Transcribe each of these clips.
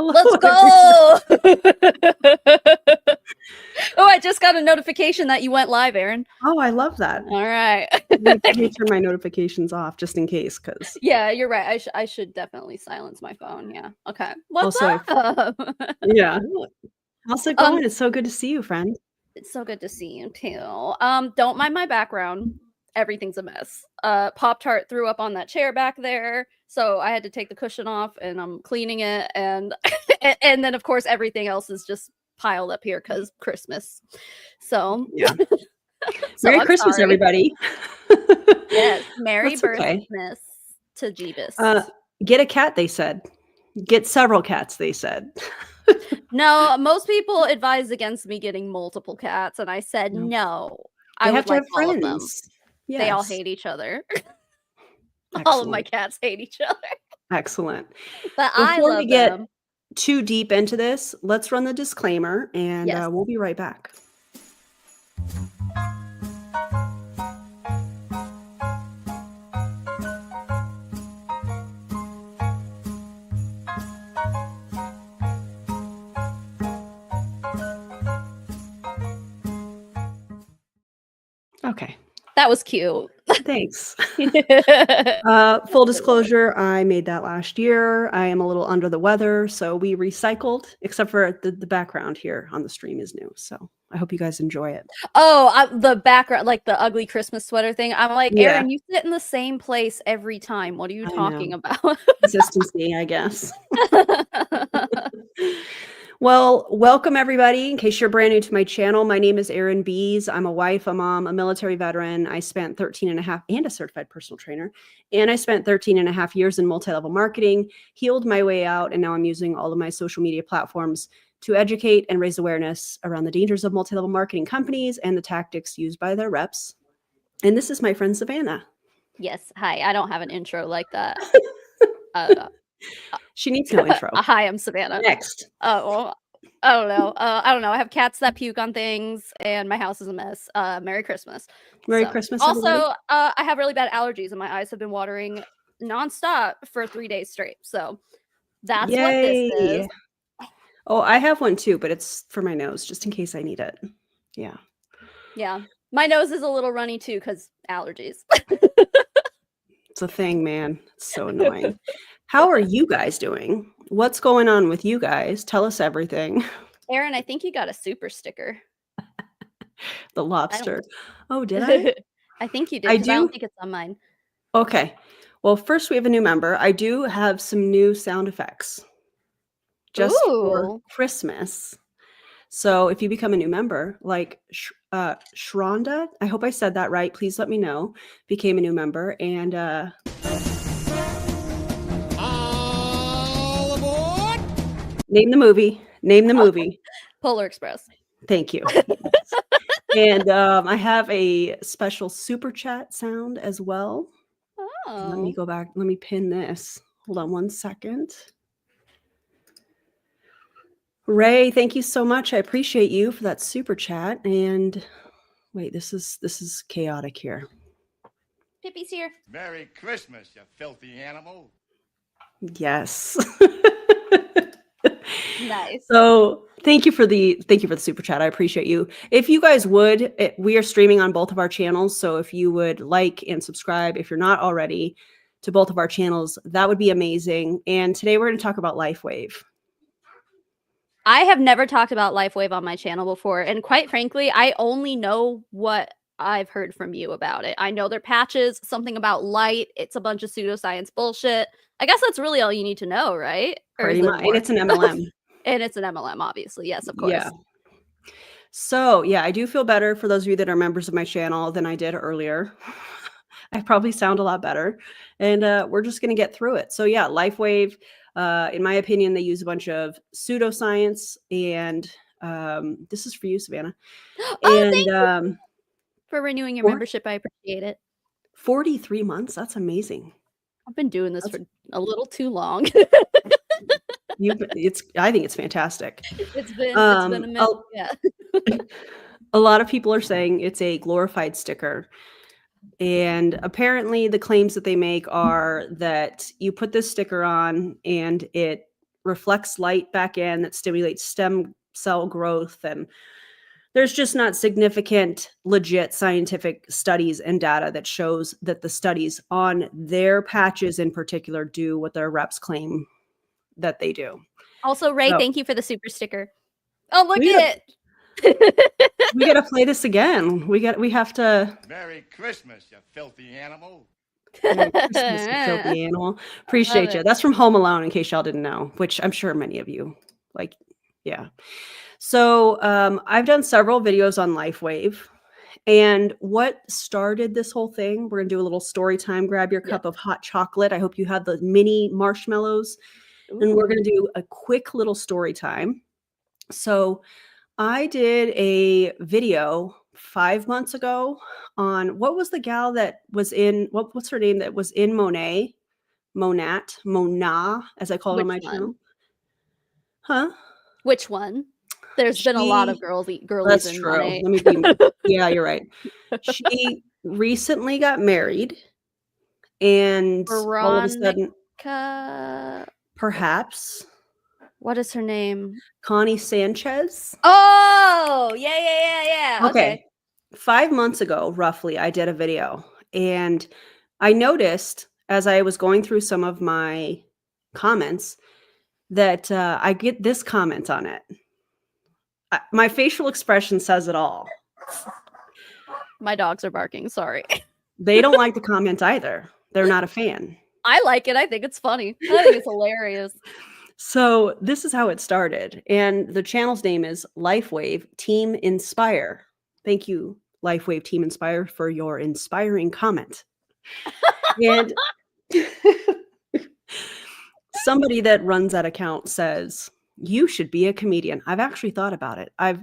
Hello, Let's go. Oh, I just got a notification that you went live, Aaron. Oh, I love that. All right. Let me turn my notifications off just in case, because yeah, you're right. I should definitely silence my phone. Yeah. Okay. What's also up? yeah. How's it going? It's so good to see you, friend. It's so good to see you too. Don't mind my background. Everything's a mess. Pop-Tart threw up on that chair back there, so I had to take the cushion off and I'm cleaning it, and and then of course everything else is just piled up here because Christmas. So Yeah. so Merry I'm Christmas, sorry. everybody. Yes, Merry That's okay. Birthmas to Jeebus. Get a cat, they said. Get several cats, they said. No, most people advise against me getting multiple cats, and I said No. no. They I have would to like have all of them. friends. They all Yes. hate each other. All Excellent. of my cats hate each other. Excellent. But I Before we love get them. too deep into this, let's run the disclaimer, and Yes. we'll be right back. Okay. That was cute. Thanks. Full disclosure, I made that last year. I am a little under the weather, so we recycled, except for the background here on the stream is new. So I hope you guys enjoy it. Oh, the background, like the ugly Christmas sweater thing. I'm like, Yeah. Aaron, you sit in the same place every time. What are you talking about? Consistency, I guess. Well, welcome everybody. In case you're brand new to my channel, my name is Erin Bees. I'm a wife, a mom, a military veteran. I spent 13 and a half and a certified personal trainer. And I spent 13 and a half years in multi-level marketing, healed my way out. And now I'm using all of my social media platforms to educate and raise awareness around the dangers of multi-level marketing companies and the tactics used by their reps. And this is my friend, Savannah. Yes. Hi. I don't have an intro like that. She needs no intro. Hi, I'm Savannah. Next. Oh, well, I don't know. I don't know. I have cats that puke on things, and my house is a mess. Merry Christmas. Merry Christmas, also, everybody. I have really bad allergies, and my eyes have been watering nonstop for 3 days straight. So that's what this is. Oh, I have one too, but it's for my nose, just in case I need it. Yeah. Yeah. My nose is a little runny too, because allergies. It's a thing, man. It's so annoying. How are you guys doing? What's going on with you guys? Tell us everything. Aaron, I think you got a super sticker. The lobster. Oh, did I? I think you did. I I do. don't think it's on mine. Okay. Well, first we have a new member. I do have some new sound effects just for Christmas. So if you become a new member, like Shronda, I hope I said that right. Please let me know. Became a new member, and all aboard. Name the movie. Name the movie. Polar Express. Thank you. And I have a special super chat sound as well. Oh. Let me go back. Let me pin this. Hold on one second. Ray, thank you so much. I appreciate you for that super chat. And wait, this is chaotic here. Pippi's here. Merry Christmas, you filthy animal. Yes. Nice. So thank you for the super chat. I appreciate you. If you guys would, we are streaming on both of our channels. So if you would like and subscribe, if you're not already, to both of our channels, that would be amazing. And today we're going to talk about Lifewave. I have never talked about Lifewave on my channel before. And quite frankly, I only know what I've heard from you about it. I know they're patches, something about light. It's a bunch of pseudoscience bullshit. I guess that's really all you need to know, right? Pretty much. And it's an MLM. And it's an MLM, obviously. Yes, of course. Yeah. So, yeah, I do feel better for those of you that are members of my channel than I did earlier. I probably sound a lot better. And we're just going to get through it. So, yeah, Lifewave, in my opinion, they use a bunch of pseudoscience. And this is for you, Savannah. Oh, and thank you for renewing your membership. I appreciate it. 43 months. That's amazing. I've been doing this for a little too long. I think it's fantastic. It's been a minute. Yeah. A lot of people are saying it's a glorified sticker. And apparently the claims that they make are that you put this sticker on and it reflects light back in, that stimulates stem cell growth. And there's just not significant, legit scientific studies and data that shows that the studies on their patches in particular do what their reps claim that they do. Also, Ray, So, thank you for the super sticker. Oh, look We at it. we got to play this again. We have to. Merry Christmas, you filthy animal. Merry Christmas, you filthy animal. Appreciate you. it. That's from Home Alone, in case y'all didn't know, which I'm sure many of you like. Yeah. So I've done several videos on Lifewave. And what started this whole thing, we're going to do a little story time. Grab your cup of hot chocolate. I hope you have the mini marshmallows. And we're going to do a quick little story time. So I did a video 5 months ago on what was the gal that was in, what's her name, that was in Mona, as I call it on my channel. Huh? Which one? There's been a lot of girlies That's in true. Monet. Let me be. Yeah, you're right. She recently got married, and all of a sudden, perhaps what is her name? Connie Sanchez. Oh, yeah. Okay. 5 months ago, roughly, I did a video, and I noticed as I was going through some of my comments that I get this comment on it. My facial expression says it all. My dogs are barking. Sorry. They don't like the comment either. They're not a fan. I like it. I think it's funny. I think it's hilarious. So this is how it started. And the channel's name is Lifewave Team Inspire. Thank you, Lifewave Team Inspire, for your inspiring comment. And somebody that runs that account says, you should be a comedian. I've actually thought about it. I've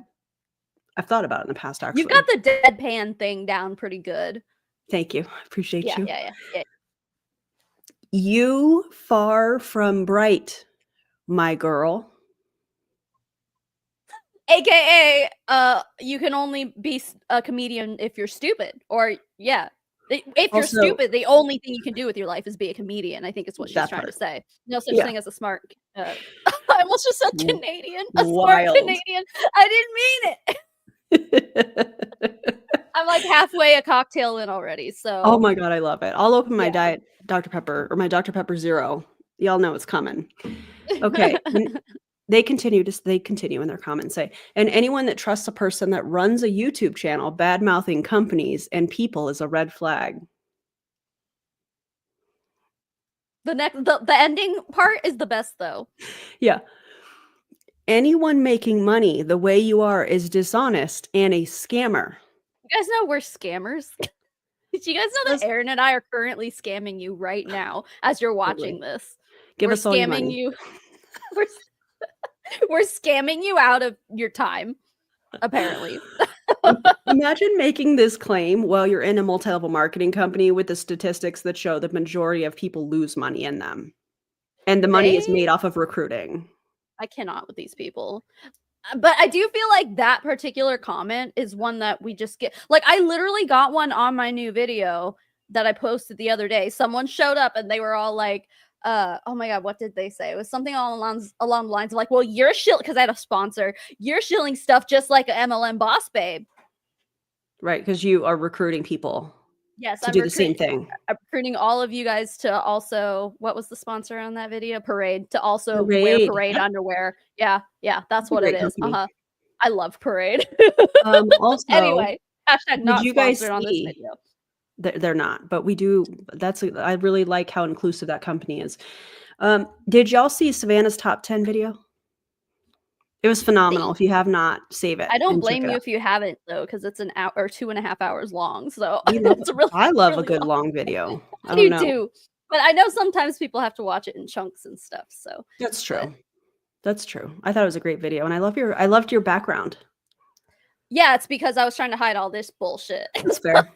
thought about it in the past, actually. You've got the deadpan thing down pretty good. Thank you. I appreciate you. Yeah. You far from bright, my girl. AKA, you can only be a comedian if you're stupid. Or, yeah. If you're stupid, the only thing you can do with your life is be a comedian. I think is what she's trying to say. No such thing as a smart. I almost just said Canadian. Smart Canadian. I didn't mean it. I'm like halfway a cocktail in already. So. Oh my god, I love it. I'll open my Diet Dr. Pepper or my Dr. Pepper Zero. Y'all know it's coming. Okay. They continue in their comments, say, and anyone that trusts a person that runs a YouTube channel bad-mouthing companies and people is a red flag. The ending part is the best though. Yeah. Anyone making money the way you are is dishonest and a scammer. You guys know we're scammers? Did you guys know that Aaron and I are currently scamming you right now as you're watching this? Give us all your money. We're scamming you out of your time, apparently. Imagine making this claim while you're in a multi-level marketing company with the statistics that show the majority of people lose money in them. And the money is made off of recruiting. I cannot with these people. But I do feel like that particular comment is one that we just get. Like, I literally got one on my new video that I posted the other day. Someone showed up and they were all like, oh my god, what did they say? It was something along the lines of like, well, you're because I had a sponsor, you're shilling stuff just like an MLM boss babe, right? Because you are recruiting people to do the same thing. I'm recruiting all of you guys to also, what was the sponsor on that video? Parade, to also wear Parade underwear. Yeah, that's what it is. I love Parade. Also, anyway, hashtag not sponsored on this video. They're not, but we do. I really like how inclusive that company is. Did y'all see Savannah's top 10 video? It was phenomenal. If you have not, save it. I don't blame you if you haven't, though, because it's an hour or 2.5 hours long. So I love a good long video. I do too, but I know sometimes people have to watch it in chunks and stuff. So that's true. That's true. I thought it was a great video, and I loved your background. Yeah, it's because I was trying to hide all this bullshit. That's fair.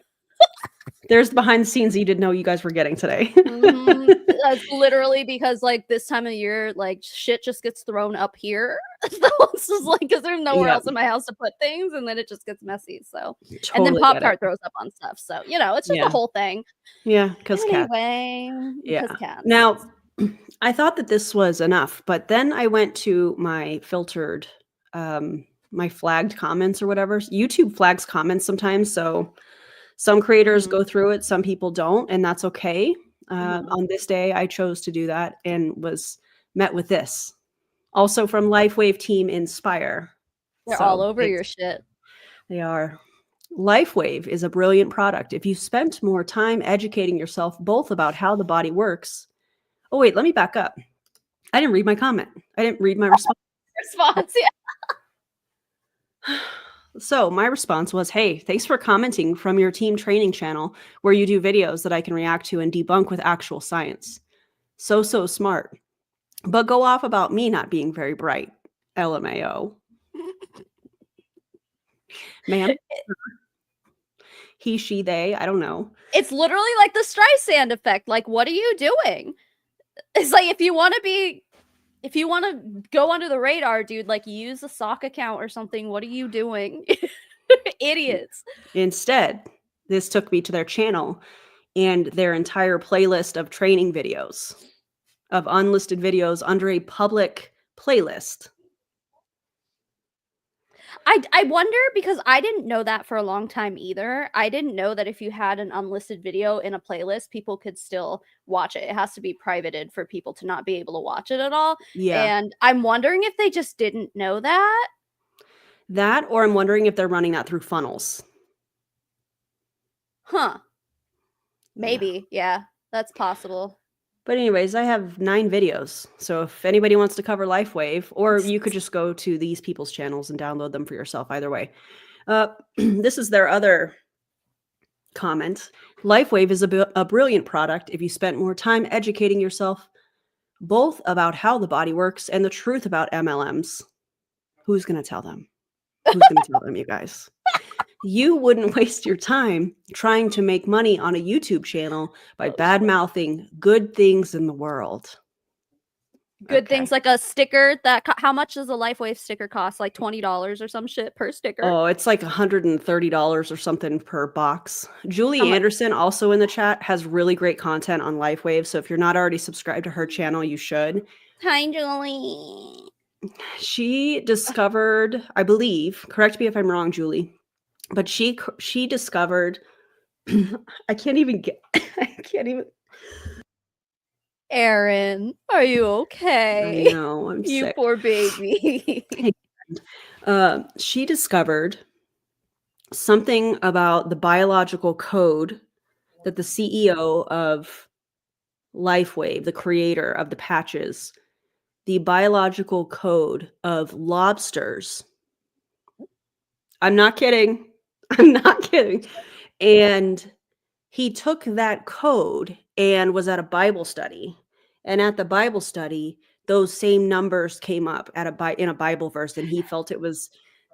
There's behind the scenes that you didn't know you guys were getting today. That's literally because like this time of year, like shit just gets thrown up here. So it's just like, because there's nowhere else in my house to put things, and then it just gets messy. So and then Pop-Tart throws up on stuff. So it's just the whole thing. Yeah, because anyway, cats. Now I thought that this was enough, but then I went to my filtered, my flagged comments or whatever. YouTube flags comments sometimes, so some creators go through it, some people don't, and that's okay. On this day, I chose to do that and was met with this. Also from Lifewave Team Inspire. They're So, all over thanks. your shit. They are. Lifewave is a brilliant product. If you spent more time educating yourself both about how the body works. Oh, wait, let me back up. I didn't read my comment. I didn't read my response. Yeah. So my response was, hey, thanks for commenting from your team training channel where you do videos that I can react to and debunk with actual science. So smart. But go off about me not being very bright. LMAO. Ma'am? He, she, they, I don't know. It's literally like the Streisand effect. Like, what are you doing? It's like if you want to go under the radar, dude, like use a sock account or something. What are you doing? Idiots. Instead, this took me to their channel and their entire playlist of training videos, of unlisted videos under a public playlist. I wonder, because I didn't know that for a long time either. I didn't know that if you had an unlisted video in a playlist, people could still watch it. It has to be privated for people to not be able to watch it at all. Yeah. And I'm wondering if they just didn't know that. That, or I'm wondering if they're running that through funnels. Huh. Maybe. Yeah, that's possible. But anyways, I have 9 videos. So if anybody wants to cover Lifewave, or you could just go to these people's channels and download them for yourself, either way. This is their other comment. Lifewave is a brilliant product if you spent more time educating yourself both about how the body works and the truth about MLMs. Who's going to tell them? Who's going to tell them, you guys? You wouldn't waste your time trying to make money on a YouTube channel by bad-mouthing good things in the world. Good things like a sticker that how much does a Lifewave sticker cost? Like $20 or some shit per sticker? Oh, it's like $130 or something per box. Julie Anderson, also in the chat, has really great content on Lifewave. So if you're not already subscribed to her channel, you should. Hi, Julie. She discovered, I believe, correct me if I'm wrong, Julie, but she discovered, I can't even. Aaron, are you okay? I know, I'm you sick. Poor baby. She discovered something about the biological code that the CEO of Lifewave, the creator of the patches, the biological code of lobsters. I'm not kidding. I'm not kidding. And he took that code and was at a Bible study. And at the Bible study, those same numbers came up in a Bible verse, and he felt it was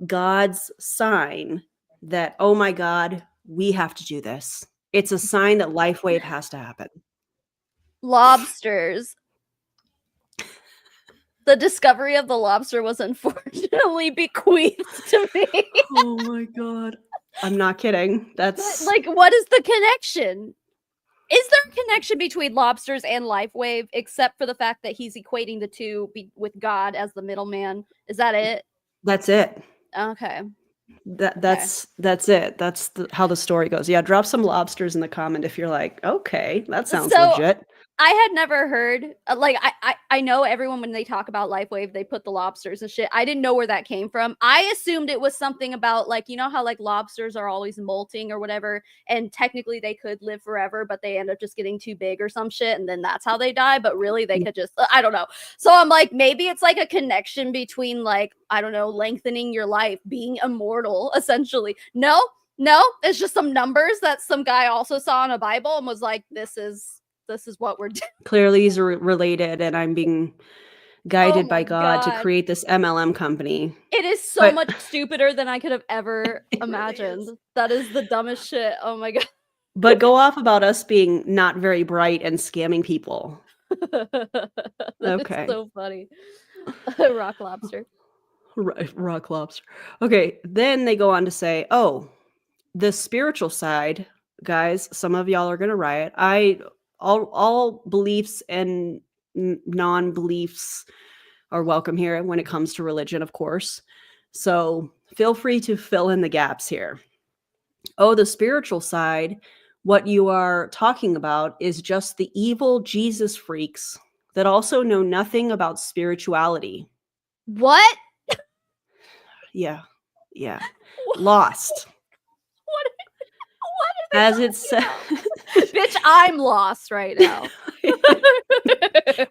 God's sign that, oh my God, we have to do this. It's a sign that Lifewave has to happen. Lobsters. The discovery of the lobster was unfortunately bequeathed to me. Oh my God. I'm not kidding. That's like, what is the connection? Is there a connection between lobsters and Lifewave, except for the fact that he's equating the two with God as the middleman? Is that it? That's it. Okay. That's it. That's how the story goes. Yeah, drop some lobsters in the comment if you're like, okay, that sounds legit. I had never heard, like, I know everyone, when they talk about Lifewave, they put the lobsters and shit. I didn't know where that came from. I assumed it was something about, like, you know how, like, lobsters are always molting or whatever, and technically they could live forever, but they end up just getting too big or some shit, and then that's how they die, but really they could just, I don't know. So I'm like, maybe it's like a connection between, like, I don't know, lengthening your life, being immortal, essentially. No, it's just some numbers that some guy also saw in a Bible and was like, this is what we're doing. Clearly these are related, and I'm being guided by God to create this MLM company. It is so much stupider than I could have ever imagined. That is the dumbest shit. Oh my God. But go off about us being not very bright and scamming people. Okay. So funny. Rock lobster. Rock lobster. Okay, then they go on to say, oh, the spiritual side, guys, some of y'all are going to riot. All beliefs and non-beliefs are welcome here when it comes to religion, of course. So feel free to fill in the gaps here. Oh, the spiritual side, what you are talking about is just the evil Jesus freaks that also know nothing about spirituality. What? Yeah. What? Lost. What As it says, bitch, I'm lost right now.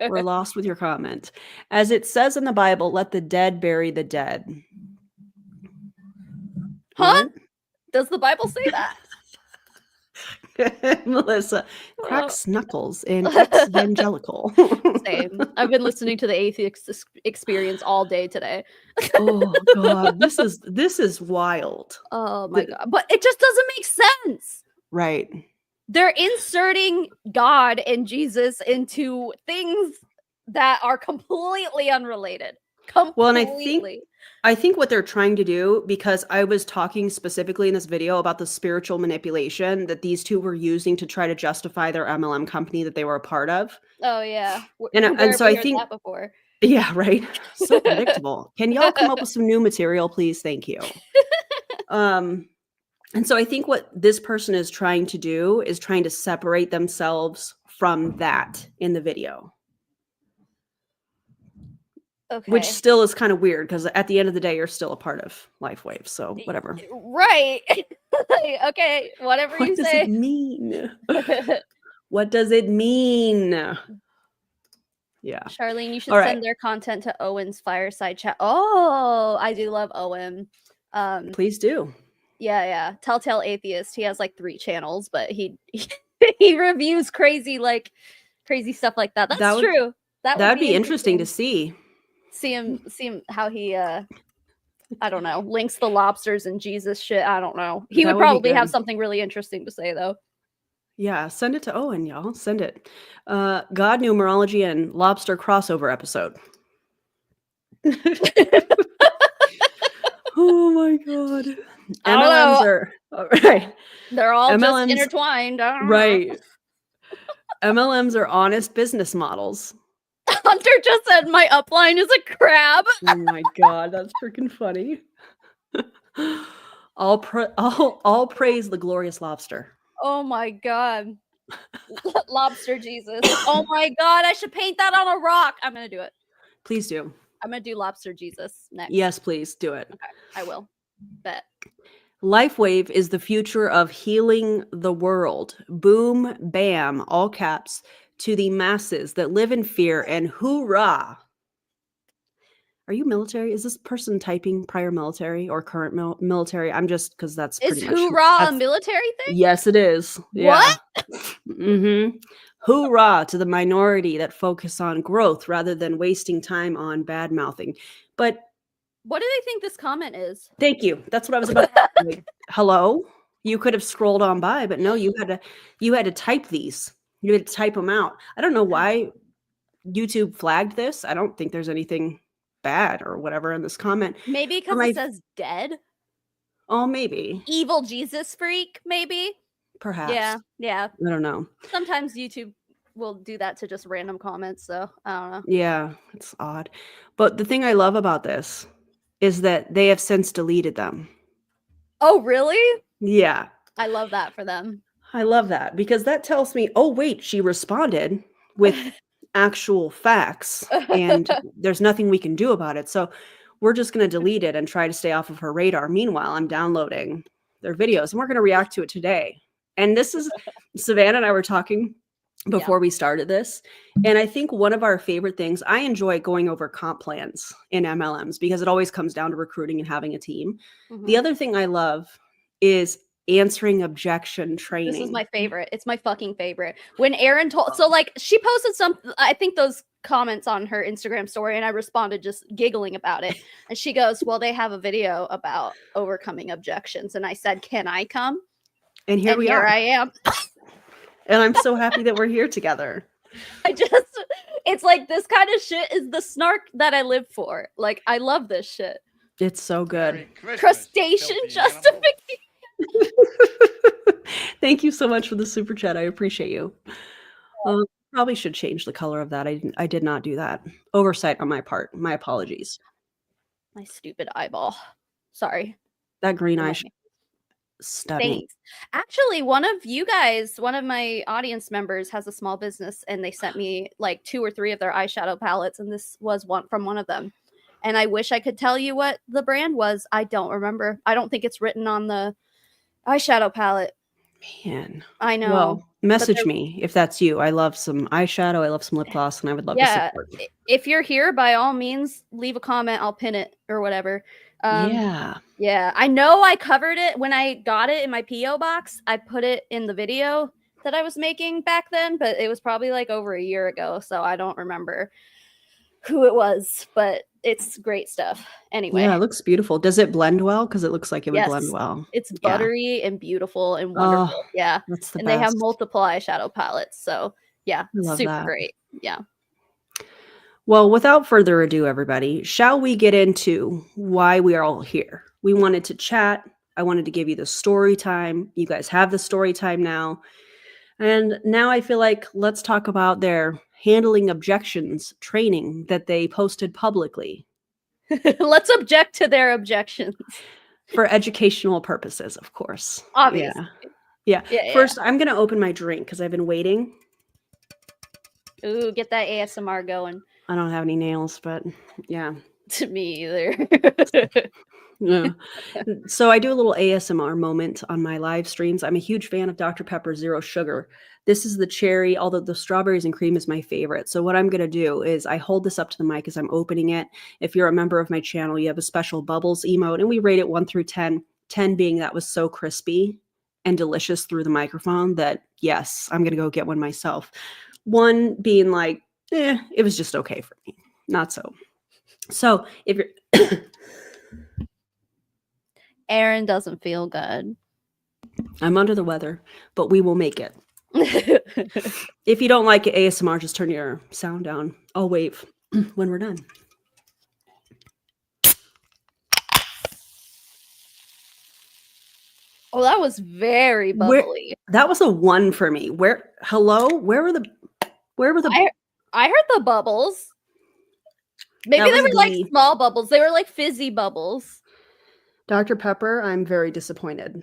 we're lost with your comment. As it says in the Bible, let the dead bury the dead. Huh? What? Does the Bible say that? Melissa cracks knuckles in evangelical. Same. I've been listening to the atheist experience all day today. Oh God, this is wild. Oh my God. But it just doesn't make sense. Right. They're inserting God and Jesus into things that are completely unrelated. Well, and Completely. I think what they're trying to do, because I was talking specifically in this video about the spiritual manipulation that these two were using to try to justify their MLM company that they were a part of. Oh yeah. And so I think that before. Yeah, right. So predictable. Can y'all come up with some new material, please? Thank you. And so I think what this person is trying to do is trying to separate themselves from that in the video. Okay. Which still is kind of weird because at the end of the day, you're still a part of Lifewave. So whatever. Right. Okay. Whatever What you does say. it mean? What does it mean? Yeah. Charlene, you should All right. send their content to Owen's fireside chat. Oh, I do love Owen. Please do. Yeah. Telltale Atheist. He has like 3 channels, but he he reviews crazy stuff like that. That's true. That would be interesting to see. See him how he I don't know, links the lobsters and Jesus shit. I don't know. He would probably have something really interesting to say though. Yeah, send it to Owen, y'all. Send it. God, numerology, and lobster crossover episode. Oh my God. MLMs are right. They're all just intertwined. Right. MLMs are honest business models. Hunter just said my upline is a crab. Oh my God, that's freaking funny. All praise the glorious lobster. Oh my God. Lobster Jesus. Oh my God, I should paint that on a rock. I'm going to do it. Please do. I'm going to do Lobster Jesus next. Yes, please do it. Okay, I will. Bet. Lifewave is the future of healing the world. Boom, bam, all caps, to the masses that live in fear, and hoorah. Are you military? Is this person typing prior military or current military? I'm just, because that's pretty much. Is hoorah a military thing? Yes, it is. What? Yeah. Hoorah to the minority that focus on growth rather than wasting time on bad mouthing. But what do they think this comment is? Thank you. That's what I was about to say. Hello? You could have scrolled on by, but no, you had to type these. You had to type them out. I don't know why YouTube flagged this. I don't think there's anything bad or whatever in this comment. Maybe because it says dead. Oh, maybe. Evil Jesus freak, maybe. Perhaps. Yeah. I don't know. Sometimes YouTube will do that to just random comments, so I don't know. Yeah, it's odd. But the thing I love about this is that they have since deleted them. Oh, really? Yeah. I love that for them. I love that because that tells me, oh, wait, she responded with actual facts and there's nothing we can do about it. So we're just going to delete it and try to stay off of her radar. Meanwhile, I'm downloading their videos and we're going to react to it today. And this is Savannah and I were talking before we started this. And I think one of our favorite things, I enjoy going over comp plans in MLMs because it always comes down to recruiting and having a team. The other thing I love is answering objection training. This is my favorite. It's my fucking favorite. When Erin told, so like she posted some, I think those comments on her Instagram story and I responded just giggling about it. And she goes, well, they have a video about overcoming objections. And I said, can I come? And here we are. I am. And I'm so happy that we're here together. It's like this kind of shit is the snark that I live for. Like, I love this shit. It's so good. Crustacean justification. Thank you so much for the super chat. I appreciate you. probably should change the color of that. I did not do that. Oversight on my part. My apologies. My stupid eyeball. Sorry. That green Oh, eye, stunning. thanks. Actually, one of my audience members has a small business, and they sent me like 2 or 3 of their eyeshadow palettes, and this was one from one of them. And I wish I could tell you what the brand was. I don't remember. I don't think it's written on the eyeshadow palette. Man. I know. Well, message me if that's you. I love some eyeshadow. I love some lip gloss, and I would love to support. If you're here, by all means, leave a comment. I'll pin it or whatever. Yeah. I know I covered it when I got it in my P.O. box. I put it in the video that I was making back then, but it was probably like over a year ago, so I don't remember who it was, but it's great stuff. Anyway. Yeah, it looks beautiful. Does it blend well? Because it looks like it would blend well. It's buttery and beautiful and wonderful. Oh, yeah. That's the and best. They have multiple eyeshadow palettes. So yeah, super great. Yeah. Well, without further ado, everybody, shall we get into why we are all here? We wanted to chat. I wanted to give you the story time. You guys have the story time now. And now I feel like let's talk about their handling objections training that they posted publicly. Let's object to their objections. For educational purposes, of course. Obviously. Yeah. First, I'm going to open my drink because I've been waiting. Ooh, get that ASMR going. I don't have any nails, but yeah. To me either. Yeah. So I do a little ASMR moment on my live streams. I'm a huge fan of Dr. Pepper Zero Sugar. This is the cherry, although the strawberries and cream is my favorite. So what I'm going to do is I hold this up to the mic as I'm opening it. If you're a member of my channel, you have a special bubbles emote, and we rate it 1 through 10. 10 being that was so crispy and delicious through the microphone that, yes, I'm going to go get one myself. 1 being like, it was just okay for me. Not so. So if you're... Aaron doesn't feel good. I'm under the weather, but we will make it. If you don't like ASMR, just turn your sound down. I'll wave when we're done. Oh, that was very bubbly. That was a 1 for me. Where were the I heard the bubbles. Maybe they were like small bubbles. They were like fizzy bubbles. Dr. Pepper, I'm very disappointed.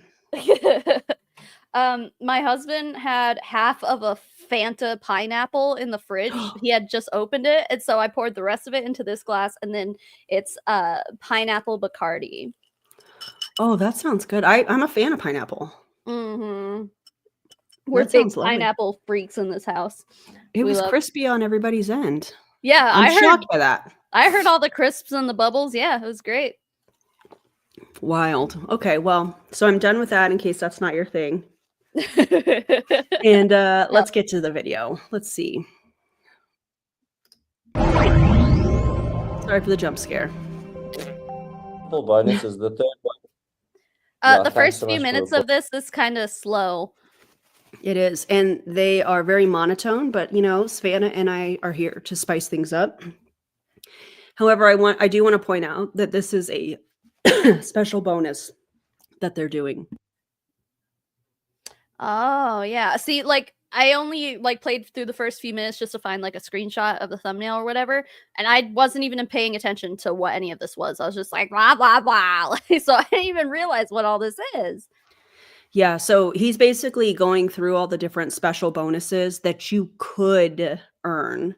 My husband had half of a Fanta pineapple in the fridge. He had just opened it, and so I poured the rest of it into this glass, and then it's pineapple Bacardi. Oh, that sounds good. I'm a fan of pineapple. Mm-hmm. We're big pineapple freaks in this house. It was crispy on everybody's end. Yeah, I'm shocked by that. I heard all the crisps and the bubbles. Yeah, it was great. Wild. Okay, well, so I'm done with that in case that's not your thing. And let's get to the video. Let's see. Sorry for the jump scare. Bonus is the third one. The first few minutes of this is kind of slow. It is, and they are very monotone, but you know, Savannah and I are here to spice things up. However, I do want to point out that this is a special bonus that they're doing. Oh, yeah. See, like I only played through the first few minutes just to find like a screenshot of the thumbnail or whatever, and I wasn't even paying attention to what any of this was. I was just like blah blah blah. So I didn't even realize what all this is. Yeah, so he's basically going through all the different special bonuses that you could earn.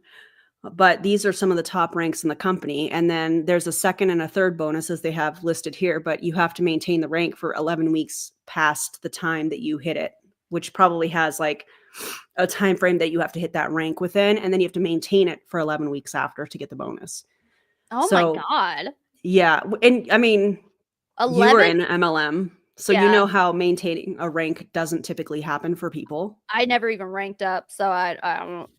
But these are some of the top ranks in the company. And then there's a second and a third bonus as they have listed here, but you have to maintain the rank for 11 weeks past the time that you hit it, which probably has like a time frame that you have to hit that rank within. And then you have to maintain it for 11 weeks after to get the bonus. Oh my God. Yeah. And I mean, 11? You were in MLM. So you know how maintaining a rank doesn't typically happen for people. I never even ranked up, so I don't know.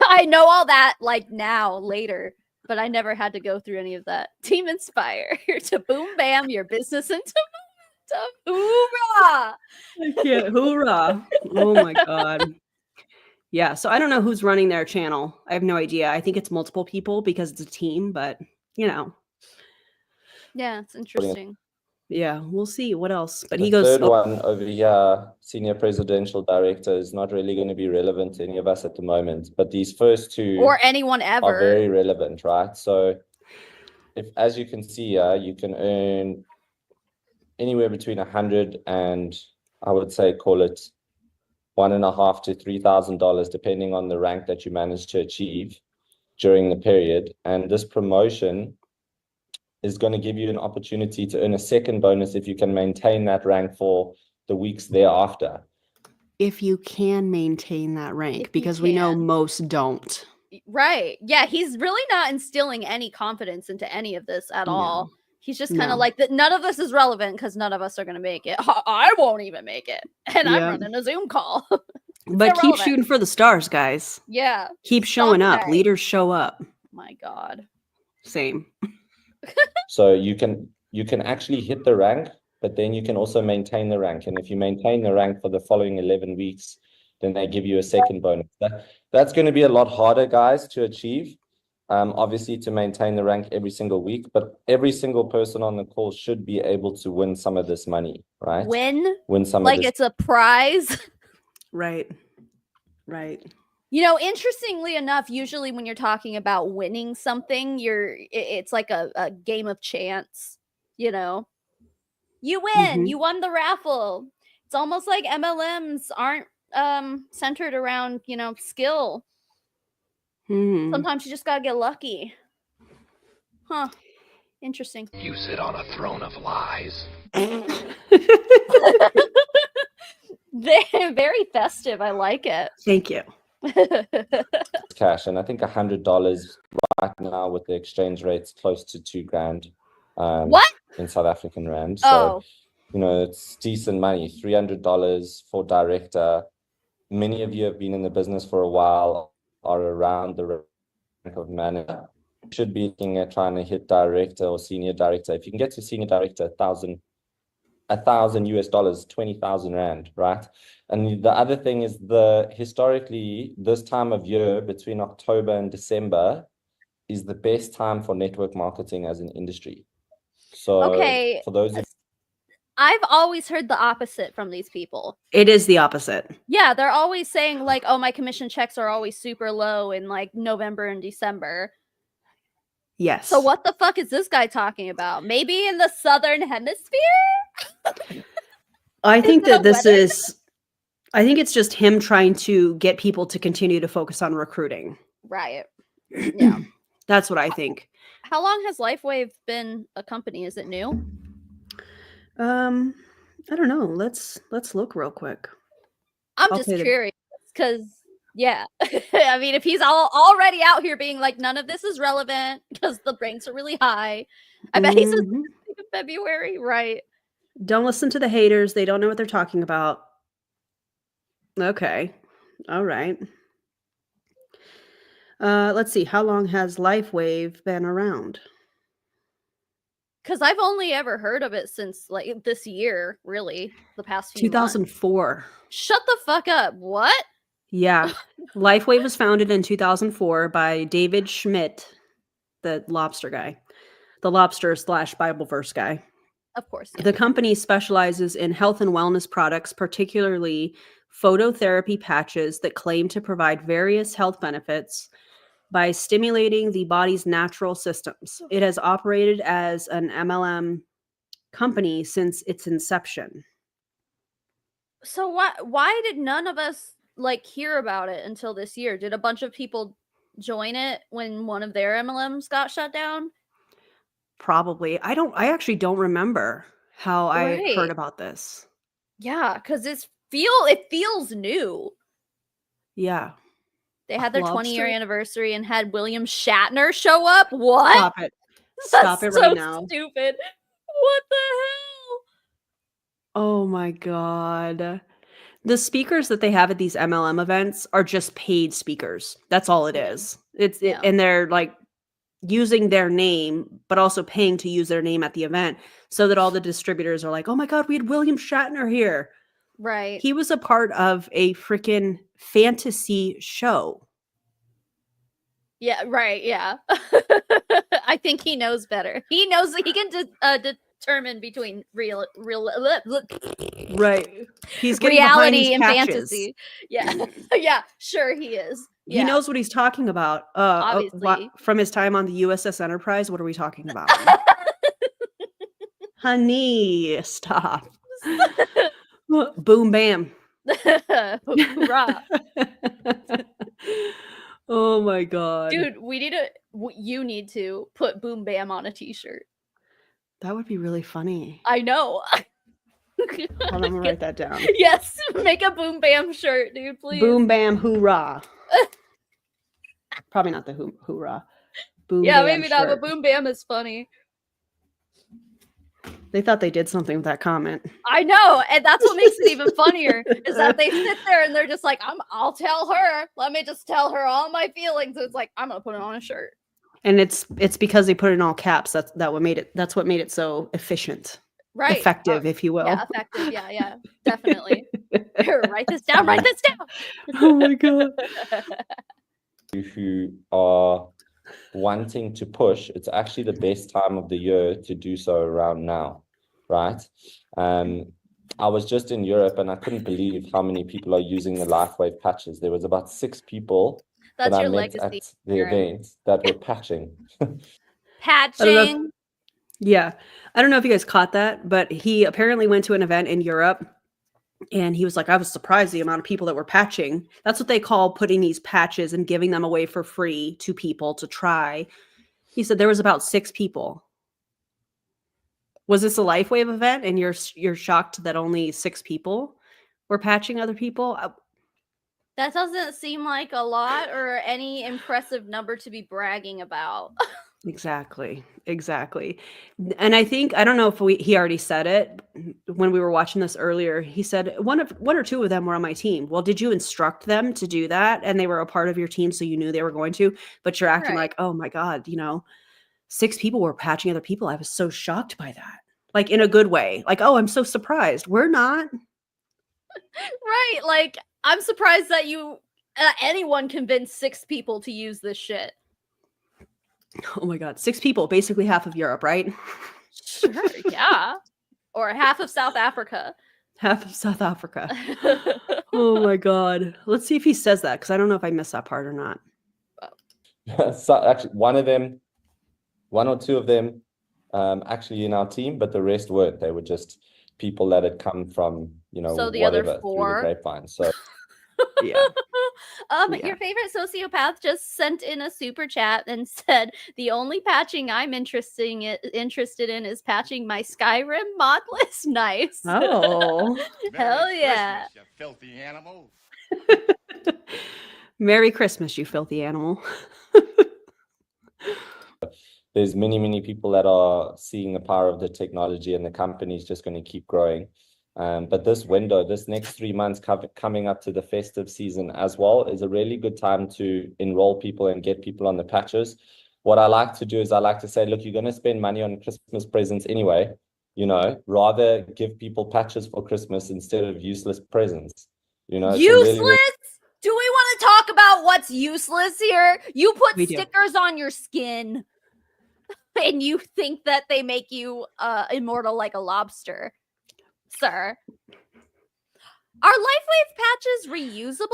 I know all that like now, later, but I never had to go through any of that. Team Inspire, here to boom bam your business into hoorah! Yeah, hoorah! Oh my God. Yeah, so I don't know who's running their channel. I have no idea. I think it's multiple people because it's a team, but you know. Yeah, it's interesting. Yeah, we'll see what else. But The he goes, third oh, one over here, senior presidential director, is not really going to be relevant to any of us at the moment. But these first two Or anyone are ever. very relevant, right? So if, as you can see here, you can earn anywhere between 100 and, I would say, call it $1,500 to $3,000, depending on the rank that you manage to achieve during the period. And this promotion is going to give you an opportunity to earn a second bonus if you can maintain that rank for the weeks thereafter. if you can maintain that rank, If because you we know can. most don't. Right. Yeah, he's really not instilling any confidence into any of this at all. No. He's just kind No. of like that. None of this is relevant because none of us are going to make it. I won't even make it. And I'm Yeah. running a Zoom call. But keep irrelevant. shooting for the stars, guys. Yeah. Keep showing up. Someday. Leaders show up. My God. Same. So you can actually hit the rank, but then you can also maintain the rank. And if you maintain the rank for the following 11 weeks, then they give you a second bonus. That's going to be a lot harder, guys, to achieve. Obviously, to maintain the rank every single week, but every single person on the call should be able to win some of this money, right? Win some like of this. it's a prize. Right. Right. You know, interestingly enough, usually when you're talking about winning something, it's like a game of chance, you know. You win, you won the raffle. It's almost like MLMs aren't centered around, you know, skill. Sometimes you just gotta get lucky. Huh. Interesting. You sit on a throne of lies. Very festive. I like it. Thank you. Cash, and I think $100 right now with the exchange rates close to $2,000 What? in South African rand. So Oh, you know, it's decent money. $300 for director. Many of you have been in the business for a while, are around the rank of manager. You should be looking at trying to hit director or senior director. If you can get to senior director, $1,000 US, 20,000 rand, right? And the other thing is, historically, this time of year between October and December is the best time for network marketing as an industry. So okay. for those of I've always heard the opposite from these people. It is the opposite. Yeah, they're always saying like, oh, my commission checks are always super low in like November and December. Yes. So what the fuck is this guy talking about? Maybe in the Southern Hemisphere? I think Is it that this weather? is, I think it's just him trying to get people to continue to focus on recruiting. Right. Yeah. That's what I think. How long has Lifewave been a company? Is it new? I don't know. Let's look real quick. I'm I'll just say the- curious because, yeah. I mean, if he's already out here being like, none of this is relevant because the ranks are really high. I bet he's in February, right? Don't listen to the haters. They don't know what they're talking about. Okay. All right. Let's see. How long has Lifewave been around? Because I've only ever heard of it since like this year, really, the past few months. 2004. Shut the fuck up. What? Yeah. Lifewave was founded in 2004 by David Schmidt, the lobster guy, the lobster / Bible verse guy. Of course. Yeah. The company specializes in health and wellness products, particularly phototherapy patches that claim to provide various health benefits by stimulating the body's natural systems. It has operated as an MLM company since its inception. So why did none of us like hear about it until this year? Did a bunch of people join it when one of their MLMs got shut down? Probably. I actually don't remember how I Right. heard about this. Yeah, because it feels new. Yeah. They had their 20-year Lobster? anniversary and had William Shatner show up. What? Stop it. Stop That's it right so now. stupid. What the hell? Oh my God. The speakers that they have at these MLM events are just paid speakers. That's all it is. Yeah. And they're like using their name, but also paying to use their name at the event so that all the distributors are like, oh my God, we had William Shatner here. Right. He was a part of a freaking fantasy show. Yeah, right, yeah. I think he knows better. He knows that he can determine between real Right. He's getting behind reality these and patches. fantasy. Yeah. Yeah, sure he is. He Yeah. knows what he's talking about. Obviously. From his time on the USS Enterprise, what are we talking about? Honey, stop. Boom, bam. Hoorah. Oh my God. Dude, you need to put Boom Bam on a t-shirt. That would be really funny. I know. Hold on, I'm gonna write that down. Yes, make a Boom Bam shirt, dude, please. Boom, bam, hoorah. Probably not the hoorah. Boom, Yeah, bam maybe not, shirt. but Boom Bam is funny. They thought they did something with that comment. I know, and that's what makes it even funnier is that they sit there and they're just like, I'll tell her. Let me just tell her all my feelings. So it's like, I'm gonna put it on a shirt. And it's because they put it in all caps. That's what made it so efficient. Right. Effective, if you will. Yeah, effective. Yeah, definitely. Here, write this down. Oh my God. Who are wanting to push, it's actually the best time of the year to do so around now, right? I was just in Europe and I couldn't believe how many people are using the Lifewave patches. There was about 6 people That's that I your met legacy. at the event that were patching. Patching. Yeah. I don't know if you guys caught that, but he apparently went to an event in Europe and he was like, I was surprised the amount of people that were patching. That's what they call putting these patches and giving them away for free to people to try. He said there was about 6 people. Was this a Lifewave event and you're shocked that only 6 people were patching other people? That doesn't seem like a lot or any impressive number to be bragging about. Exactly. And I don't know if he already said it when we were watching this earlier. He said one or two of them were on my team. Well, did you instruct them to do that? And they were a part of your team, so you knew they were going to, but you're acting like, oh my God, 6 people were patching other people. I was so shocked by that. Like in a good way. Like, oh, I'm so surprised. We're not. Right. Like, I'm surprised that anyone convinced 6 people to use this shit. Oh my God. 6 people, basically half of Europe, right? Sure, yeah. Or half of South Africa. Half of South Africa. Oh my God. Let's see if he says that, because I don't know if I missed that part or not. So actually, one or two of them actually in our team, but the rest weren't. They were just people that had come from, So the whatever, other 4 through the grapevine. So Yeah. Your favorite sociopath just sent in a super chat and said, the only patching I'm interested in is patching my Skyrim mod list. Nice. Oh. Hell yeah. Christmas, you filthy animal. Merry Christmas, you filthy animal. there's many people that are seeing the power of the technology, and the company is just going to keep growing. But this next 3 months coming up to the festive season as well, is a really good time to enroll people and get people on the patches. What I like to do is I like to say, look, you're going to spend money on Christmas presents anyway, rather give people patches for Christmas instead of useless presents. Useless? Do we want to talk about what's useless here? You put We do. stickers on your skin and you think that they make you immortal like a lobster. Sir, are Lifewave patches reusable?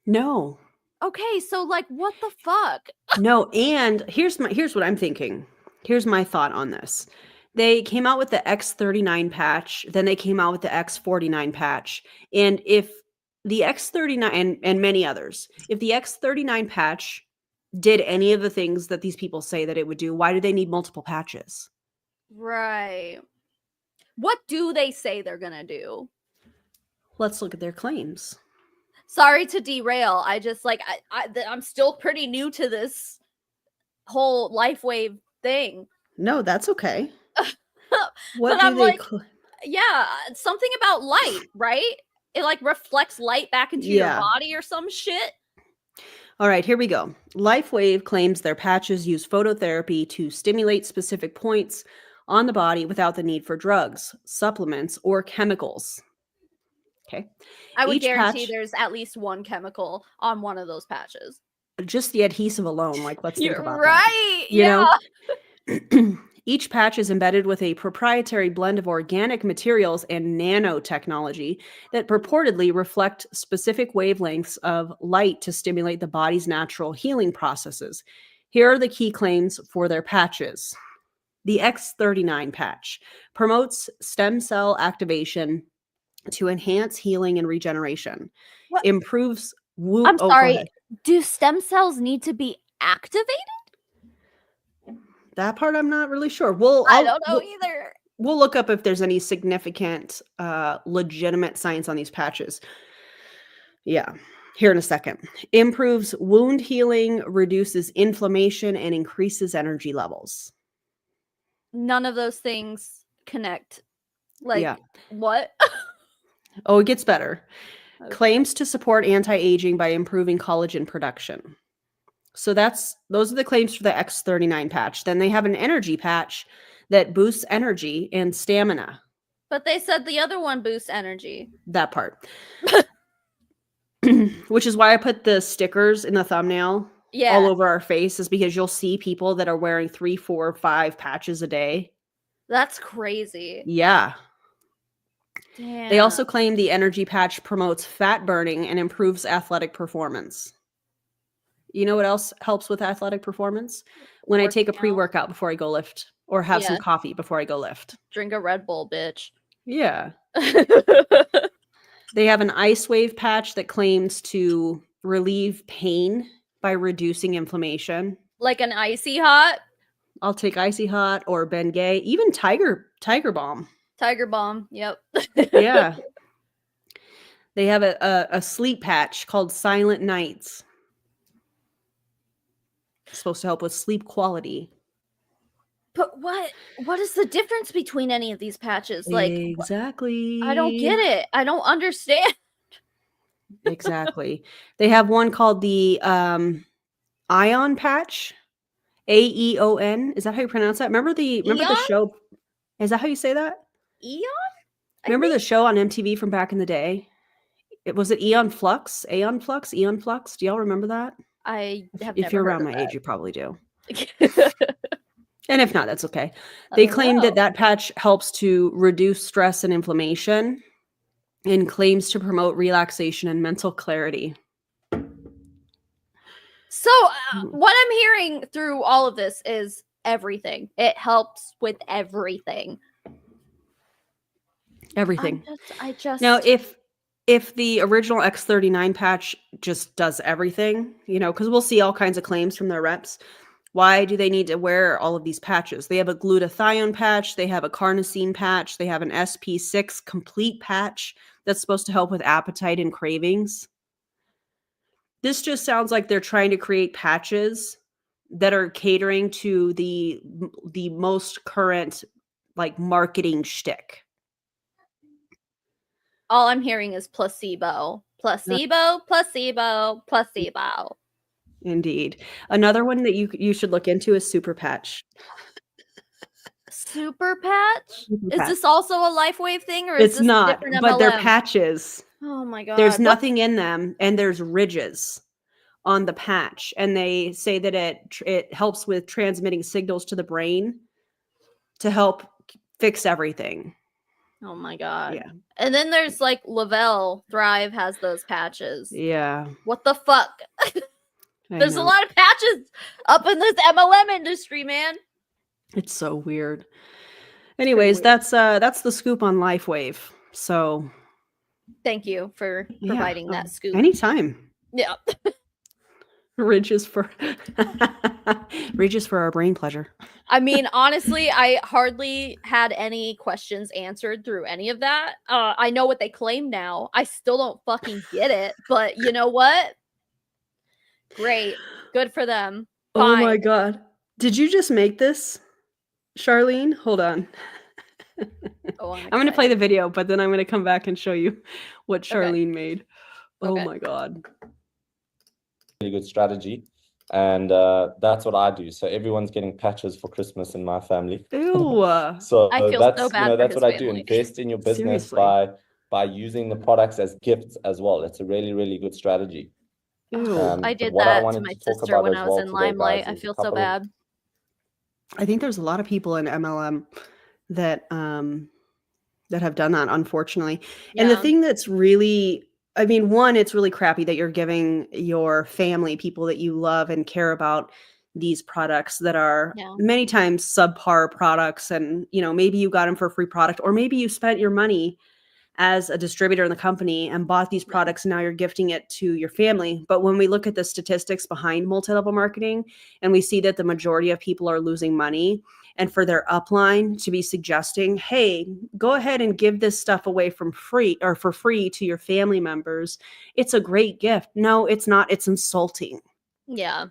No. Okay, so what the fuck? No, and here's what I'm thinking. Here's my thought on this. They came out with the X39 patch, then they came out with the X49 patch. And if the X39 and many others, if the X39 patch did any of the things that these people say that it would do, why do they need multiple patches? Right. What do they say they're gonna do? Let's look at their claims. Sorry to derail. I just I'm still pretty new to this whole Lifewave thing. No, that's okay. What But do I'm they yeah, something about light, right? It reflects light back into your body or some shit. All right, here we go. Lifewave claims their patches use phototherapy to stimulate specific points on the body without the need for drugs, supplements, or chemicals. Okay. I would Each guarantee patch- there's at least one chemical on one of those patches. Just the adhesive alone, let's think about right. that. You know? Each patch is embedded with a proprietary blend of organic materials and nanotechnology that purportedly reflect specific wavelengths of light to stimulate the body's natural healing processes. Here are the key claims for their patches. The X39 patch promotes stem cell activation to enhance healing and regeneration. What? Improves I'm go sorry. ahead. Do stem cells need to be activated? That part I'm not really sure. I don't know either. We'll look up if there's any significant, legitimate science on these patches. Yeah, here in a second. Improves wound healing, reduces inflammation, and increases energy levels. None of those things connect. Like, Yeah. what? Oh, it gets better. Okay. Claims to support anti-aging by improving collagen production. So those are the claims for the X39 patch. Then they have an energy patch that boosts energy and stamina. But they said the other one boosts energy. That part. Which is why I put the stickers in the thumbnail all over our face, is because you'll see people that are wearing 3, 4, 5 patches a day. That's crazy. Yeah. Damn. They also claim the energy patch promotes fat burning and improves athletic performance. You know what else helps with athletic performance? When I take a pre-workout before I go lift, or have some coffee before I go lift. Drink a Red Bull, bitch. Yeah. They have an ice wave patch that claims to relieve pain by reducing inflammation. Like an icy hot? I'll take icy hot or Bengay, even Tiger Balm. Tiger Balm, yep. Yeah. They have a sleep patch called Silent Nights. It's supposed to help with sleep quality. But what is the difference between any of these patches? Like, exactly. I don't get it. I don't understand. Exactly. They have one called the Ion patch. AEON. Is that how you pronounce that? Remember the show? Is that how you say that? Eon? Remember the show on MTV from back in the day? Was it Eon Flux? Aeon Flux? Eon Flux? Do y'all remember that? If you're around my age, you probably do. And if not, that's okay. They claim that patch helps to reduce stress and inflammation and claims to promote relaxation and mental clarity. So what I'm hearing through all of this is everything. It helps with everything. Everything. I just Now, if the original X39 patch just does everything, because we'll see all kinds of claims from their reps. Why do they need to wear all of these patches? They have a glutathione patch. They have a carnosine patch. They have an SP6 complete patch that's supposed to help with appetite and cravings. This just sounds like they're trying to create patches that are catering to the most current, like, marketing shtick. All I'm hearing is placebo. Placebo, placebo, placebo. Indeed. Another one that you should look into is Super Patch. Super Patch? Is this also a Lifewave thing, or is it's this not? A different MLM? But they're patches. Oh my god! There's nothing in them, and there's ridges on the patch, and they say that it helps with transmitting signals to the brain to help fix everything. Oh my god! Yeah. And then there's like Lavelle Thrive has those patches. Yeah. What the fuck? There's a lot of patches up in this MLM industry, man. It's so weird. Anyways, that's the scoop on Lifewave. So thank you for providing that scoop. Anytime. Yeah. Ridges for our brain pleasure. I mean, honestly, I hardly had any questions answered through any of that. I know what they claim now. I still don't fucking get it, but you know what? Great. Good for them. Fine. Oh my god. Did you just make this, Charlene? Hold on. I'm going to play the video, but then I'm going to come back and show you what Charlene made. Oh my god. Really good strategy. And that's what I do. So everyone's getting patches for Christmas in my family. Ew. So I feel that's so bad that's for what his I do. family. Invest in your business Seriously. by using the products as gifts as well. It's a really, really good strategy. Ew. I did what I that to wanted my to talk sister about when as I was well in today, Limelight. guys, I is a feel so couple of- bad. I think there's a lot of people in MLM that that have done that, unfortunately. And the Yeah. thing that's really, I mean, one, it's really crappy that you're giving your family, people that you love and care about, these products that are Yeah. many times subpar products. And, you know, maybe you got them for a free product, or maybe you spent your money as a distributor in the company and bought these products, and now you're gifting it to your family. But when we look at the statistics behind multi-level marketing, and we see that the majority of people are losing money, and for their upline to be suggesting, hey, go ahead and give this stuff away from free or for free to your family members, it's a great gift. No, it's not. It's insulting. Yeah.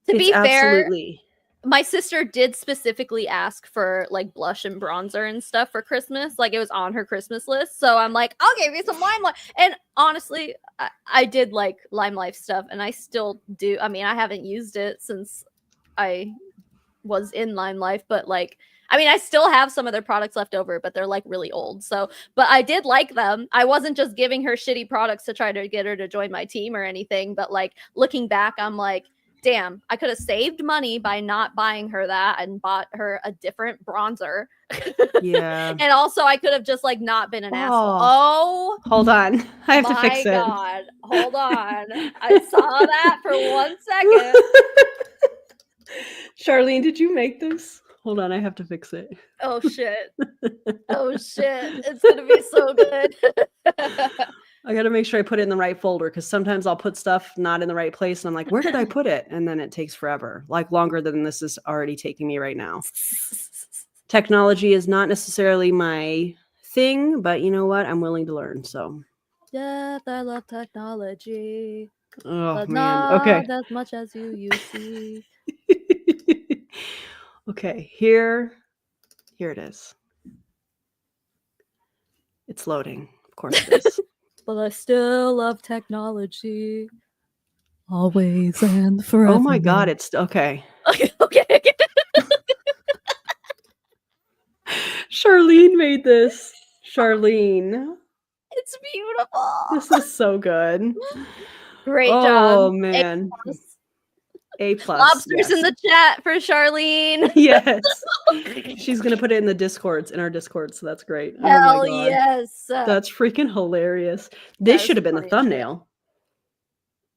To It's be fair, absolutely. my sister did specifically ask for like blush and bronzer and stuff for Christmas. Like it was on her Christmas list. So I'm like, I'll give you some Lime Life. And honestly, I did like Lime Life stuff, and I still do. I mean, I haven't used it since I was in Lime Life, but like, I mean, I still have some of their products left over, but they're like really old. So, but I did like them. I wasn't just giving her shitty products to try to get her to join my team or anything. But like looking back, I'm like, damn, I could have saved money by not buying her that and bought her a different bronzer. Yeah. And also I could have just like not been an asshole. Oh. Oh, Hold on. I have to fix my it. God. Hold on. I saw that for 1 second. Charlene, did you make this? Hold on, I have to fix it. Oh shit. Oh shit. It's gonna be so good. I got to make sure I put it in the right folder, because sometimes I'll put stuff not in the right place and I'm like, where did I put it? And then it takes forever, like longer than this is already taking me right now. Technology is not necessarily my thing, but you know what? I'm willing to learn. So, Yes, I love technology, oh but man. not Okay. as much as you see. Okay. Here it is. It's loading. Of course it is. But I still love technology. Always and forever. Oh my God. It's okay. Okay, okay. Charlene made this. Charlene. It's beautiful. This is so good. Great Oh job. man. A plus. Lobsters in the chat for Charlene. Yes. She's gonna put it in the Discords, in our Discord, so that's great. Oh Hell my God. yes. That's freaking hilarious. This That is should have been the funny as shit. thumbnail.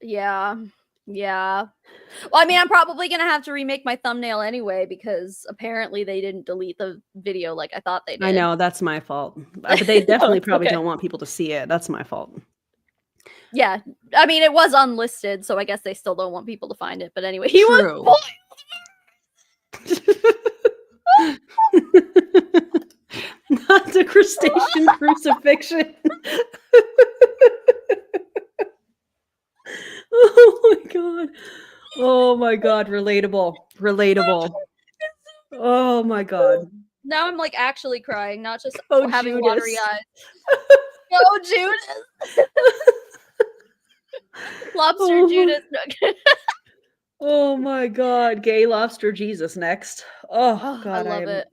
Yeah. Yeah. Well, I mean, I'm probably going to have to remake my thumbnail anyway, because apparently they didn't delete the video like I thought they did. I know, that's my fault. But they No, definitely it's probably okay. don't want people to see it. That's my fault. Yeah. I mean, it was unlisted, so I guess they still don't want people to find it. But anyway, he True. was Not the crustacean crucifixion. Oh my God. Oh my God. Relatable. Relatable. Oh my God. Now I'm like actually crying, not just Oh, having Judas. watery eyes. Oh, Judas. Lobster Oh. Judas. Oh my God. Gay lobster Jesus next. Oh, Oh, God. I love it.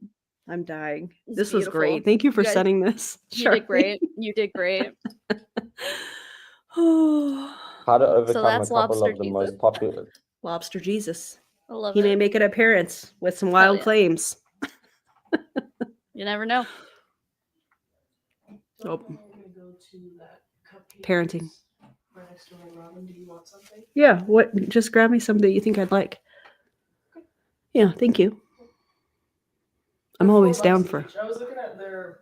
I'm dying. It's This was beautiful. great. Thank you for You guys- sending this. You did great. You did great. Oh, How to overcome a that's couple Lobster of the Jesus. most popular. lobster Jesus. I love He may it. make an appearance with some wild yeah. claims. You never know. Oh, I'm gonna go to that cupcake parenting. right next to my Robin. Do you want something? Yeah. What? Just grab me something that you think I'd like. Yeah. Thank you. I'm They're always $4 down for. each. I was looking at their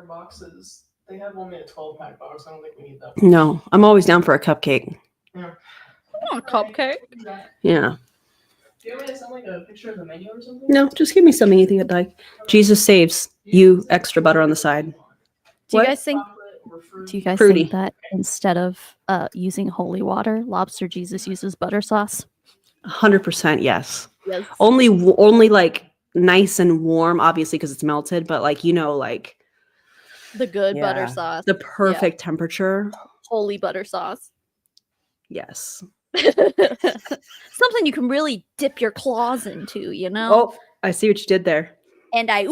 boxes. They have only a 12-pack box. I don't think we need that. No, I'm always down for a cupcake. Oh, a cupcake. Yeah. Do you want me to send like a picture of the menu or something? No, just give me something you think I'd like. Jesus saves you extra butter on the side. Do What? you guys think? Chocolate or fruit? Do you guys Fruity. think that instead of using holy water, Lobster Jesus uses butter sauce? 100% yes. Yes. Only like nice and warm, obviously, because it's melted, but like, you know, like The good butter Yeah. sauce. the perfect temperature. Holy butter sauce. Yes. Something you can really dip your claws into, you know? Oh, I see what you did there. And I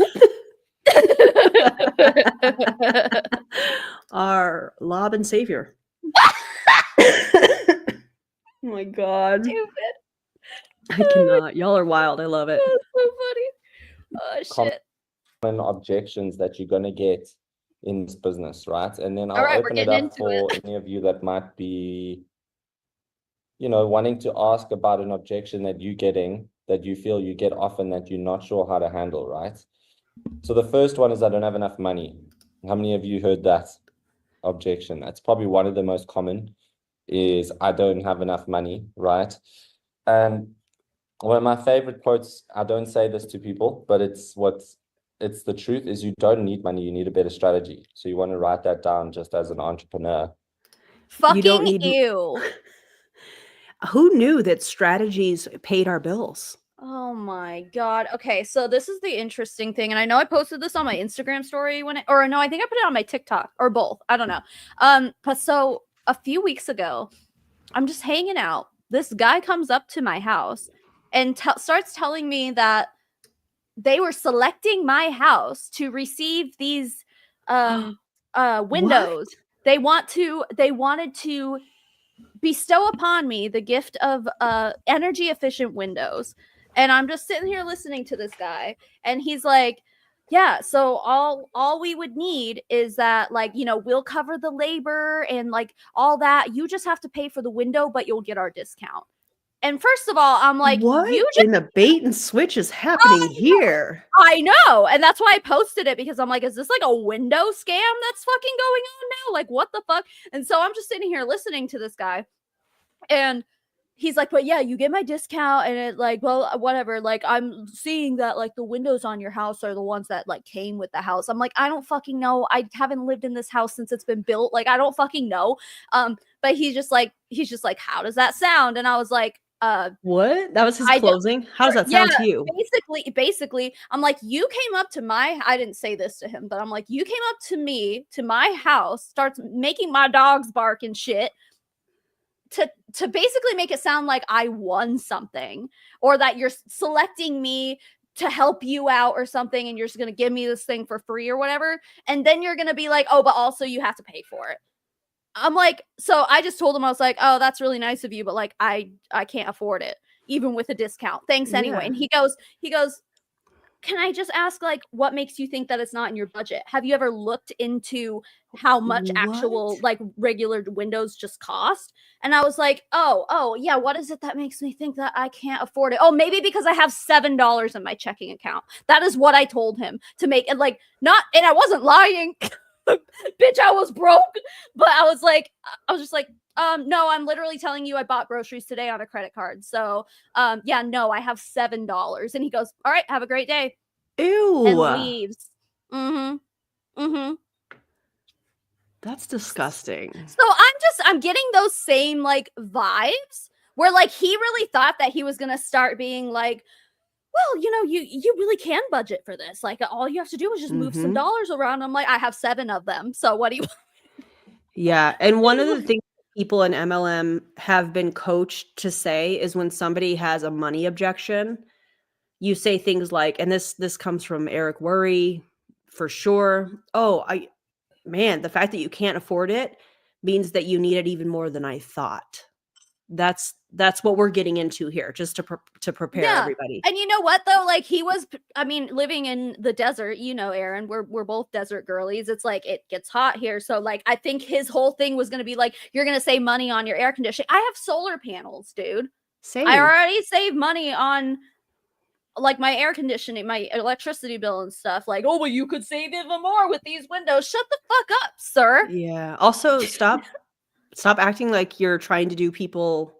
Our Lob and Savior. Oh my God. Stupid. I cannot. Y'all are wild. I love it. That's Oh common shit. objections that you're going to get in this business, right? And then All I'll right, we're open it getting up into for it. any of you that might be, wanting to ask about an objection that you're getting, that you feel you get often that you're not sure how to handle, right? So the first one is I don't have enough money. How many of you heard that objection? That's probably one of the most common, is I don't have enough money, right? And one of my favorite quotes, I don't say this to people, but it's the truth, is you don't need money, you need a better strategy. So you want to write that down just as an entrepreneur. You don't Fucking need- ew. Who knew that strategies paid our bills? Oh my god. Okay, so this is the interesting thing, and I know I posted this on my Instagram story or no, I think I put it on my TikTok or both. I don't know. But so a few weeks ago, I'm just hanging out. This guy comes up to my house and starts telling me that they were selecting my house to receive these windows. They wanted to bestow upon me the gift of energy efficient windows. And I'm just sitting here listening to this guy, and he's like, yeah, so all we would need is that, like, we'll cover the labor and like all that. You just have to pay for the window, but you'll get our discount. And first of all, I'm like, what you just in the bait and switch is happening here? I know. And that's why I posted it, because I'm like, is this like a window scam that's fucking going on now? Like, what the fuck? And so I'm just sitting here listening to this guy. And he's like, but yeah, you get my discount. And it like, well, whatever. Like, I'm seeing that like the windows on your house are the ones that like came with the house. I'm like, I don't fucking know. I haven't lived in this house since it's been built. Like, I don't fucking know. But he's just like, how does that sound? And I was like, what? That was his I closing? How does that sound to you? basically, I'm like, you came up to I didn't say this to him, but I'm like, you came up to me, to my house, starts making my dogs bark and shit to basically make it sound like I won something, or that you're selecting me to help you out or something, and you're just going to give me this thing for free or whatever. And then you're going to be like, oh, but also you have to pay for it. I'm like, so I just told him, I was like, oh, that's really nice of you, but like, I can't afford it, even with a discount. Thanks anyway. Yeah. And he goes, can I just ask, like, what makes you think that it's not in your budget? Have you ever looked into how much actual, What? like, regular windows just cost? And I was like, oh, yeah, what is it that makes me think that I can't afford it? Oh, maybe because I have $7 in my checking account. That is what I told him to make it, like, not, and I wasn't lying. Bitch, I was broke. But I was just like, no, I'm literally telling you I bought groceries today on a credit card. So, yeah, no, I have $7. And he goes, all right, have a great day. Ew. And leaves. Mm-hmm. That's disgusting. So I'm getting those same like vibes where like he really thought that he was going to start being like, well, you really can budget for this. Like, all you have to do is just move some dollars around. I'm like, I have 7 of them. So what do you Yeah. And one of the things people in MLM have been coached to say is when somebody has a money objection, you say things like, and this comes from Eric Worre for sure. Oh, man, the fact that you can't afford it means that you need it even more than I thought. That's what we're getting into here, just to prepare everybody. And you know what though? Like, he was, I mean, living in the desert, Aaron, we're both desert girlies. It's like, it gets hot here. So like, I think his whole thing was going to be like, you're going to save money on your air conditioning. I have solar panels, dude. Same. I already save money on like my air conditioning, my electricity bill and stuff. Like, oh, well, you could save even more with these windows. Shut the fuck up, sir. Yeah. Also, stop acting like you're trying to do people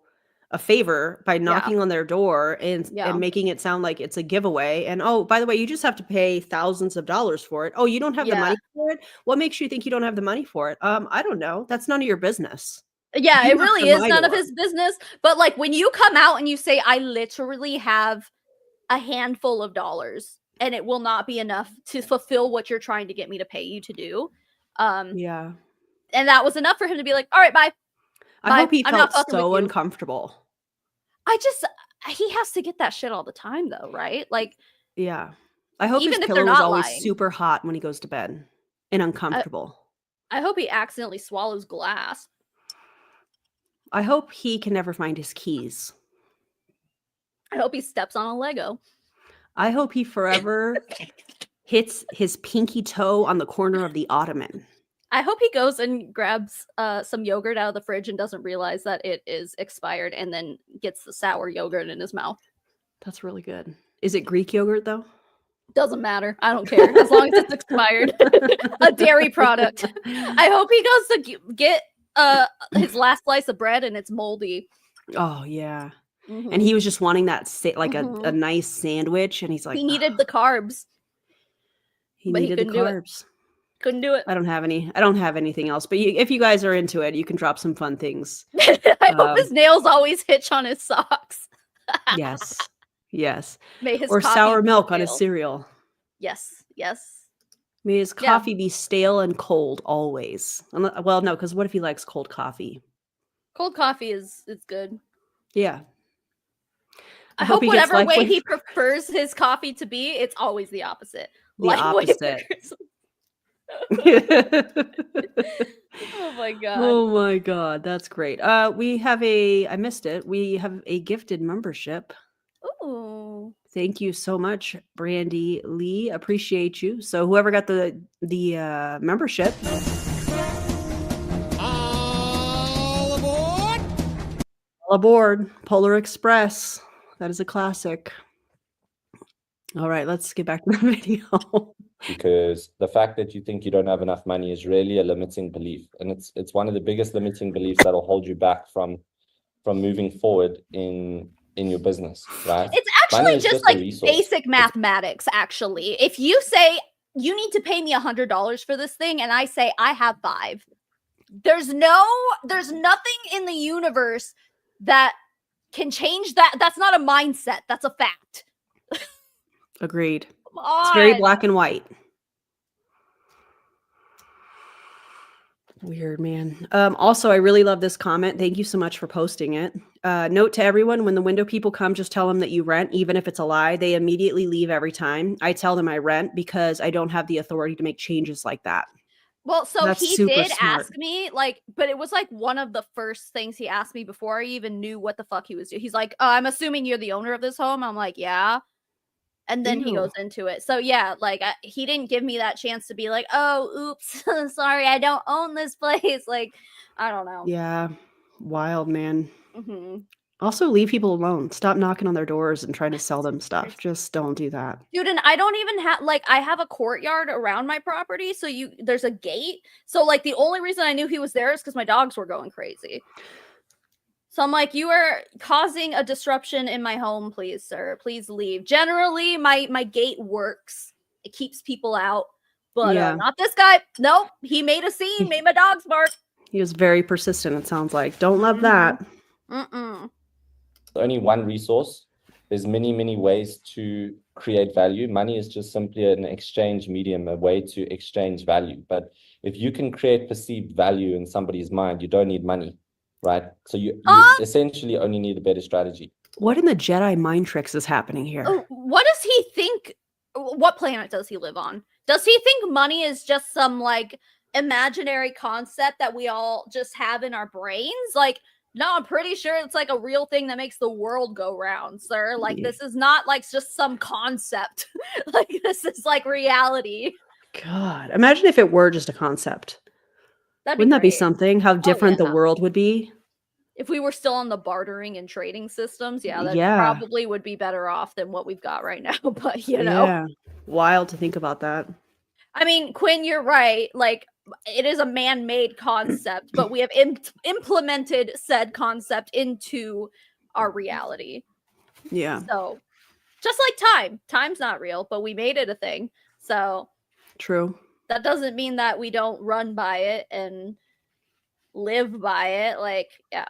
a favor by knocking on their door and making it sound like it's a giveaway. And oh, by the way, you just have to pay thousands of dollars for it. Oh, you don't have the money for it? What makes you think you don't have the money for it? I don't know. That's none of your business. Yeah, it really is none of his business. But like, when you come out and you say, I literally have a handful of dollars and it will not be enough to fulfill what you're trying to get me to pay you to do. Yeah. And that was enough for him to be like, all right, bye. I hope he felt so uncomfortable. He has to get that shit all the time though, right? Like, yeah. I hope even his if pillow they're is not always lying. super hot when he goes to bed and uncomfortable. I hope he accidentally swallows glass. I hope he can never find his keys. I hope he steps on a Lego. I hope he forever hits his pinky toe on the corner of the ottoman. I hope he goes and grabs some yogurt out of the fridge and doesn't realize that it is expired and then gets the sour yogurt in his mouth. That's really good. Is it Greek yogurt though? Doesn't matter. I don't care. As long as it's expired. A dairy product. I hope he goes to get his last slice of bread and it's moldy. Oh yeah. Mhm. And he was just wanting that a Mhm. nice sandwich, and he's like, He needed the carbs. he but he needed the couldn't do it. carbs. Couldn't do it. I don't have anything else. But if you guys are into it, you can drop some fun things. I hope his nails always hitch on his socks. Yes, yes. May his Or coffee sour be milk on his stale. cereal. Yes, yes. May his Yeah. coffee be stale and cold always. Well, no, because what if he likes cold coffee? Cold coffee is good. Yeah. I hope hope he gets whatever way Lifewave. he prefers his coffee to be, it's always the opposite. The Lifewave. opposite. Oh my god. Oh my god, that's great. We have I missed it. We have a gifted membership. Ooh. Thank you so much, Brandy Lee. Appreciate you. So whoever got the membership, All aboard! all aboard Polar Express. That is a classic. All right, let's get back to the video. Because the fact that you think you don't have enough money is really a limiting belief, and it's one of the biggest limiting beliefs that'll hold you back from moving forward in your business, right? It's Money actually is just just a like resource. basic mathematics, actually. If you say you need to pay me $100 for this thing, and I say I have 5, there's nothing in the universe that can change that. That's not a mindset. That's a fact. Agreed. Come on. It's very black and white. Weird, man. Also, I really love this comment. Thank you so much for posting it. Note to everyone, when the window people come, just tell them that you rent, even if it's a lie. They immediately leave every time. I tell them I rent because I don't have the authority to make changes like that. Well, so That's he super did smart. ask me, like, but it was like one of the first things he asked me before I even knew what the fuck he was doing. He's like, I'm assuming you're the owner of this home. I'm like, yeah. And then he Ew. goes into it. So yeah, like he didn't give me that chance to be like, oh, oops, sorry, I don't own this place. Like, I don't know. Yeah. Wild, man. Hmm. Also, leave people alone. Stop knocking on their doors and trying to sell them stuff. Just don't do that. Dude, and I don't even have, like, I have a courtyard around my property, so there's a gate. So like the only reason I knew he was there is because my dogs were going crazy. So I'm like, you are causing a disruption in my home, please, sir. Please leave. Generally, my gate works. It keeps people out. But Yeah. not this guy. Nope. He made a scene, made my dogs bark. He was very persistent, it sounds like. Don't love that. Mm-mm. Only one resource. There's many, many ways to create value. Money is just simply an exchange medium, a way to exchange value. But if you can create perceived value in somebody's mind, you don't need money, right? So you essentially only need a better strategy. What in the Jedi mind tricks is happening here? Oh, what does he think? What planet does he live on? Does he think money is just some like imaginary concept that we all just have in our brains? Like, no, I'm pretty sure it's like a real thing that makes the world go round, sir. Like, Yeah. this is not like just some concept. Like, this is like reality. God, imagine if it were just a concept. Wouldn't that be great. something? How different yeah. the world would be? If we were still on the bartering and trading systems, yeah, that Yeah. probably would be better off than what we've got right now. But, you know. Yeah. Wild to think about that. I mean, Quinn, you're right. Like, it is a man-made concept, but we have implemented said concept into our reality. Yeah. So, just like time's not real, but we made it a thing. So, True. that doesn't mean that we don't run by it and live by it. Like, yeah.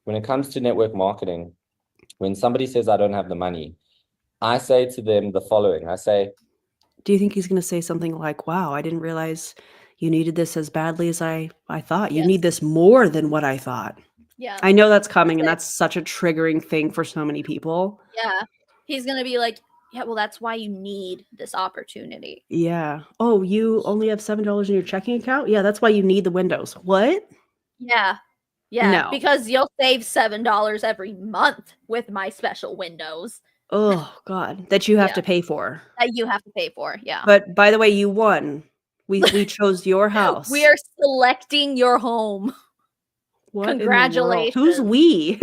When it comes to network marketing, when somebody says, I don't have the money, I say to them the following. I say, Do you think he's going to say something like, wow, I didn't realize you needed this as badly as I thought. You Yes. need this more than what I thought. Yeah. I know that's coming, and that's such a triggering thing for so many people. Yeah. He's going to be like, yeah, well, that's why you need this opportunity. Yeah. Oh, you only have $7 in your checking account? Yeah, that's why you need the windows. What? Yeah. Yeah. No. Because you'll save $7 every month with my special windows. Oh God, that you have Yeah. to pay for. that you have to pay for. Yeah. But by the way, you won. We chose your house. We are selecting your home. What in the world? Who's Congratulations. we?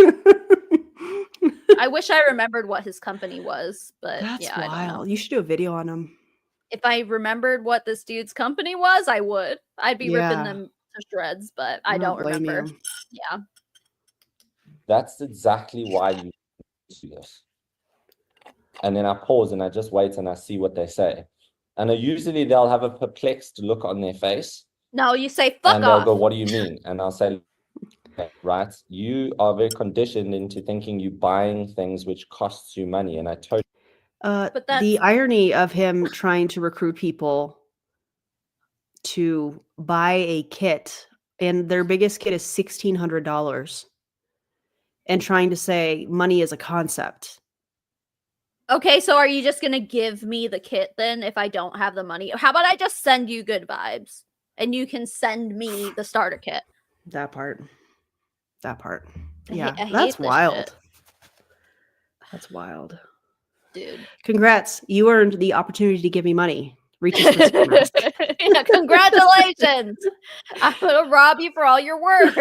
I wish I remembered what his company was, but That's yeah, I don't know. wild. You should do a video on him. If I remembered what this dude's company was, I would. I'd be ripping Yeah. them to shreds, but I don't blame remember. you. Yeah. That's exactly why you do this. And then I pause and I just wait and I see what they say. And usually they'll have a perplexed look on their face. No, you say fuck And they'll off. go, what do you mean? And I'll say, right, you are very conditioned into thinking you're buying things which costs you money. And I totally But that's The irony of him trying to recruit people to buy a kit, and their biggest kit is $1,600, and trying to say money is a concept. okay. So are you just gonna give me the kit then if I don't have the money? How about I just send you good vibes and you can send me the starter kit? That part. I Yeah, hate that's this wild. shit. That's wild. Dude. Congrats. You earned the opportunity to give me money. Reaches for Ski Mask. Yeah, congratulations. I'm gonna rob you for all your work.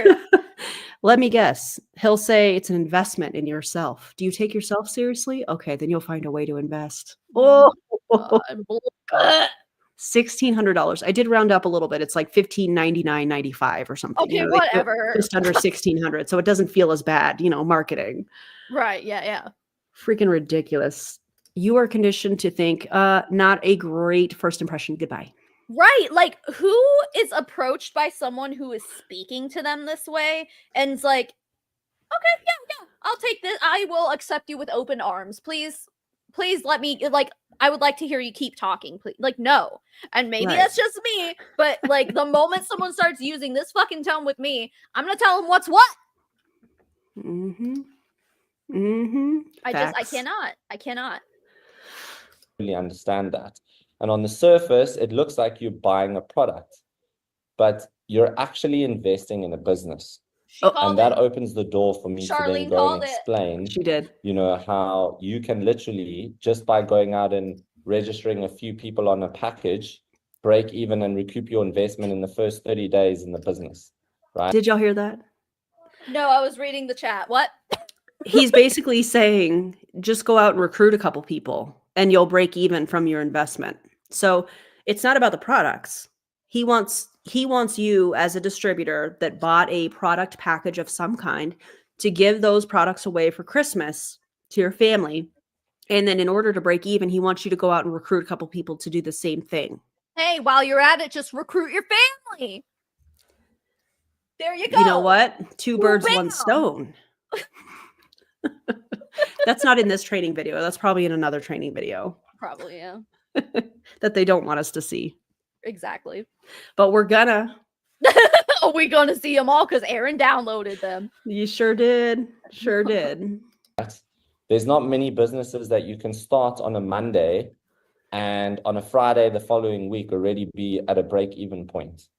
Let me guess. He'll say it's an investment in yourself. Do you take yourself seriously? Okay, then you'll find a way to invest. Oh, God. $1,600. I did round up a little bit. It's like $1,599.95 or something. Okay, they put whatever. just under 1,600, so it doesn't feel as bad. Marketing. Right, yeah. Freaking ridiculous. You are conditioned to think, not a great first impression. Goodbye. Right. Like, who is approached by someone who is speaking to them this way and is like, okay, yeah, I'll take this. I will accept you with open arms. Please let me, like, I would like to hear you keep talking, please. Like, no. And maybe Right. that's just me, but like the moment someone starts using this fucking tone with me, I'm gonna tell them what's what. Mm-hmm. Mm-hmm. I cannot. really understand that. And on the surface, it looks like you're buying a product, but you're actually investing in a business. She called And that it. opens the door for me to Charlene then go called and it. explain, She did. how you can literally, just by going out and registering a few people on a package, break even and recoup your investment in the first 30 days in the business, right? Did y'all hear that? No, I was reading the chat. What? He's basically saying, just go out and recruit a couple people and you'll break even from your investment. So it's not about the products. He wants you as a distributor that bought a product package of some kind to give those products away for Christmas to your family. And then in order to break even, he wants you to go out and recruit a couple people to do the same thing. Hey, while you're at it, just recruit your family. There you go. You know what? Two birds, bam. one stone. That's not in this training video. That's probably in another training video Probably, yeah. that they don't want us to see. Exactly. But we're gonna. Are we gonna see them all? Because Aaron downloaded them. You sure did. Sure did. There's not many businesses that you can start on a Monday and on a Friday the following week already be at a break-even point.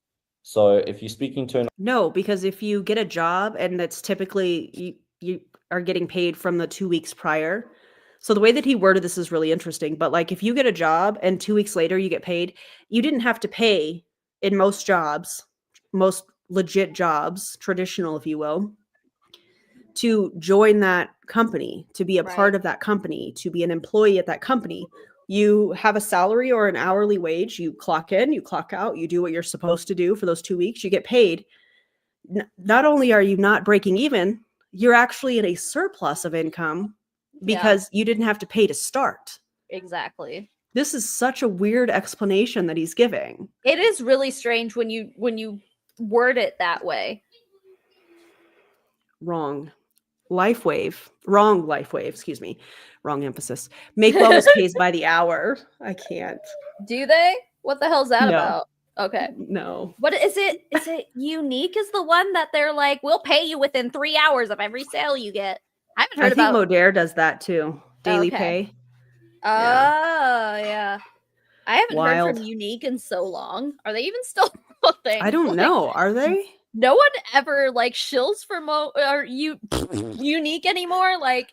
So if you're speaking to an No, because if you get a job and it's typically you are getting paid from the 2 weeks prior. So the way that he worded this is really interesting. But like if you get a job and 2 weeks later you get paid, you didn't have to pay in most jobs, most legit jobs, traditional, if you will, to join that company, to be a part of that company, to be an employee at that company. You have a salary or an hourly wage. You clock in, you clock out, you do what you're supposed to do for those 2 weeks. You get paid. Not only are you not breaking even, you're actually in a surplus of income because you didn't have to pay to start. Exactly. This is such a weird explanation that he's giving. It is really strange when you word it that way. Wrong. Lifewave, excuse me. Wrong emphasis. Make Wellness pays by the hour. I can't. Do they? What the hell's that No. about? Okay. No. What is it? Is it Unique is the one that they're like, we'll pay you within 3 hours of every sale you get? I haven't heard I think about Modere does that too. Daily Okay. pay. Oh, yeah. I haven't Wild. heard from Unique in so long. Are they even still a thing? I don't Like, know. Are they? No one ever like shills for Unique anymore. Like,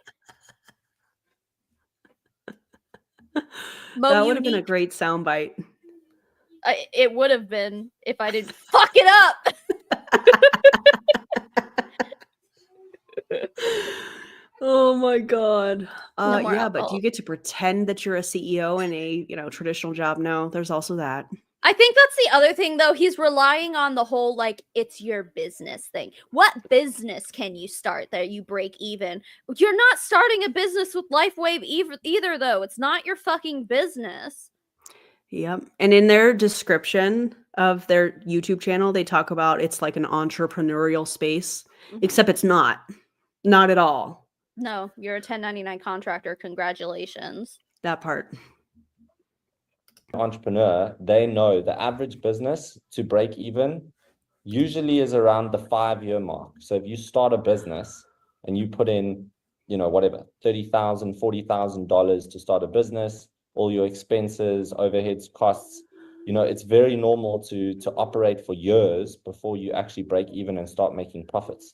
That would have been a unique. great soundbite. It would have been if I didn't fuck it up. Oh my god. No more Yeah, but do alcohol. you get to pretend that you're a CEO in a, traditional job? No, there's also that. I think that's the other thing, though. He's relying on the whole, like, it's your business thing. What business can you start that you break even? You're not starting a business with Lifewave either, though. It's not your fucking business. Yep. And in their description of their YouTube channel, they talk about it's like an entrepreneurial space, except it's not. Not at all. No, you're a 1099 contractor. Congratulations. That part. Entrepreneur, they know the average business to break even usually is around the 5-year mark. So if you start a business and you put in, whatever, $30,000, $40,000 to start a business, all your expenses, overheads, costs, it's very normal to operate for years before you actually break even and start making profits.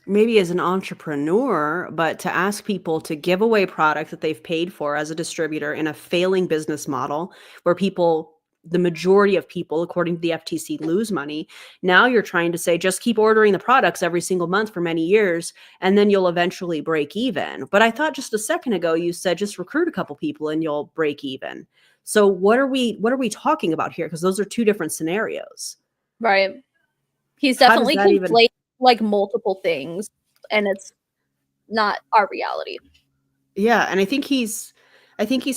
Maybe as an entrepreneur, but to ask people to give away product that they've paid for as a distributor in a failing business model where the majority of people, according to the FTC, lose money. Now you're trying to say, just keep ordering the products every single month for many years, and then you'll eventually break even. But I thought just a second ago, you said just recruit a couple people and you'll break even. So what are we talking about here? Because those are two different scenarios. Right. He's How does definitely that even- conflating like multiple things, and it's not our reality. Yeah, and I think he's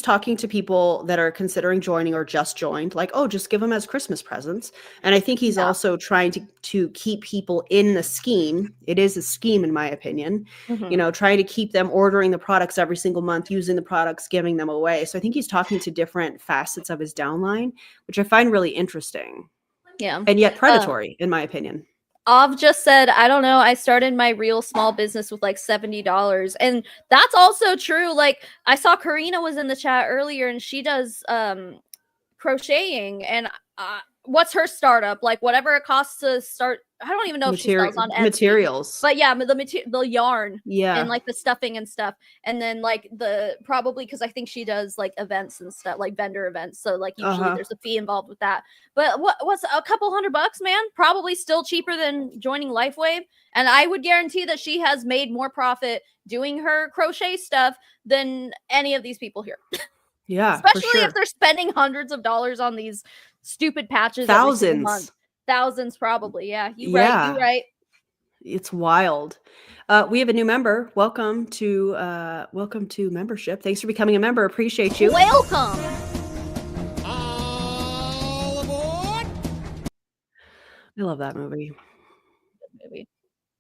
talking to people that are considering joining or just joined, like, oh, just give them as Christmas presents. And I think he's also trying to keep people in the scheme. It is a scheme, in my opinion. Trying to keep them ordering the products every single month, using the products, giving them away. So I think he's talking to different facets of his downline, which I find really interesting. Yeah. And yet predatory, in my opinion. Av just said, I don't know, I started my real small business with like $70. And that's also true. Like, I saw Karina was in the chat earlier and she does crocheting. And what's her startup? Like, whatever it costs to start. I don't even know if she sells on Etsy. Materials. But yeah, the yarn. Yeah. And like the stuffing and stuff. And then like probably because I think she does like events and stuff, like vendor events. So like usually there's a fee involved with that. But what's a couple $100, man? Probably still cheaper than joining Lifewave. And I would guarantee that she has made more profit doing her crochet stuff than any of these people here. Yeah. Especially if they're spending hundreds of dollars on these stupid patches. Thousands probably. Yeah. You're right. It's wild. We have a new member. Welcome to membership. Thanks for becoming a member. Appreciate you. Welcome. All aboard! I love that movie.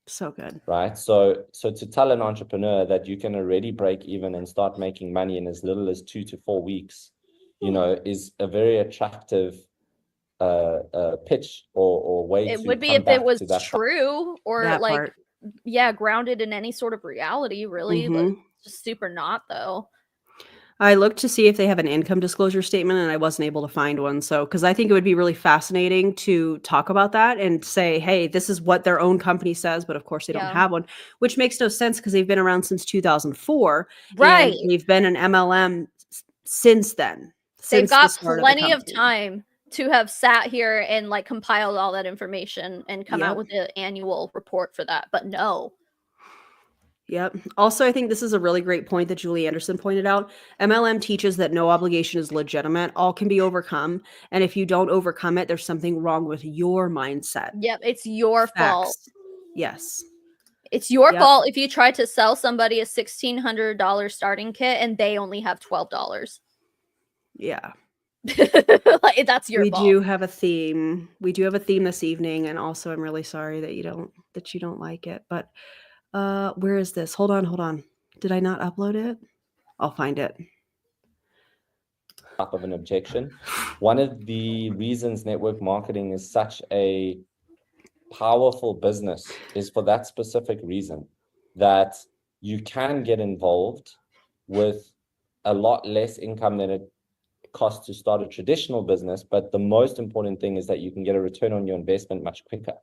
So good. Right. So to tell an entrepreneur that you can already break even and start making money in as little as 2 to 4 weeks, is a very attractive pitch or way it to would be come if back it was to that true or that like part. Grounded in any sort of reality, really. Like, just super not though. I looked to see if they have an income disclosure statement and I wasn't able to find one. So, because I think it would be really fascinating to talk about that and say, hey, this is what their own company says, but of course they don't have one, which makes no sense because they've been around since 2004. Right. And they've been an MLM since then. They've got plenty of time to have sat here and like compiled all that information and come out with an annual report for that. But no. Yep. Also, I think this is a really great point that Julie Anderson pointed out. MLM teaches that no obligation is legitimate. All can be overcome. And if you don't overcome it, there's something wrong with your mindset. Yep. It's your fault. Yes. It's your fault if you try to sell somebody a $1,600 starting kit and they only have $12. Yeah. Like, that's your fault. We do have a theme. We do have a theme this evening. And also, I'm really sorry that you don't like it. But where is this? Hold on. Did I not upload it? I'll find it. Type of an objection. One of the reasons network marketing is such a powerful business is for that specific reason, that you can get involved with a lot less income than it costs to start a traditional business. But the most important thing is that you can get a return on your investment much quicker.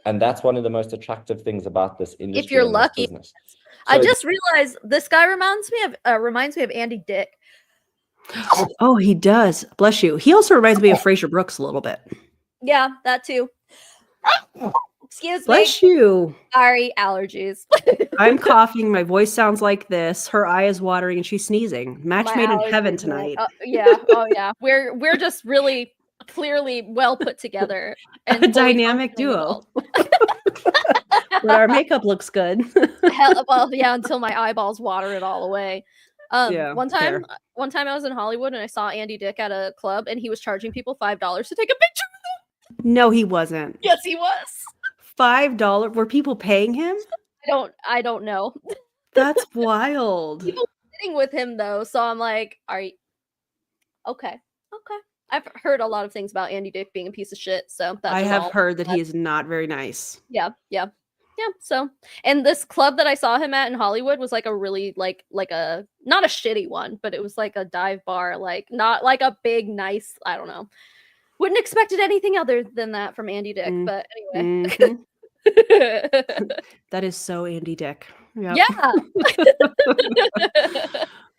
And that's one of the most attractive things about this industry. If you're lucky. Business. I just realized this guy reminds me of Andy Dick. Oh, he does. Bless you. He also reminds me of Fraser Brooks a little bit. Yeah, that too. Excuse me. Bless you. Sorry, allergies. I'm coughing. My voice sounds like this. Her eye is watering and she's sneezing. Match My made in allergies, heaven man. tonight. Yeah. Oh yeah. We're just really clearly well put together and A fully dynamic functioning duo. adults. But our makeup looks good. Well, yeah, until my eyeballs water it all away. Yeah, One fair. time I was in Hollywood and I saw Andy Dick at a club and he was charging people $5 to take a picture. No, he wasn't. Yes, he was. $5. Were people paying him? I don't know. That's wild. People were sitting with him though, so I'm like, are you okay? Okay. I've heard a lot of things about Andy Dick being a piece of shit, so that's I just have all- heard that he is not very nice. Yeah. So, and this club that I saw him at in Hollywood was like a really like a not a shitty one, but it was like a dive bar, like not like a big nice. I don't know. Wouldn't expected anything other than that from Andy Dick, but anyway. Mhm. That is so Andy Dick. Yep. Yeah.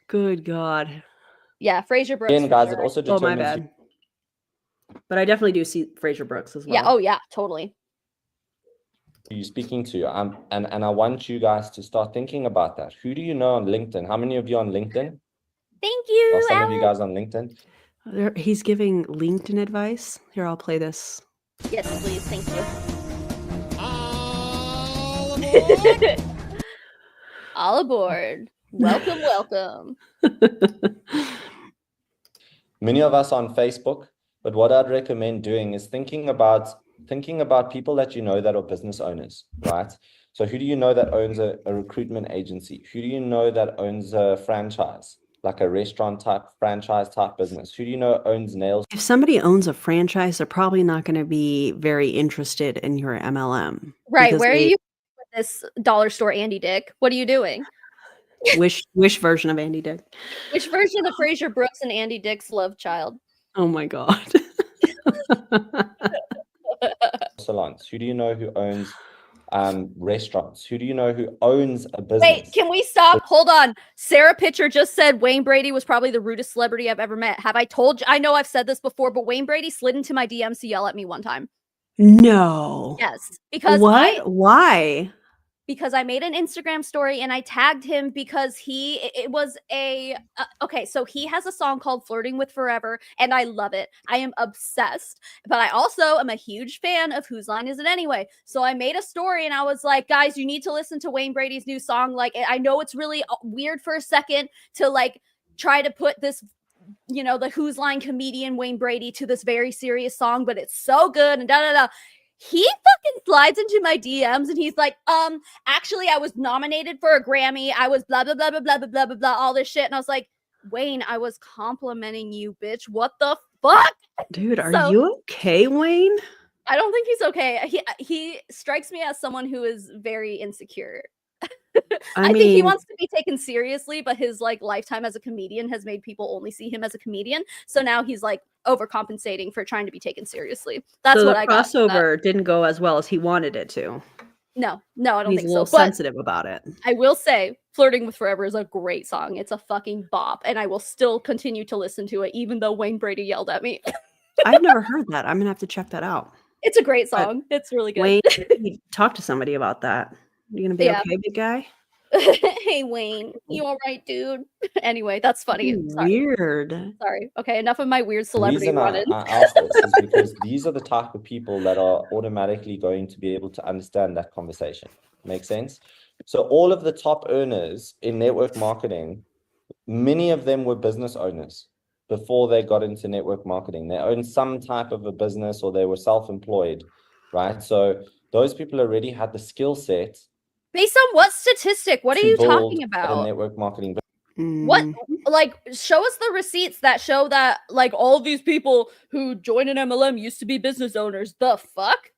Good God. Yeah, Fraser Brooks. Again, for guys, sure. it also Oh, my determines bad. But I definitely do see Fraser Brooks as well. Yeah. Oh yeah. Totally. who you're speaking to. And I want you guys to start thinking about that. Who do you know on LinkedIn? How many of you on LinkedIn? Thank you. Are some of you Alex. guys on LinkedIn? He's giving LinkedIn advice. Here, I'll play this. Yes, please. Thank you. All aboard! All aboard. Welcome, welcome. Many of us on Facebook, but what I'd recommend doing is thinking about people that you know that are business owners, right? So who do you know that owns a recruitment agency? Who do you know that owns a franchise, like a restaurant type, franchise type business? Who do you know owns nails? If somebody owns a franchise, they're probably not going to be very interested in your MLM. Right. because Where are they- you with this dollar store Andy Dick? What are you doing? Wish version of Andy Dick. Which version of Fraser Brooks and Andy Dick's love child? Oh my God. Salons? Who do you know who owns restaurants? Who do you know who owns a business? Wait, can we stop? Hold on. Sarah Pitcher just said Wayne Brady was probably the rudest celebrity I've ever met. Have I told you? I know I've said this before, but Wayne Brady slid into my DMs to yell at me one time. No. Yes, because What? Why? because I made an Instagram story and I tagged him because it was a okay, so he has a song called Flirting with Forever and I love it. I am obsessed. But I also am a huge fan of Whose Line Is It Anyway? So I made a story and I was like, guys, you need to listen to Wayne Brady's new song. Like, I know it's really weird for a second to like try to put this, you know, the Whose Line comedian Wayne Brady to this very serious song, but it's so good and da da da. He fucking slides into my DMs and he's like, actually, I was nominated for a Grammy. I was blah, blah, blah, blah, blah, blah, blah, blah, blah, all this shit. And I was like, Wayne, I was complimenting you, bitch. What the fuck? Dude, are So- you okay, Wayne? I don't think he's okay. He strikes me as someone who is very insecure. I think he wants to be taken seriously, but his like lifetime as a comedian has made people only see him as a comedian. So now he's like overcompensating for trying to be taken seriously. That's so what the I got from that. crossover didn't go as well as he wanted it to. No, I don't He's think a little so. But sensitive about it. I will say Flirting with Forever is a great song. It's a fucking bop. And I will still continue to listen to it, even though Wayne Brady yelled at me. I've never heard that. I'm gonna have to check that out. It's a great song. It's really good. Wayne, you talk to somebody about that. You gonna be Yeah. okay, big guy? Hey, Wayne. You all right, dude? Anyway, that's funny. Weird. Sorry. Okay, enough of my weird The celebrity reason run-ins. I ask this is because these are the type of people that are automatically going to be able to understand that conversation. Make sense? So all of the top earners in network marketing, many of them were business owners before they got into network marketing. They owned some type of a business or they were self-employed, right? So those people already had the skill set. Based on what statistic? What are to you build talking a about? network marketing business. What? Mm. Like, show us the receipts that show that, like, all these people who join an MLM used to be business owners. The fuck?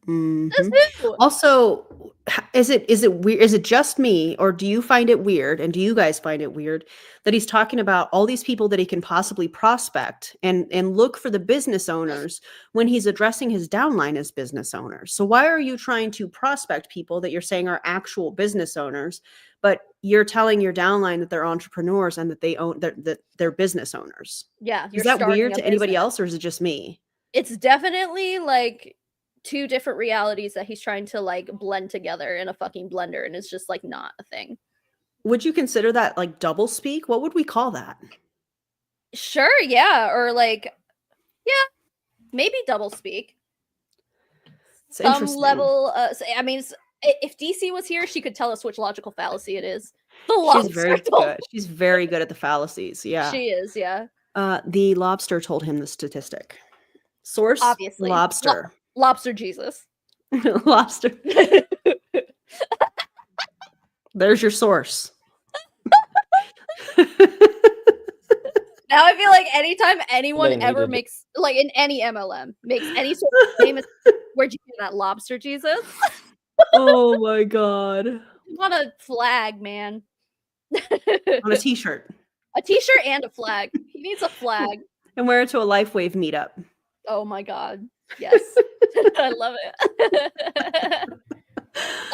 Mhm. That's who? Also, is it weird? Is it just me, or do you find it weird? And do you guys find it weird that he's talking about all these people that he can possibly prospect and look for the business owners when he's addressing his downline as business owners? So why are you trying to prospect people that you're saying are actual business owners, but you're telling your downline that they're entrepreneurs and that that they're business owners. Yeah. Is that weird to anybody else, or is it just me? It's definitely like two different realities that he's trying to like blend together in a fucking blender, and it's just like not a thing. Would you consider that like double speak? What would we call that? Sure, yeah, or like, yeah, maybe double speak. It's Some interesting. level. I mean, if DC was here, she could tell us which logical fallacy it is. The lobster. She's very good. She's very good at the fallacies. Yeah, she is. Yeah. The lobster told him the statistic. Source, Obviously, lobster. Lobster Jesus. Lobster. There's your source. Now I feel like anytime anyone They ever needed- makes, like in any MLM, makes any sort of famous, where'd you get that lobster Jesus? Oh my god. On a flag, man. On a t-shirt. A t-shirt and a flag. He needs a flag. And wear it to a Lifewave meetup. Oh my god. Yes. I love it.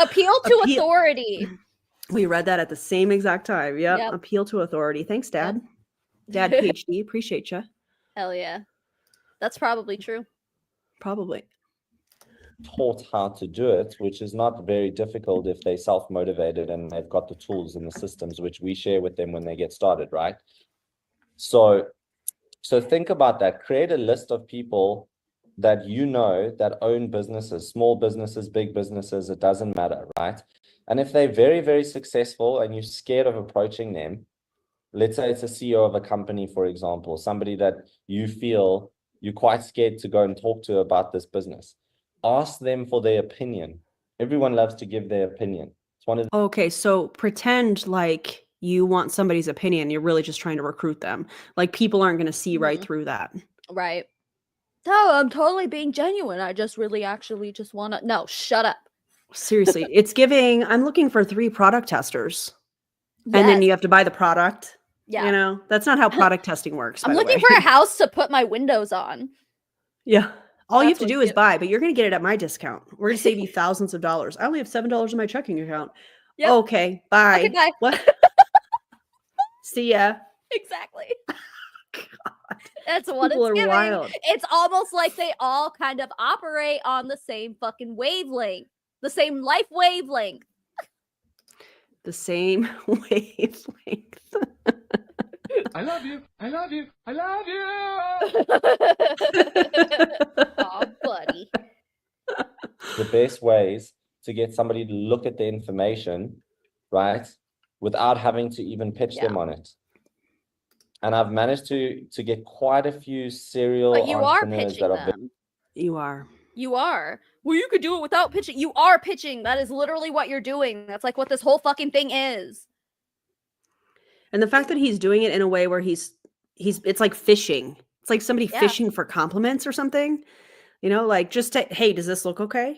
Appeal to authority. We read that at the same exact time. Yep. Appeal to authority. Thanks, Dad. Dad PhD. Appreciate you. Hell yeah. That's probably true. Probably. Taught how to do it, which is not very difficult if they're self-motivated and they've got the tools and the systems which we share with them when they get started, right? So think about that. Create a list of people that you know that own businesses, small businesses, big businesses, it doesn't matter, right? And if they're very, very successful and you're scared of approaching them, let's say it's a CEO of a company, for example, somebody that you feel you're quite scared to go and talk to about this business. Ask them for their opinion. Everyone loves to give their opinion. It's one of the Okay, so pretend like you want somebody's opinion. You're really just trying to recruit them. Like people aren't going to see right through that. Right. No, I'm totally being genuine. I just really actually just want to. No, shut up. Seriously, it's giving. I'm looking for 3 product testers. And then you have to buy the product. Yeah. You know, that's not how product testing works. I'm by the looking way. for a house to put my windows on. Yeah. All you have That's to do what is buy, but you're going to get it at my discount. We're going to save you thousands of dollars. I only have $7 in my checking account. Yep. Okay, bye. Okay, bye. What? See ya. Exactly. That's what People it's are giving. wild. It's almost like they all kind of operate on the same fucking wavelength, the same life wavelength. The same wavelength. I love you. I love you. I love you. Oh, buddy. the best ways to get somebody to look at the information, right, without having to even pitch them on it. And I've managed to get quite a few serial But you are entrepreneurs pitching that are them. You are. You are. Well, you could do it without pitching. You are pitching. That is literally what you're doing. That's like what this whole fucking thing is. And the fact that he's doing it in a way where he's it's like fishing. It's like somebody fishing for compliments or something. You know, like just to, hey, does this look okay?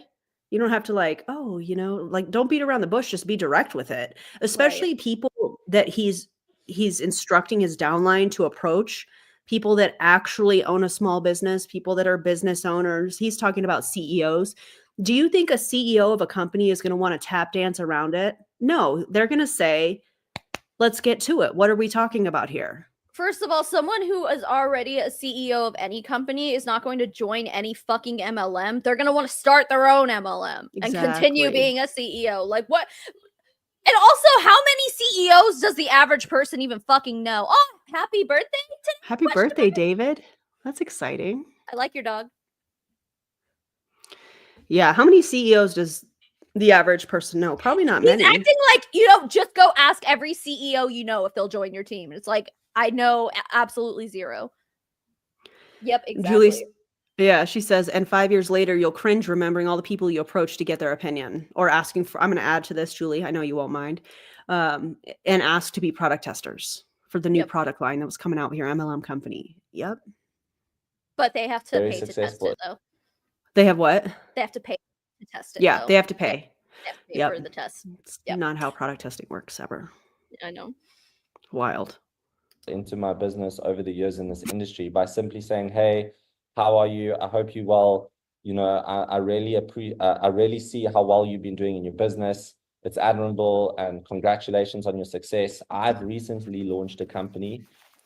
You don't have to like, oh, you know, like don't beat around the bush, just be direct with it. Especially people that he's instructing his downline to approach, people that actually own a small business, people that are business owners. He's talking about CEOs. Do you think a CEO of a company is going to want to tap dance around it? No, they're going to say, let's get to it. What are we talking about here? First of all, someone who is already a CEO of any company is not going to join any fucking MLM. They're going to want to start their own MLM and continue being a CEO. Like what? And also, how many CEOs does the average person even fucking know? Oh, happy birthday today? Happy birthday, David. That's exciting. I like your dog. Yeah. How many CEOs does the average person know? Probably not many. He's acting like, you know, just go ask every CEO you know if they'll join your team. It's like, I know absolutely zero. Yep, exactly. Julie, yeah, she says, and 5 years later, you'll cringe remembering all the people you approach to get their opinion or asking for, I'm going to add to this, Julie, I know you won't mind, and ask to be product testers for the new product line that was coming out with your MLM company. Yep. But they have to Very pay to test successful. it, though. They have what? They have to pay to test it. Yeah, though. they have to pay. They have to pay for the test. It's not how product testing works ever. I know. Wild. Into my business over the years in this industry by simply saying, hey, how are you? I hope you well. You know, I really see how well you've been doing in your business. It's admirable, and congratulations on your success. I've recently launched a company,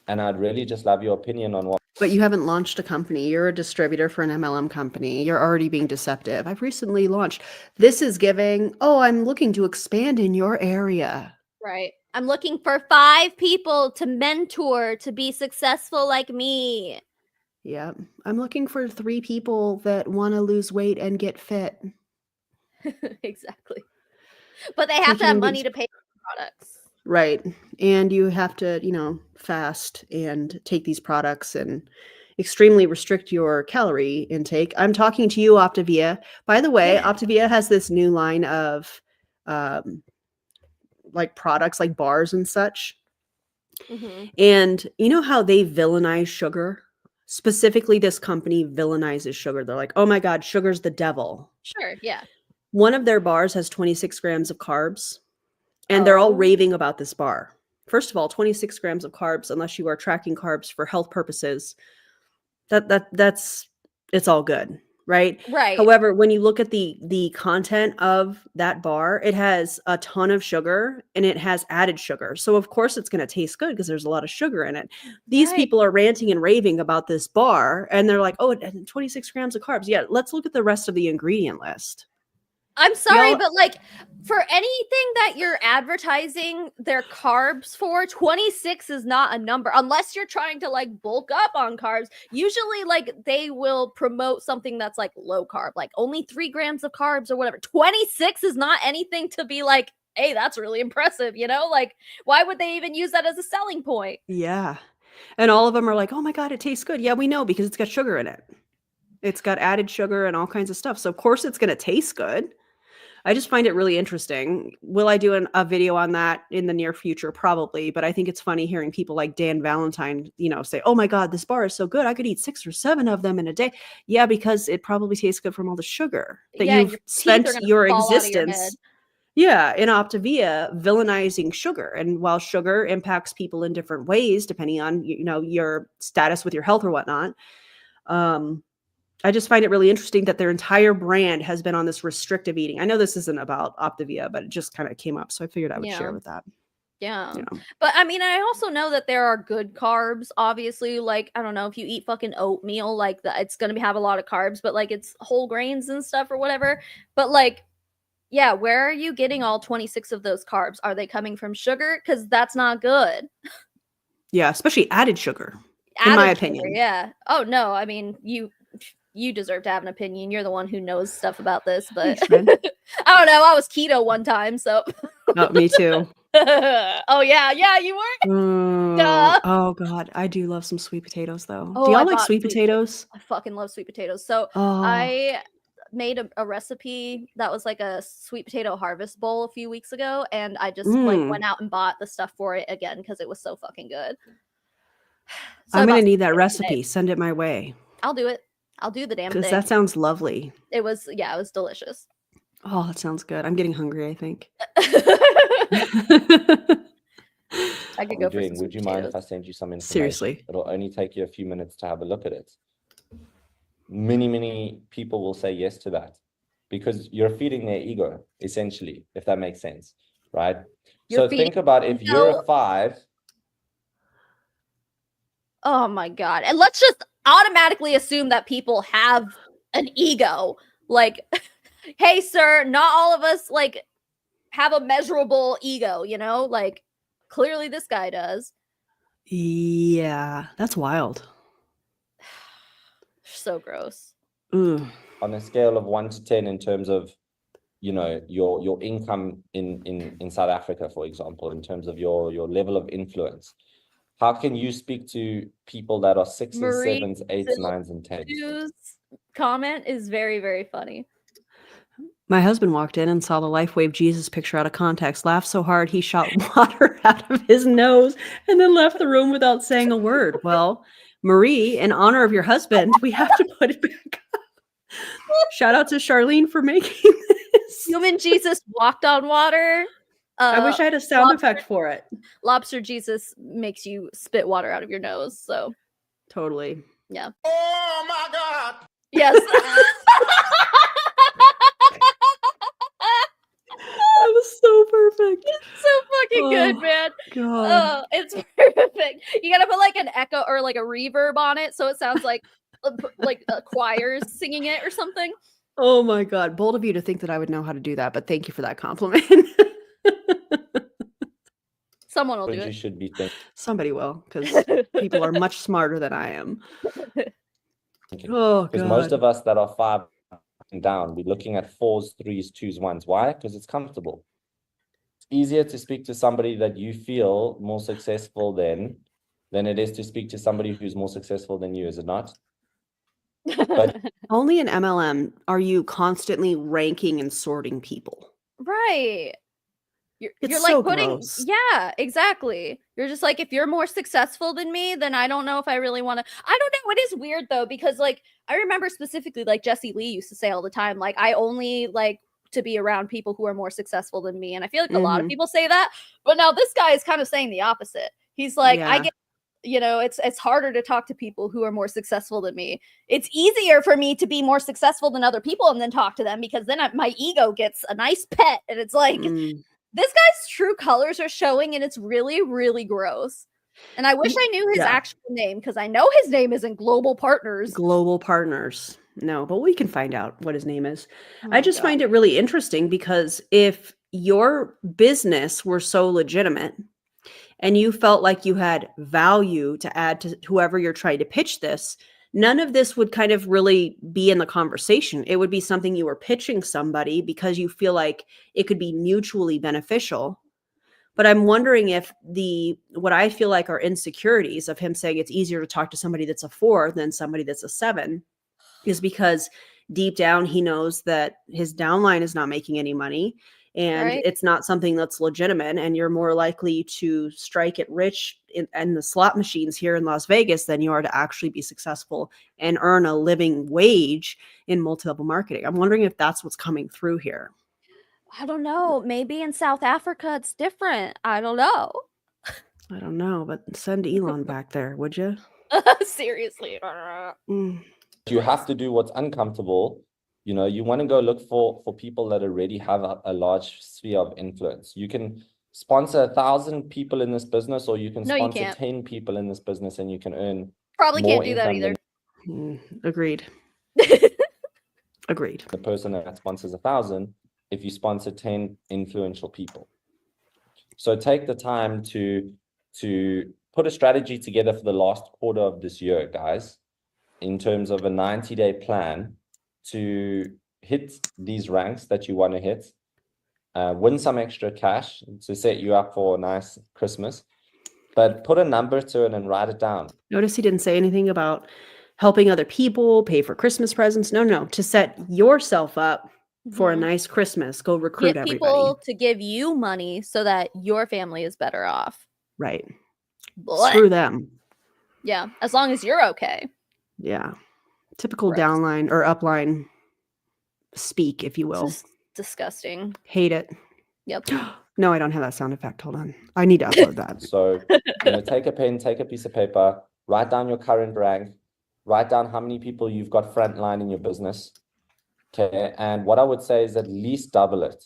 and I'd really just love your opinion on what. But you haven't launched a company. You're a distributor for an MLM company. You're already being deceptive. I've recently launched. This is giving, oh, I'm looking to expand in your area. Right. I'm looking for 5 people to mentor to be successful like me. Yeah. I'm looking for 3 people that want to lose weight and get fit. Exactly. But they have to have Taking money these- to pay for products. Right. And you have to, fast and take these products and extremely restrict your calorie intake. I'm talking to you, Optavia. By the way, Optavia has this new line of like products like bars and such. Mhm. And you know how they villainize sugar? Specifically, this company villainizes sugar. They're like, oh my God, sugar's the devil. Sure, yeah. One of their bars has 26 grams of carbs, and they're all Oh. raving about this bar. First of all, 26 grams of carbs, unless you are tracking carbs for health purposes, that's it's all good, right? Right. However, when you look at the content of that bar, it has a ton of sugar and it has added sugar. So of course it's going to taste good because there's a lot of sugar in it. These Right. people are ranting and raving about this bar, and they're like, "Oh, it has 26 grams of carbs." Yeah, let's look at the rest of the ingredient list. I'm sorry, Y'all- but like for anything that you're advertising their carbs for, 26 is not a number unless you're trying to like bulk up on carbs. Usually, like they will promote something that's like low carb, like only 3 grams of carbs or whatever. 26 is not anything to be like, hey, that's really impressive, you know? Like, why would they even use that as a selling point? Yeah. And all of them are like, "Oh my God, it tastes good." Yeah, we know because it's got sugar in it. It's got added sugar and all kinds of stuff. So of course it's going to taste good. I just find it really interesting. Will I do a video on that in the near future? Probably. But I think it's funny hearing people like Dan Valentine, say, "Oh my God, this bar is so good. I could eat 6 or 7 of them in a day." Yeah, because it probably tastes good from all the sugar that Yeah, you've your teeth spent are gonna your fall out of your head. existence. Yeah, in Optavia, villainizing sugar. And while sugar impacts people in different ways, depending on your status with your health or whatnot, I just find it really interesting that their entire brand has been on this restrictive eating. I know this isn't about Optavia, but it just kind of came up, so I figured I would share Yeah. with that. Yeah. You know. But I mean, I also know that there are good carbs. Obviously, like I don't know if you eat fucking oatmeal, like that, it's gonna have a lot of carbs, but like it's whole grains and stuff or whatever. But like, yeah, where are you getting all 26 of those carbs? Are they coming from sugar? Because that's not good. Yeah, especially added suger, in my Added sugar, opinion. yeah. Oh no, I mean you deserve to have an opinion. You're the one who knows stuff about this, but Thanks, friend. I don't know. I was keto one time, so. Oh, me too. Oh yeah, you were. Duh. Oh God, I do love some sweet potatoes, though. Oh, Do I y'all like bought sweet sweet potatoes? I fucking love sweet potatoes. So Oh, I made a recipe that was like a sweet potato harvest bowl a few weeks ago, and I just like Mm. went out and bought the stuff for it again because it was so fucking good. So I'm I gonna bought need that some potatoes today. recipe. Send it my way, I'll do it. I'll do the damn because thing. that sounds lovely. It was delicious. Oh, that sounds good. I'm getting hungry, I think. I could Are go we for doing? some Would sweet you mind if potatoes. I send you some information? Seriously. It'll only take you a few minutes to have a look at it. Many people will say yes to that because you're feeding their ego, essentially, if that makes sense, right? You're So feeding think about if you're ego. a 5. Oh my god. And let's just automatically assume that people have an ego. Like, hey sir, not all of us like have a measurable ego, you know? Like clearly this guy does. Yeah, that's wild. So gross. Ugh. On a scale of 1 to 10 in terms of, your income in South Africa, for example, in terms of your level of influence, how can you speak to people that are 6s, Marie 7s, 8s, Phil 9s, and 10s? Hughes' comment is very, very funny. My husband walked in and saw the Lifewave Jesus picture out of context, laughed so hard he shot water out of his nose, and then left the room without saying a word. Well, Marie, in honor of your husband, we have to put it back up. Shout out to Charlene for making this. Human Jesus walked on water. I wish I had a sound lobster- effect for it. Lobster Jesus makes you spit water out of your nose. So, Totally. yeah. Oh my God. Yes. That was so perfect. So fucking good, Oh, man. God. Oh, it's perfect. You gotta put like an echo or like a reverb on it so it sounds like choirs singing it or something. Oh my God. Bold of you to think that I would know how to do that, but thank you for that compliment. Someone will What do you it. should be thinking. Somebody will, because people are much smarter than I am. Oh, Because most God. of us that are 5 and down, we're looking at 4s, 3s, 2s, 1s. Why? Because it's comfortable. It's easier to speak to somebody that you feel more successful than it is to speak to somebody who's more successful than you, is it not? But Only in MLM are you constantly ranking and sorting people. Right. You're It's like so putting, gross. yeah, exactly. You're just like, if you're more successful than me, then I don't know if I really want to. I don't know. It is weird though, because like I remember specifically, like Jesse Lee used to say all the time, like I only like to be around people who are more successful than me, and I feel like a lot of Mhm. people say that, but now this guy is kind of saying the opposite. He's like, I Yeah. get, it's harder to talk to people who are more successful than me. It's easier for me to be more successful than other people and then talk to them, because then my ego gets a nice pet, and it's like. Mm. This guy's true colors are showing, and it's really, really gross. And I wish I knew his Yeah. actual name, because I know his name isn't Global Partners. Global Partners. No, but we can find out what his name is. Oh I my just God. find it really interesting because if your business were so legitimate and you felt like you had value to add to whoever you're trying to pitch this, none of this would kind of really be in the conversation. It would be something you were pitching somebody because you feel like it could be mutually beneficial. But I'm wondering if what I feel like are insecurities of him saying it's easier to talk to somebody that's a 4 than somebody that's a 7 is because deep down he knows that his downline is not making any money and Right? it's not something that's legitimate, and you're more likely to strike it rich in the slot machines here in Las Vegas than you are to actually be successful and earn a living wage in multi-level marketing. I'm wondering if that's what's coming through here. I don't know. Maybe in South Africa it's different. I don't know. I don't know, but send Elon back there, would you? Seriously. Mm. you have to do what's uncomfortable. You want to go look for people that already have a large sphere of influence. You can sponsor 1,000 people in this business, or you can No, you sponsor can't. 10 people in this business, and you can earn Probably more can't do that income either. than Agreed. Agreed. the person that sponsors 1,000 if you sponsor 10 influential people. So take the time to put a strategy together for the last quarter of this year, guys, in terms of a 90-day plan to hit these ranks that you want to hit, win some extra cash to set you up for a nice Christmas, but put a number to it and write it down. Notice he didn't say anything about helping other people pay for Christmas presents. No, to set yourself up for a Mhm. nice Christmas. Go recruit Get everybody. people to give you money so that your family is better off. Right. Blech. Screw them. Yeah, as long as you're okay. Yeah. Typical Gross. downline or upline speak, if you will. Just disgusting. Hate it. Yep. No, I don't have that sound effect. Hold on. I need to upload that. So, take a pen, take a piece of paper, write down your current rank, write down how many people you've got frontline in your business. Okay. And what I would say is at least double it.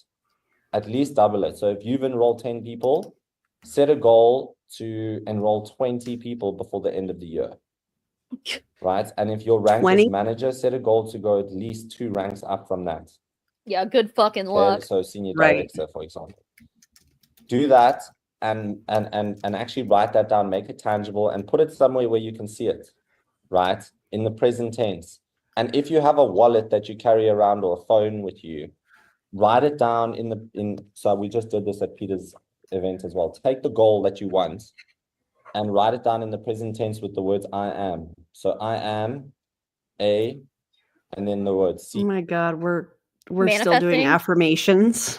At least double it. So if you've enrolled 10 people, set a goal to enroll 20 people before the end of the year. Right. And if your rank 20? is manager, set a goal to go at least 2 ranks up from that. Yeah, good fucking Okay. luck. So senior Right. director, for example. Do that and actually write that down, make it tangible and put it somewhere where you can see it, right? In the present tense. And if you have a wallet that you carry around or a phone with you, write it down so we just did this at Peter's event as well. Take the goal that you want and write it down in the present tense with the words I am. So I am a, and then the word Oh C. my God. We're still doing Manifesting. affirmations.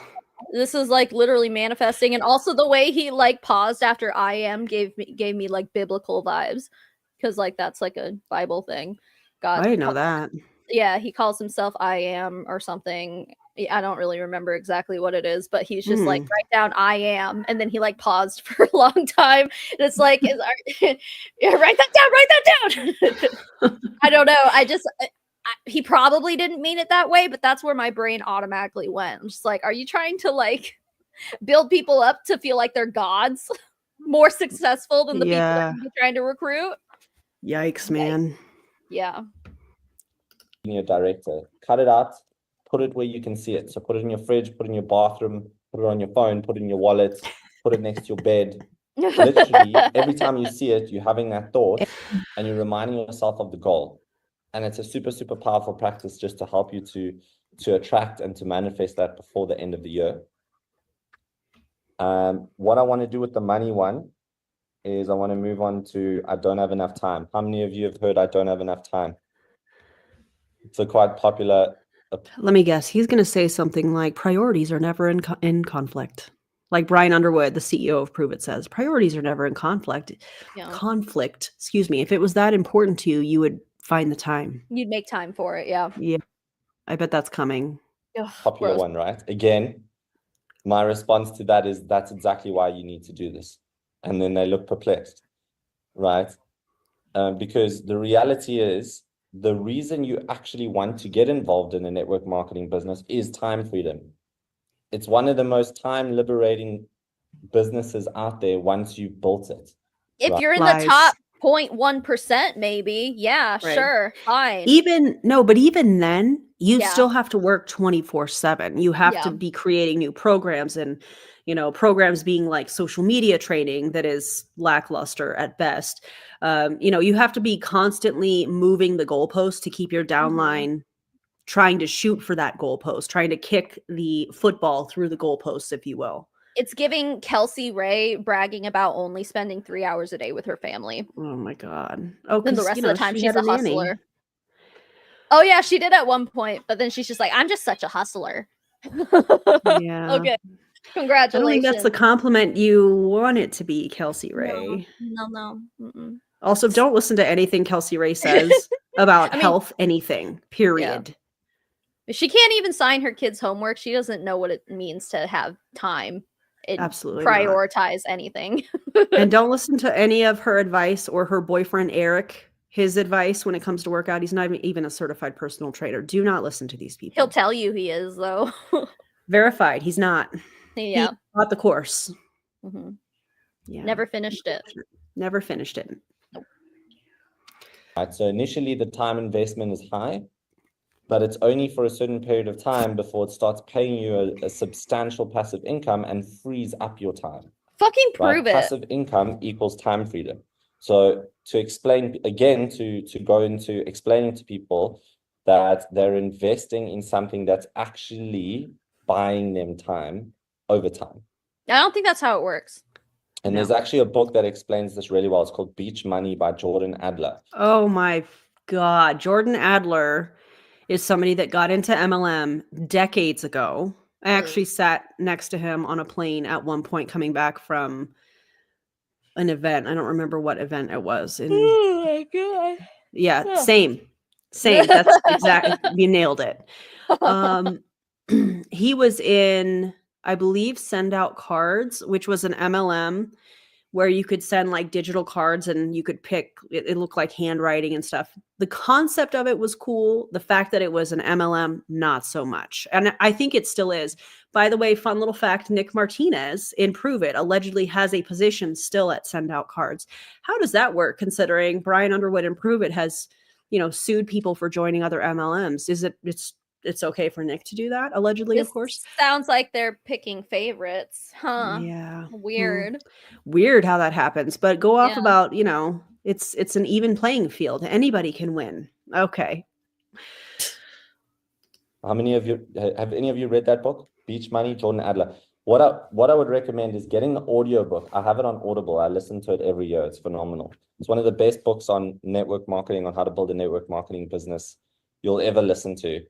This is like literally manifesting, and also the way he like paused after I am gave me like biblical vibes, because like that's like a Bible thing. God, I didn't know that. yeah, he calls himself I am or something. I don't really remember exactly what it is, but he's just like, write down I am, and then he like paused for a long time, and it's like, yeah, write that down. I don't know. He probably didn't mean it that way, but that's where my brain automatically went. I'm just like, are you trying to like build people up to feel like they're gods, more successful than the people Yeah. that you're trying to recruit. Yikes, man. Yeah. Your director, cut it out, put it where you can see it. So put it in your fridge, put it in your bathroom, put it on your phone, put it in your wallet, put it next to your bed. Literally, every time you see it, you're having that thought and you're reminding yourself of the goal. And it's a super, super powerful practice just to help you to attract and to manifest that before the end of the year. What I want to do with the money one is I want to move on to I don't have enough time. How many of you have heard I don't have enough time? It's a quite popular. Let me guess. He's going to say something like priorities are never in conflict. Like Brian Underwood, the CEO of Prove It, says, priorities are never in conflict. Yeah. Conflict, excuse me. If it was that important to you, you would find the time. You'd make time for it. Yeah. Yeah. I bet that's coming. Ugh, Popular gross. one, right? Again, my response to that is that's exactly why you need to do this. And then they look perplexed, right? Because the reality is the reason you actually want to get involved in a network marketing business is time freedom. It's one of the most time liberating businesses out there once you've built it. If Right. you're in Lies. the top 0.1%, maybe. Yeah, Right. sure. Fine. Even then, you Yeah. still have to work 24/7. You have to Yeah. be creating new programs, and programs being like social media training that is lackluster at best. You have to be constantly moving the goalpost to keep your downline trying to shoot for that goalpost, trying to kick the football through the goalposts, if you will. It's giving Kelsey Ray bragging about only spending 3 hours a day with her family. Oh my God. Oh, Then the 'cause, rest of the time she she's had a a nanny. hustler. Oh yeah, she did at one point, but then she's just like, I'm just such a hustler. Yeah. Okay. I don't Congratulations. think that's the compliment you want it to be, Kelsey Ray. No. Mm-mm. Also, don't listen to anything Kelsey Ray says about I mean- health, anything, period. She can't even sign her kids' homework. She doesn't know what it means to have time and Absolutely not. prioritize anything. And don't listen to any of her advice or her boyfriend, Eric, his advice when it comes to workout. He's not even a certified personal trainer. Do not listen to these people. He'll tell you he is, though. Verified. He's not. Yeah. He taught the course. Mhm. Yeah. Never finished it. Never finished it. Right. So initially the time investment is high, but it's only for a certain period of time before it starts paying you a substantial passive income and frees up your time. Fucking Right? prove it. Passive income equals time freedom. So to explain again, to go into explaining to people that they're investing in something that's actually buying them time over time. I don't think that's how it works. And No. there's actually a book that explains this really well. It's called Beach Money by Jordan Adler. Oh my God. Jordan Adler is somebody that got into MLM decades ago. I actually sat next to him on a plane at one point coming back from an event. I don't remember what event it was. Oh my God. Yeah, Yeah. same. That's exactly, you nailed it. He was in, I believe, Send Out Cards, which was an MLM where you could send like digital cards and you could pick, it looked like handwriting and stuff. The concept of it was cool. The fact that it was an MLM, not so much. And I think it still is. By the way, fun little fact, Nick Martinez in Prove It allegedly has a position still at Send Out Cards. How does that work, considering Brian Underwood in Prove It has, sued people for joining other MLMs? It's okay for Nick to do that, allegedly, This of course. sounds like they're picking favorites, huh? Yeah. Weird. Weird how that happens, but go off Yeah. about, it's an even playing field. Anybody can win. Okay. How many of you have any of you read that book? Beach Money, Jordan Adler. What I would recommend is getting the audio book. I have it on Audible. I listen to it every year. It's phenomenal. It's one of the best books on network marketing, on how to build a network marketing business you'll ever listen to.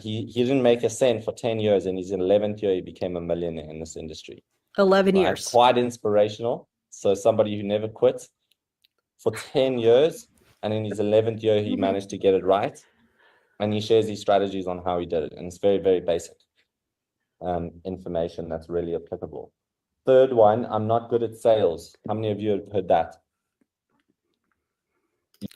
He didn't make a cent for 10 years. In his 11th year, he became a millionaire in this industry. 11 Right? years. Quite inspirational. So somebody who never quit for 10 years, and in his 11th year, he managed to get it right. And he shares his strategies on how he did it. And it's very, very basic information that's really applicable. Third one, I'm not good at sales. How many of you have heard that?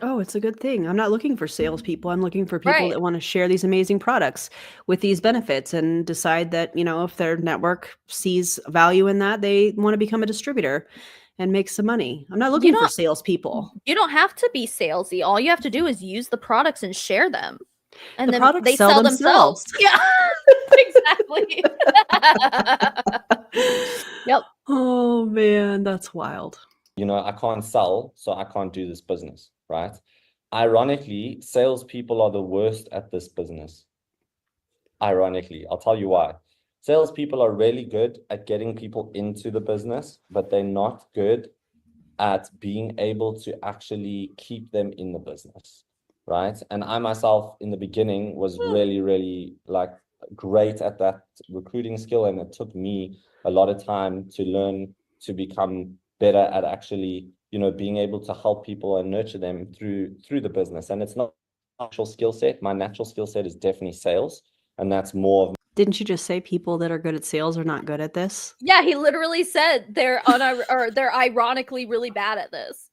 Oh, it's a good thing. I'm not looking for salespeople. I'm looking for people Right. that want to share these amazing products with these benefits and decide that, if their network sees value in that, they want to become a distributor and make some money. I'm not looking for don't- salespeople. You don't have to be salesy. All you have to do is use the products and share them. And The then products they sell sell themselves. Yeah, exactly. Yep. Oh man, that's wild. I can't sell, so I can't do this business, right? Ironically, salespeople are the worst at this business. Ironically, I'll tell you why. Salespeople are really good at getting people into the business, but they're not good at being able to actually keep them in the business, right? And I myself in the beginning was really, really like great at that recruiting skill, and it took me a lot of time to learn to become better at actually, being able to help people and nurture them through the business. And it's not my natural skill set. My natural skill set is definitely sales, and that's more of Didn't you just say people that are good at sales are not good at this? Yeah, he literally said they're ironically really bad at this.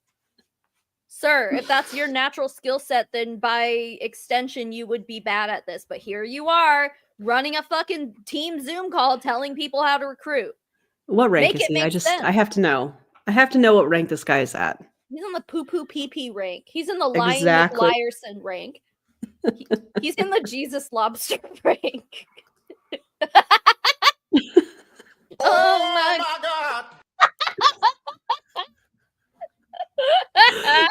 Sir, if that's your natural skill set, then by extension you would be bad at this. But here you are running a fucking team Zoom call telling people how to recruit. What rank Make is it he? make I sense. have to know. I have to know what rank this guy is at. He's on the poo-poo pee-pee rank. He's in the Lion Exactly. McLyerson rank. He's in the Jesus Lobster rank. Oh my God.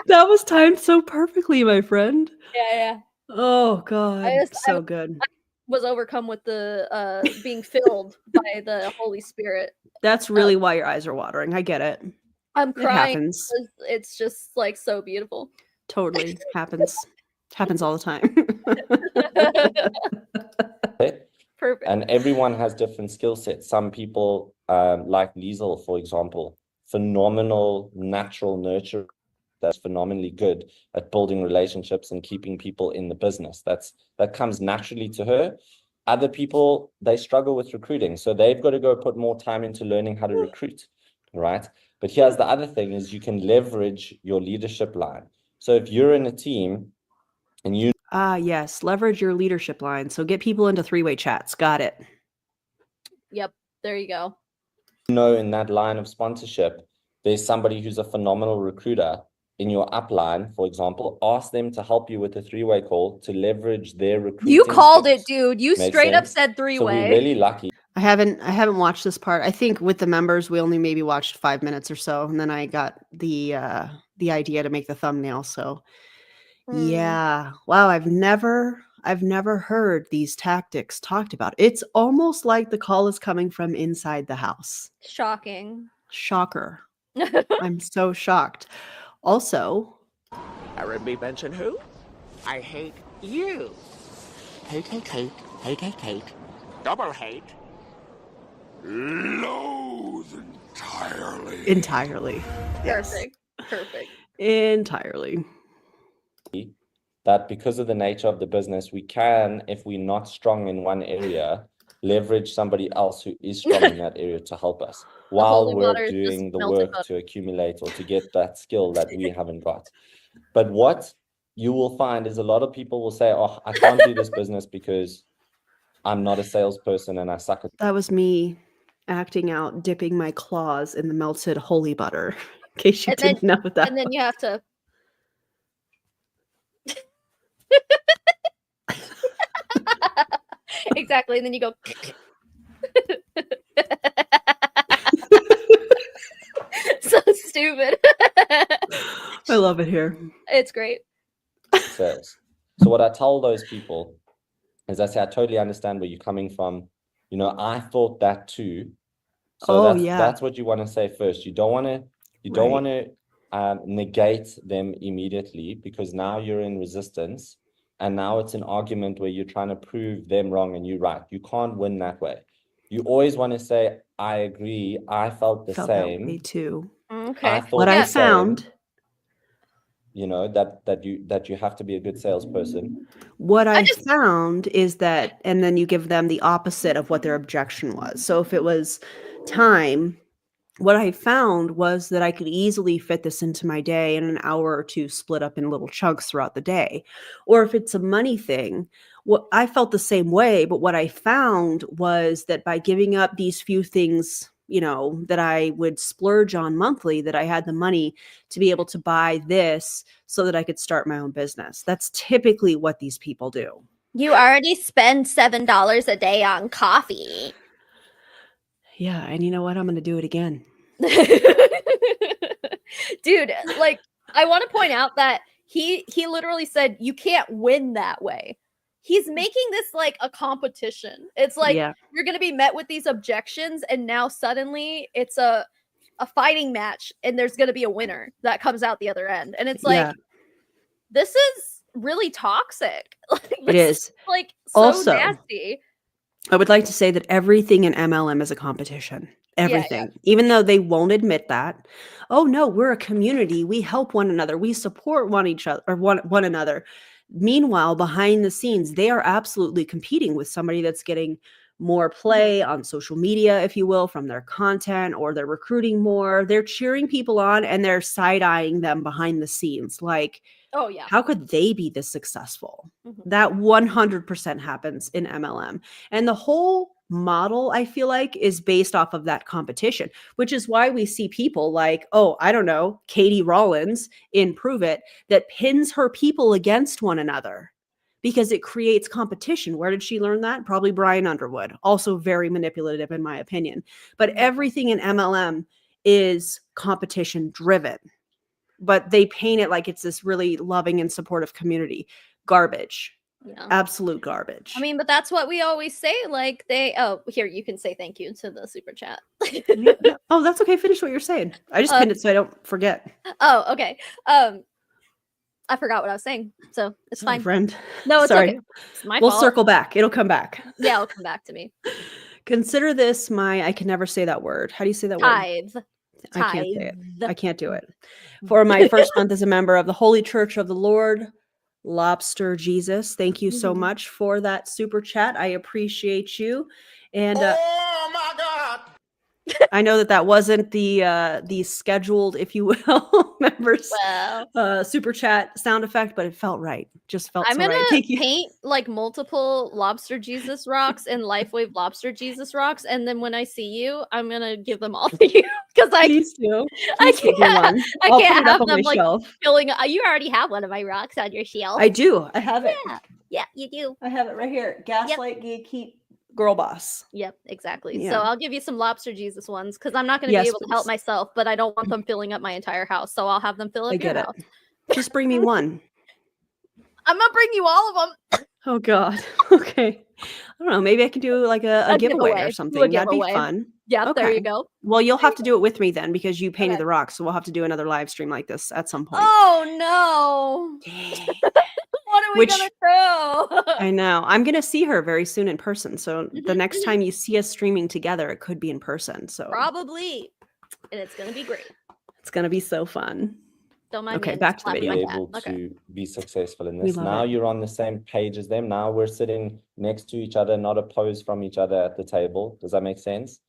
That was timed so perfectly, my friend. Yeah. Oh God, I so good. was overcome with the being filled by the Holy Spirit. That's really why your eyes are watering. I get it. I'm It crying. happens. It's just like so beautiful. Totally happens. Happens all the time. it. Perfect. And everyone has different skill sets. Some people, like Liesel, for example, phenomenal natural nurture, that's phenomenally good at building relationships and keeping people in the business. That comes naturally to her. Other people, they struggle with recruiting, so they've got to go put more time into learning how to recruit, right? But here's the other thing: is you can leverage your leadership line. So if you're in a team and you Yes, leverage your leadership line. So get people into three-way chats. Got it. Yep. There you go. know in that line of sponsorship, there's somebody who's a phenomenal recruiter in your upline, for example, ask them to help you with a three-way call to leverage their recruiting. You called it, skills. dude. You Makes straight up sense? said So three-way. we're really lucky. I haven't watched this part. I think with the members, we only maybe watched 5 minutes or so, and then I got the idea to make the thumbnail. So yeah, wow, I've never heard these tactics talked about. It's almost like the call is coming from inside the house. Shocking. Shocker. I'm so shocked. Also, R&B mention who? I hate you. Hate, hate, hate, hate, hate, hate. Double hate. Loathe entirely. Perfect. Perfect. entirely. That because of the nature of the business, we can, if we're not strong in one area, leverage somebody else who is strong in that area to help us while holy we're water is just doing the melted work butter. to accumulate or to get that skill that we haven't got. But what you will find is a lot of people will say, oh, I can't do this business because I'm not a salesperson and I suck at. That was me acting out, dipping my claws in the melted holy butter. In case you didn't know that. And then you have to. Exactly. And then you go. So stupid. I love it here. It's great. Sales. So what I tell those people is I say, I totally understand where you're coming from. I thought that too. So that's what you want to say first. You don't want to negate them immediately, because now you're in resistance and now it's an argument where you're trying to prove them wrong and you're right. You can't win that way. You always want to say, I agree. I felt the same. That way too. Okay. I thought What the I same. found, that you have to be a good salesperson. What I found is that, and then you give them the opposite of what their objection was. So if it was time, what I found was that I could easily fit this into my day in an hour or two, split up in little chunks throughout the day. Or if it's a money thing, what I felt the same way, but what I found was that by giving up these few things, you know, that I would splurge on monthly, that I had the money to be able to buy this so that I could start my own business. That's typically what these people do. You already spend $7 a day on coffee. Yeah, and you know what? I'm going to do it again. Dude, like, I want to point out that he literally said you can't win that way. He's making this like a competition. It's like Yeah. you're going to be met with these objections, and now suddenly it's a fighting match, and there's going to be a winner that comes out the other end. And it's like, Yeah. this is really toxic. Like, It this is. like so Also, nasty. I would like to say that everything in MLM is a competition. Everything. Even though they won't admit that. Oh no, we're a community. We help one another. We support one another. Meanwhile, behind the scenes, they are absolutely competing with somebody that's getting more play on social media, if you will, from their content, or they're recruiting more. They're cheering people on and they're side-eyeing them behind the scenes. Like, Oh yeah. how could they be this successful? Mhm. That 100% happens in MLM. And the whole model, I feel like, is based off of that competition, which is why we see people like, oh, I don't know, Katie Rollins in Prove It, that pins her people against one another because it creates competition. Where did she learn that? Probably Brian Underwood, also very manipulative in my opinion. But everything in MLM is competition driven. But they paint it like it's this really loving and supportive community. Garbage. Yeah. Absolute garbage. I mean, but that's what we always say. Like here, you can say thank you to the super chat. Yeah. Oh, that's okay. Finish what you're saying. I just pinned it so I don't forget. Oh, okay. I forgot what I was saying, so it's Sorry, fine. friend. No, it's Sorry. okay. It's my We'll fault. circle back. It'll come back. Yeah, it'll come back to me. Consider this my, I can never say that word. How do you say that word? Tithe. I can't say it. I can't do it. For my first month as a member of the Holy Church of the Lord, Lobster Jesus. Thank you so much for that super chat. I appreciate you. And Oh my God! I know that wasn't the scheduled, if you will, members Well, super chat sound effect, but it felt right. Just felt I'm so gonna right. Thank you. paint like multiple Lobster Jesus rocks and Lifewave Lobster Jesus rocks, and then when I see you, I'm gonna give them all to you because Please do. I Please give me can't. one. I I'll can't put it up have on them my like shelf. filling. You already have one of my rocks on your shelf. I do. I have it. Yeah, you do. I have it right here. Gaslight, gatekeep, girl boss. Yep, exactly. Yeah. So I'll give you some Lobster Jesus ones because I'm not going to Yes, be able to help please. myself, but I don't want them filling up my entire house. So I'll have them fill up I your get it. house. Just bring me one. I'm gonna bring you all of them. Oh God. Okay. I don't know. Maybe I can do like a giveaway or Do a something. That'd be giveaway. fun. Yeah, there you Okay. go. Well, you'll have to do it with me then because you painted Okay. the rocks. So we'll have to do another live stream like this at some point. Oh no! What are we Which- gonna do? I know. I'm gonna see her very soon in person. So the next time you see us streaming together, it could be in person. So Probably, and it's gonna be great. it's gonna be so fun. Don't mind Okay, me. I'm back just to the slapping video. my Be cat. able Okay. to be successful in We this. love Now it. you're on the same page as them. Now we're sitting next to each other, not opposed from each other at the table. Does that make sense?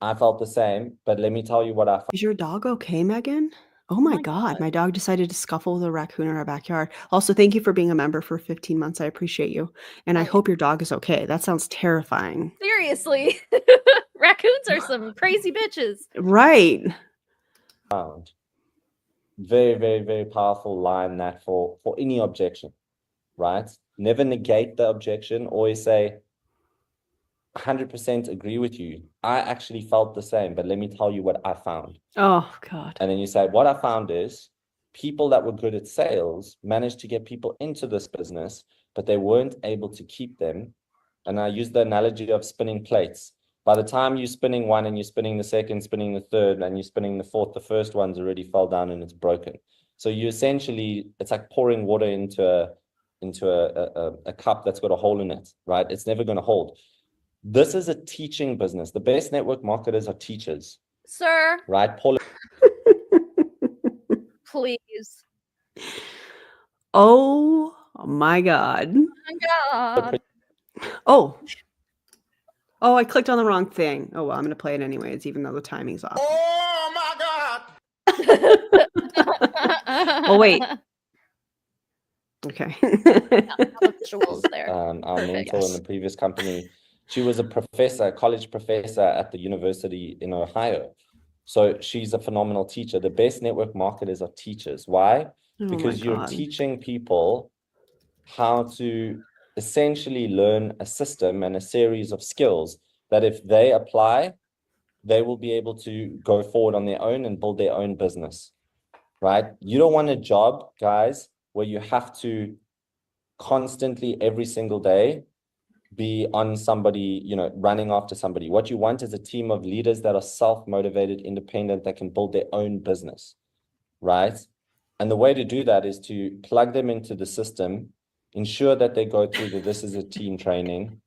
I felt the same, but let me tell you what I Is your dog okay, Megan? Oh my my God. God. My dog decided to scuffle with a raccoon in our backyard. Also, thank you for being a member for 15 months. I appreciate you. And I Oh, yeah. hope your dog is okay. That sounds terrifying. Seriously, raccoons are some crazy bitches. Right. found. Very, very, very powerful line that for any objection, right? Never negate the objection. Always say, 100% agree with you. I actually felt the same, but let me tell you what I found. Oh God. And then you say, what I found is people that were good at sales managed to get people into this business, but they weren't able to keep them. And I use the analogy of spinning plates. By the time you're spinning one and you're spinning the second, spinning the third, and you're spinning the fourth, the first one's already fell down and it's broken. So you essentially, it's like pouring water into a cup that's got a hole in it, right? It's never going to hold. This is a teaching business. The best network marketers are teachers, Sir, right? Paul, please. Oh my God. Oh my God. Oh. Oh, I clicked on the wrong thing. Oh, well, I'm going to play it anyways, even though the timing's off. Oh my God! Oh, wait. Okay. Visuals there. Our Perfect. mentor in Yes. the previous company, she was a professor, college professor at the university in Ohio. So she's a phenomenal teacher. The best network marketers are teachers. Why? Oh Because my you're God. teaching people how to essentially learn a system and a series of skills that if they apply, they will be able to go forward on their own and build their own business, right? You don't want a job, guys, where you have to constantly every single day be on somebody, running after somebody. What you want is a team of leaders that are self-motivated, independent, that can build their own business, right? And the way to do that is to plug them into the system, ensure that they go through this is a team training,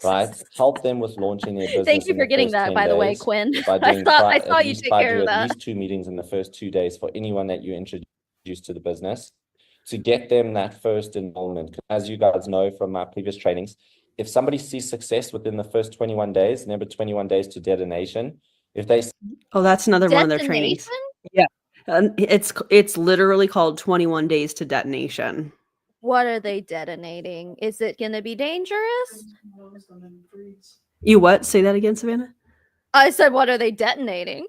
right? Help them with launching their business. Thank you in for the getting first that, 10 by the way, days Quinn. by doing I saw you take care of at that. least 2 meetings in the first 2 days for anyone that you introduce to the business to get them that first enrollment. As you guys know from my previous trainings, if somebody sees success within the first 21 days, remember 21 days to detonation, if they Oh, that's another one of their trainings. Detonation? Yeah. It's literally called 21 Days to Detonation. What are they detonating? Is it going to be dangerous? You what? Say that again, Savannah? I said, what are they detonating?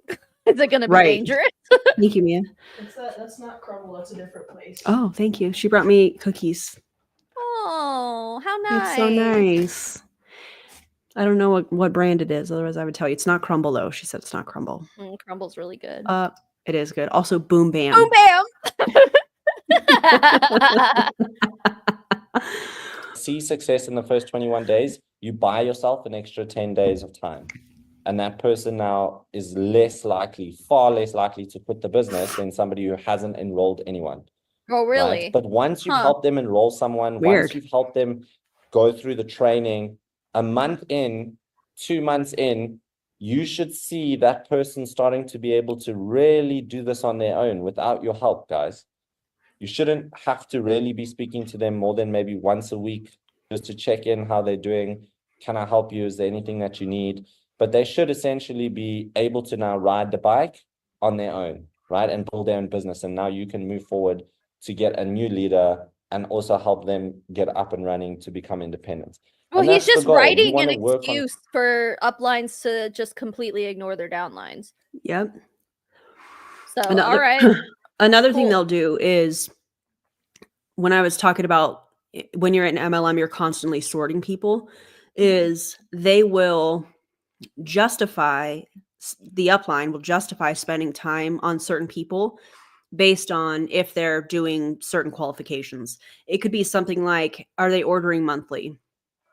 Is it going to be Right. dangerous? Thank you, Mia. That's not crumble. That's a different place. Oh, thank you. She brought me cookies. Oh, how nice. That's so nice. I don't know what brand it is. Otherwise, I would tell you. It's not Crumble, though. She said it's not Crumble. Crumble's really good. It is good. Also, Boom Bam. Boom bam. see success in the first 21 days, you buy yourself an extra 10 days of time. And that person now is far less likely to quit the business than somebody who hasn't enrolled anyone. Oh, really? Right? But once you've helped them enroll someone, once you've helped them go through the training, a month in, 2 months in, you should see that person starting to be able to really do this on their own without your help, guys. You shouldn't have to really be speaking to them more than maybe once a week just to check in how they're doing. Can I help you? Is there anything that you need? But they should essentially be able to now ride the bike on their own, right? And build their own business. And now you can move forward to get a new leader and also help them get up and running to become independent. Well, And he's that's the just goal. You writing an wanna work on- excuse for uplines to just completely ignore their downlines. Yep. So, Another- all right. Another thing Cool. they'll do is when I was talking about when you're in MLM, you're constantly sorting people, is they will justify, the upline will justify spending time on certain people based on if they're doing certain qualifications. It could be something like, are they ordering monthly?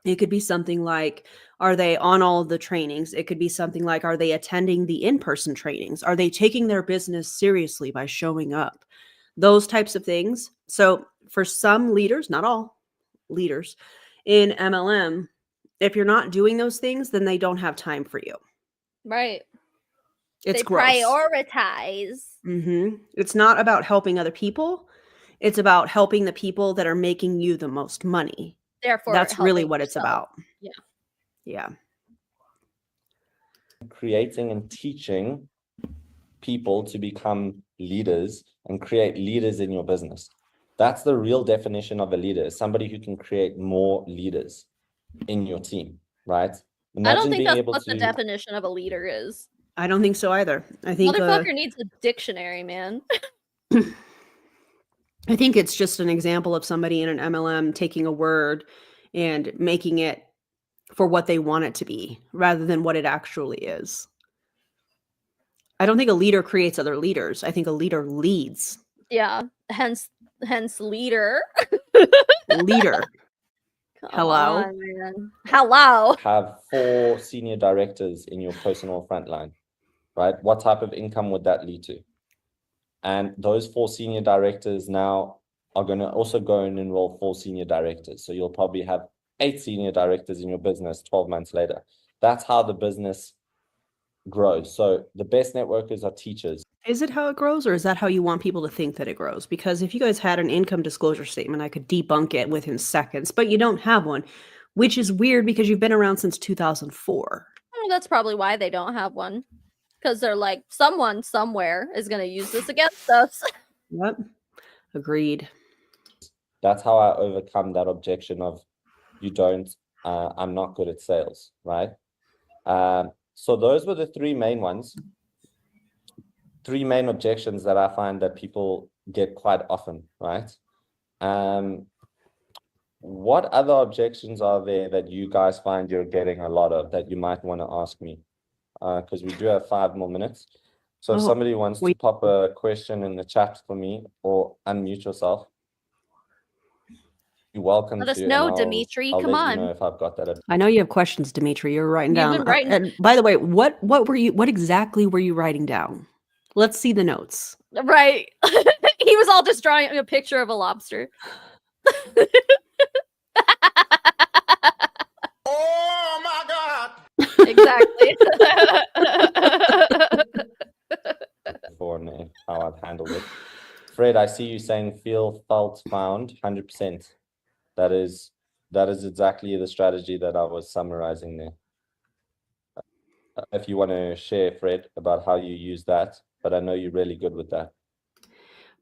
It could be something like, are they on all of the trainings? It could be something like, are they attending the in-person trainings? Are they taking their business seriously by showing up? Those types of things. So for some leaders, not all leaders in MLM, if you're not doing those things, then they don't have time for you. Right. It's They gross. prioritize. It's not about helping other people. It's about helping the people that are making you the most money. Therefore, That's really helping what it's yourself. about. Yeah. Yeah. Creating and teaching people to become leaders and create leaders in your business. That's the real definition of a leader, somebody who can create more leaders in your team, right? I don't think that's what the definition of a leader is. I don't think so either. I think Motherfucker needs a dictionary, man. I think it's just an example of somebody in an MLM taking a word and making it for what they want it to be rather than what it actually is. I don't think a leader creates other leaders. I think a leader leads. Yeah. Hence leader. Leader. Come Hello? on, man. Hello. Have 4 senior directors in your personal frontline, right? What type of income would that lead to? And those 4 senior directors now are going to also go and enroll 4 senior directors. So you'll probably have 8 senior directors in your business 12 months later. That's how the business grows. So the best networkers are teachers. Is it how it grows, or is that how you want people to think that it grows? Because if you guys had an income disclosure statement, I could debunk it within seconds, but you don't have one. which is weird because you've been around since 2004. Well, that's probably why they don't have one. Because they're like, someone somewhere is going to use this against us. Yep. Agreed. That's how I overcome that objection of I'm not good at sales, right? So those were the three main ones. Three main objections that I find that people get quite often, right? What other objections are there that you guys find you're getting a lot of that you might want to ask me? Because we do have 5 more minutes. So if somebody wants to pop a question in the chat for me or unmute yourself, you're welcome to. Let us know, Dimitri. I'll Come let on. you know if I've got that. I know you have questions, Dimitri. You're writing You've down. been writing- And by the way, what exactly were you writing down? Let's see the notes. Right. He was all just drawing a picture of a lobster. Oh my God! Exactly. For how I've handled it. Fred, I see you saying feel, felt, found, 100%. That is exactly the strategy that I was summarizing there. If you want to share, Fred, about how you use that, but I know you're really good with that.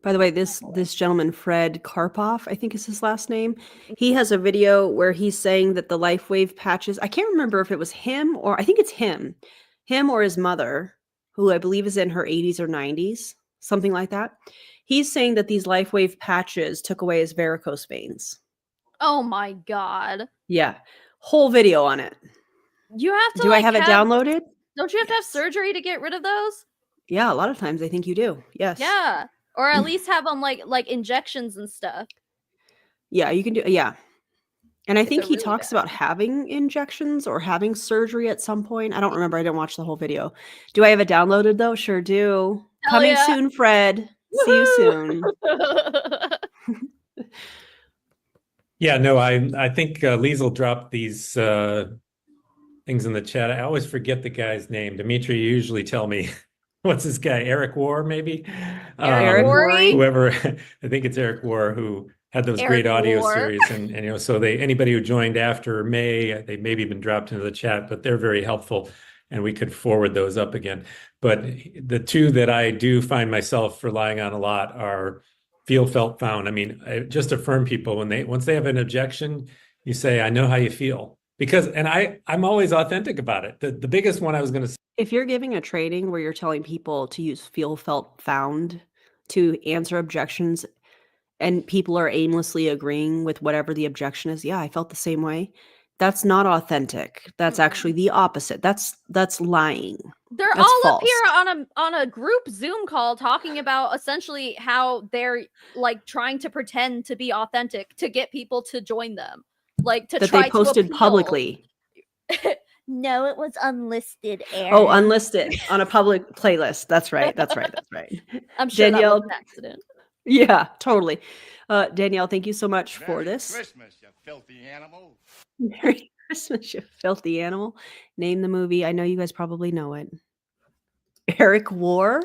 By the way, this gentleman, Fred Karpoff, I think is his last name. He has a video where he's saying that the Lifewave patches, I can't remember if it was him or I think it's him or his mother, who I believe is in her 80s or 90s, something like that. He's saying that these Lifewave patches took away his varicose veins. Oh my God. Yeah. Whole video on it. You have to. Do I have it downloaded? Don't you have to have surgery to get rid of those? Yeah, a lot of times I think you do. Yes. Yeah. Or at least have them like injections and stuff. Yeah, you can do. Yeah. And I If think they're he really talks bad. about having injections or having surgery at some point. I don't remember. I didn't watch the whole video. Do I have it downloaded though? Sure do. Hell Coming yeah. soon, Fred. See you soon. Yeah, no, I think Liesel dropped these things in the chat. I always forget the guy's name. Dimitri, you usually tell me. What's this guy? Eric War, maybe? Eric Worry? Whoever, I think it's Eric War who had those great Eric audio War. series. And you know, so anybody who joined after May, they maybe been dropped into the chat, but they're very helpful and we could forward those up again. But the two that I do find myself relying on a lot are feel, felt, found. I mean, just affirm people once they have an objection, you say, I know how you feel. Because, and I'm always authentic about it. The biggest one I was going to say. If you're giving a training where you're telling people to use feel, felt, found to answer objections and people are aimlessly agreeing with whatever the objection is, yeah, I felt the same way. That's not authentic. That's actually the opposite. That's lying. They're That's all up false. here on a group Zoom call talking about essentially how they're like trying to pretend to be authentic to get people to join them. Like to That try they posted to appeal. publicly. No, it was unlisted, Aaron. Oh, unlisted on a public playlist. That's right. That's right. That's right. I'm sure Danielle, that was an accident. Yeah, totally. Danielle, thank you so much for this. Christmas, you filthy animal. Merry Christmas, you filthy animal. Name the movie. I know you guys probably know it. Eric War.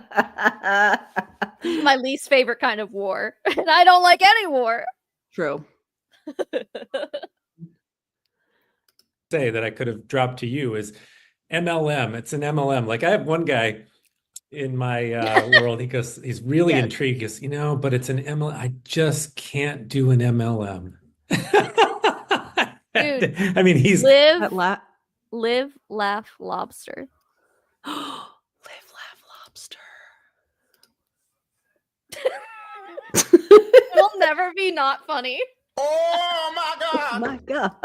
My least favorite kind of war. And I don't like any war. True. Say that I could have dropped to you is MLM. It's an MLM. Like I have one guy in my world. He goes, he's really intrigued. He goes, but it's an MLM. I just can't do an MLM. Dude, I mean, he's live, laugh, lobster. Live, laugh, lobster. It'll never be not funny. Oh my God! Oh my God.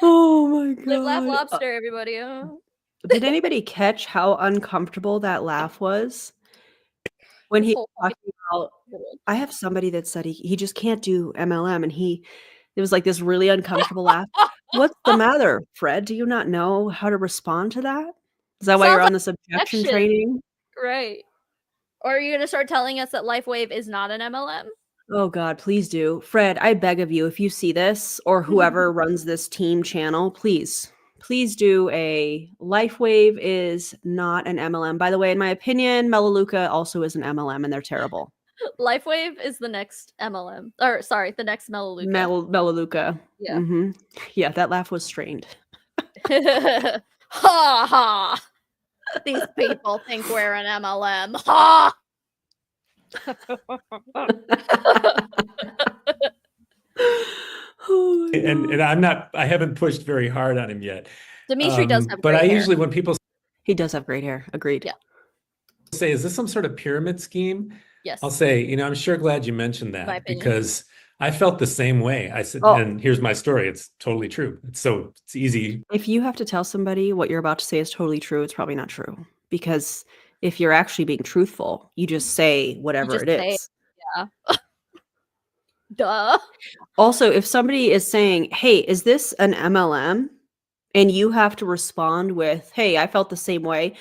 Oh my God. Live, laugh, lobster, everybody. Oh. Did anybody catch how uncomfortable that laugh was? When he was talking about, I have somebody that said he just can't do MLM, and it was like this really uncomfortable laugh. What's the matter, Fred? Do you not know how to respond to that? Is that why you're on this objection training? Right. Or are you going to start telling us that Lifewave is not an MLM? Oh God, please do. Fred, I beg of you, if you see this or whoever runs this team channel, please do a Lifewave is not an MLM. By the way, in my opinion, Melaleuca also is an MLM and they're terrible. Lifewave is the next MLM, or sorry, the next Melaleuca. Melaleuca. Yeah. Yeah, that laugh was strained. Ha ha! These people think we're an MLM. Ha! Oh my And God. I haven't pushed very hard on him yet. Dimitri does have But great I hair. usually, when people He does have great hair. Agreed. Yeah. say, is this some sort of pyramid scheme? Yes. I'll say, I'm sure glad you mentioned My that opinion. because I felt the same way. I said, Oh. and here's my story. It's totally true. It's easy. If you have to tell somebody what you're about to say is totally true, it's probably not true. Because if you're actually being truthful, you just say whatever just it say is. it. Yeah. Duh. Also, if somebody is saying, hey, is this an MLM? And you have to respond with, hey, I felt the same way,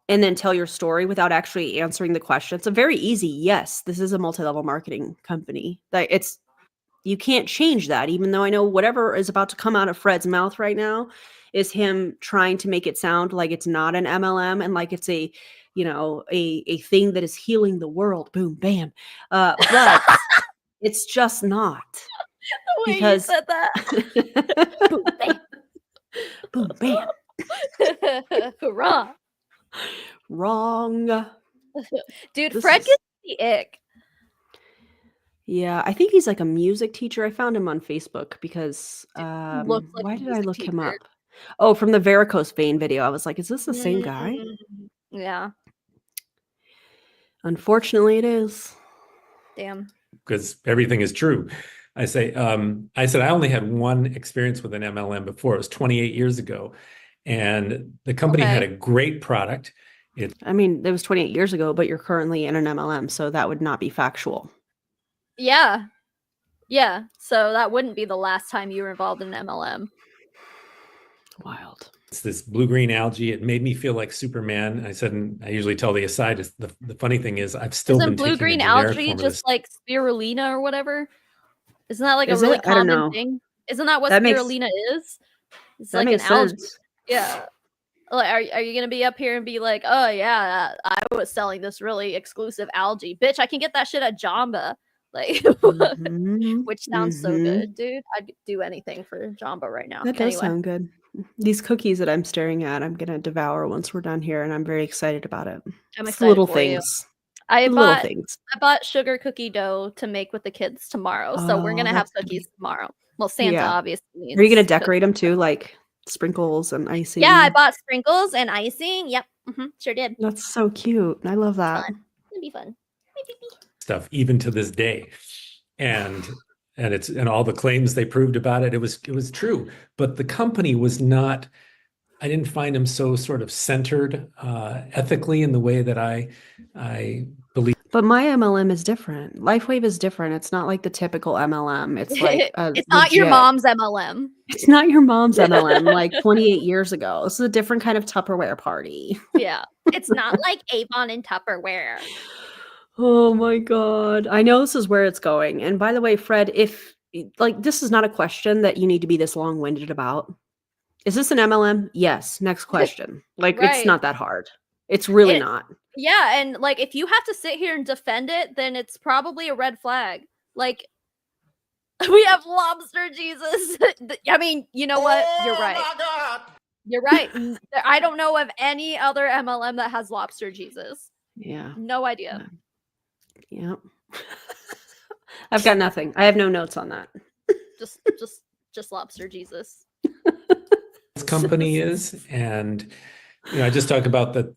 and then tell your story without actually answering the question. It's a very easy yes, this is a multi-level marketing company. You can't change that, even though I know whatever is about to come out of Fred's mouth right now is him trying to make it sound like it's not an MLM and like it's a thing that is healing the world. Boom, bam. But it's just not. The way Because you said that. boom, bam. Boom, bam. Hurrah. Wrong. Dude, This Fred is- gets the ick. Yeah, I think he's like a music teacher. I found him on Facebook because looks like why a did I music look him teacher. up? Oh, from the varicose vein video. I was like, is this the same guy? Yeah. Unfortunately, it is. Damn. Because everything is true. I said, I only had one experience with an MLM before. It was 28 years ago. And the company had a great product. I mean, it was 28 years ago, but you're currently in an MLM, so that would not be factual. Yeah. Yeah. So that wouldn't be the last time you were involved in an MLM. Wild. It's this blue-green algae. It made me feel like Superman. I said, and I usually tell the aside, is the funny thing is I've still Isn't been taking the blue-green generic algae form of just this. like spirulina or whatever? Isn't that like Is a really it? I don't common know. thing? Isn't that what That makes- spirulina is? It's That like makes an algae. sense. Yeah. Like, are you gonna be up here and be like, oh yeah, I was selling this really exclusive algae, bitch? I can get that shit at Jamba, like, Mhm, which sounds so mhm. good, dude. I'd do anything for Jamba right now. That does Anyway, sound good. These cookies that I'm staring at, I'm gonna devour once we're done here, and I'm very excited about it. I'm It's excited little for you. things. I Little things. bought sugar cookie dough to make with the kids tomorrow, so we're Oh, gonna have that's gonna cookies be- tomorrow. Well, Santa Yeah. obviously. Are you gonna needs decorate them cookies. too, like sprinkles and icing? Yeah, I bought sprinkles and icing. Yep, sure did. That's so cute. I love that. Fun. It'd be fun. Stuff even to this day. And all the claims they proved about it, it was true. But the company was not, I didn't find them so sort of centered ethically in the way that I believe. But my MLM is different. Lifewave is different. It's not like the typical MLM. It's like It's not your legit- mom's MLM. It's not your mom's MLM like 28 years ago. This is a different kind of Tupperware party. Yeah. It's not like Avon and Tupperware. Oh my God. I know this is where it's going. And by the way, Fred, if like this is not a question that you need to be this long-winded about. Is this an MLM? Yes. Next question. Like it's Right. not that hard. It's really It- not. Yeah, and like if you have to sit here and defend it, then it's probably a red flag. Like we have lobster Jesus. I mean, you know what? You're right. Oh my God. You're right. I don't know of any other MLM that has lobster Jesus. Yeah. No idea. Yeah. I've got nothing. I have no notes on that. Just lobster Jesus. This company is, and I just talk about the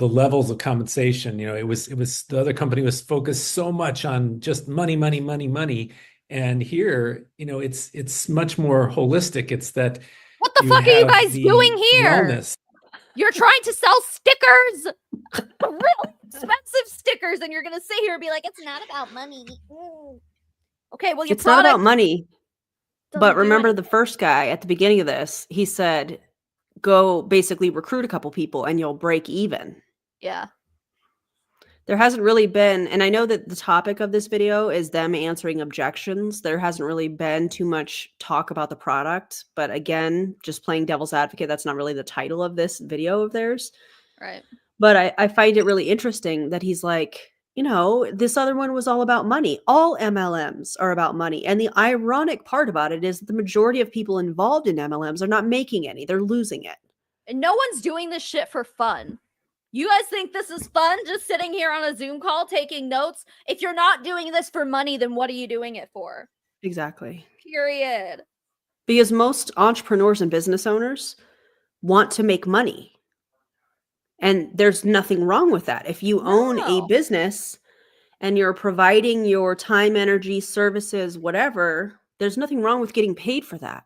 levels of compensation. It was the other company was focused so much on just money, and here, it's much more holistic. It's that What the fuck are you have guys the doing here? wellness. You're trying to sell stickers, really expensive stickers, and you're gonna sit here and be like, "It's not about money." Okay, well, your It's not about product money. doesn't But do remember anything. the first guy at the beginning of this, he said, go basically recruit a couple people and you'll break even. Yeah. There hasn't really been, and I know that the topic of this video is them answering objections. There hasn't really been too much talk about the product. But again, just playing devil's advocate, that's not really the title of this video of theirs. Right. But I find it really interesting that he's like, you know, this other one was all about money. All MLMs are about money. And the ironic part about it is the majority of people involved in MLMs are not making any. They're losing it. And no one's doing this shit for fun. You guys think this is fun just sitting here on a Zoom call taking notes? If you're not doing this for money, then what are you doing it for? Exactly. Period. Because most entrepreneurs and business owners want to make money. And there's nothing wrong with that. If you own a No. business and you're providing your time, energy, services, whatever, there's nothing wrong with getting paid for that.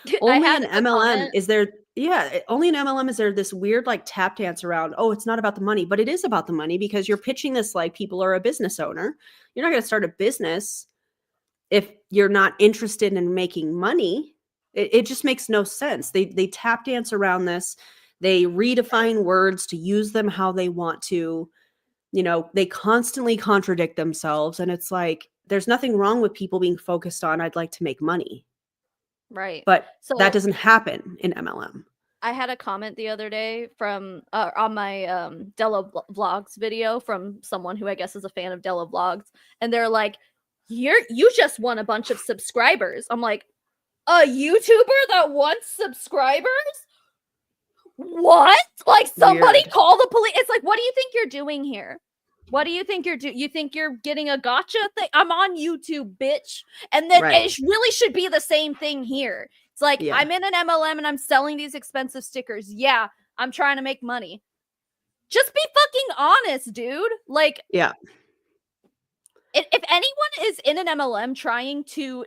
I Only had an a MLM comment. is there. Yeah, only an MLM is there this weird like tap dance around. Oh, it's not about the money, but it is about the money because you're pitching this like people are a business owner. You're not going to start a business if you're not interested in making money. It just makes no sense. They tap dance around this. They redefine words to use them how they want to. You know, they constantly contradict themselves, and it's like there's nothing wrong with people being focused on I'd like to make money. Right. But So that doesn't happen in MLM. I had a comment the other day from on my Della Vlogs video from someone who I guess is a fan of Della Vlogs, and they're like, you just won a bunch of subscribers. I'm like, a YouTuber that wants subscribers? What? Like somebody Weird. call the police. It's like, what do you think you're doing here? What do you think you're doing? You think you're getting a gotcha thing? I'm on YouTube, bitch. And then Right. it really should be the same thing here. It's like, Yeah. I'm in an MLM and I'm selling these expensive stickers. Yeah, I'm trying to make money. Just be fucking honest, dude. Like, Yeah. if anyone is in an MLM trying to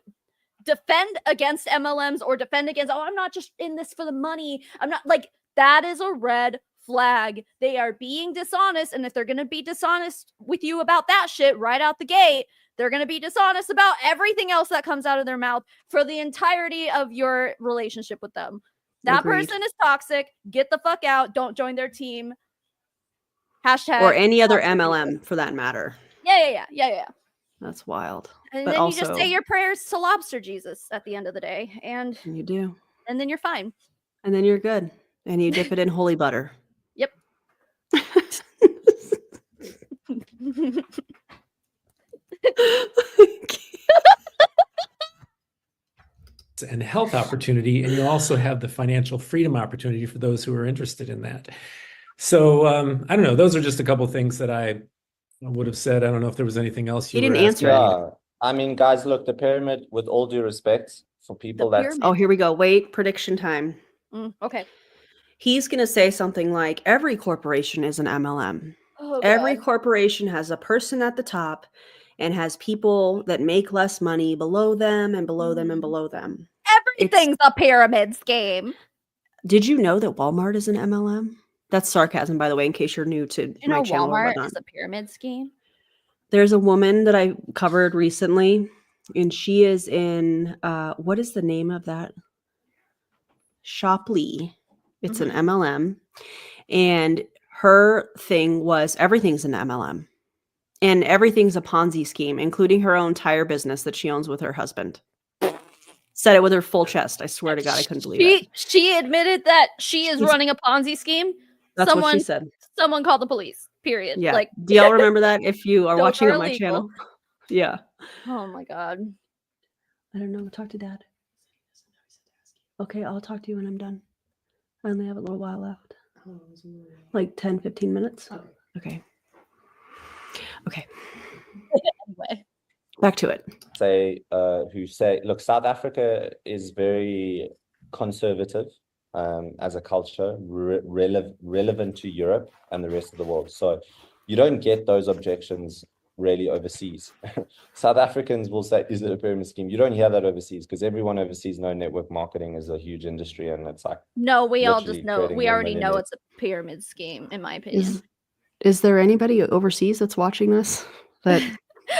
defend against MLMs or defend against, oh, I'm not just in this for the money. I'm not like, that is a red flag. They are being dishonest. And if they're going to be dishonest with you about that shit right out the gate, they're going to be dishonest about everything else that comes out of their mouth for the entirety of your relationship with them. That Agreed. person is toxic. Get the fuck out. Don't join their team. Hashtag Or any other lobster MLM Jesus. for that matter. Yeah. That's wild. And But then you just also- say your prayers to Lobster Jesus at the end of the day, and You do. then you're fine. And then you're good. And you dip it in holy butter. Yep. And health opportunity, and you also have the financial freedom opportunity for those who are interested in that. So I don't know. Those are just a couple of things that I would have said. I don't know if there was anything else you He didn't were answer asking. any. Yeah, I mean, guys, look, the pyramid, with all due respect, for people The that pyramid. Oh, here we go. Wait, prediction time. Okay. He's going to say something like every corporation is an MLM. Oh, Every God. corporation has a person at the top and has people that make less money below them and below them and below them. Everything's a pyramid scheme. Did you know that Walmart is an MLM? That's sarcasm, by the way, in case you're new to You my know, channel or Walmart whatnot. is a pyramid scheme. There's a woman that I covered recently, and she is in, what is the name of that? Shopley. It's an MLM. And her thing was everything's an MLM. And everything's a Ponzi scheme, including her own tire business that she owns with her husband. Said it with her full chest. I swear to God, I couldn't believe it. She admitted that she is She's- running a Ponzi scheme. That's what she said. Someone called the police. Period. Yeah. Like, Do y'all remember that if you are Those watching are on my illegal. channel? Yeah. oh my God. I don't know. Talk to Dad. Okay, I'll talk to you when I'm done. I only have a little while left. Like 10, 15 minutes. Okay. Anyway. Back to it. who say, look, South Africa is very conservative as a culture, relevant to Europe and the rest of the world. So you don't get those objections really overseas. South Africans will say, is it a pyramid scheme? You don't hear that overseas because everyone overseas knows network marketing is a huge industry, and it's like, No, we all literally just know. creating We more already know money. it's a pyramid scheme, in my opinion. Is there anybody overseas that's watching this? That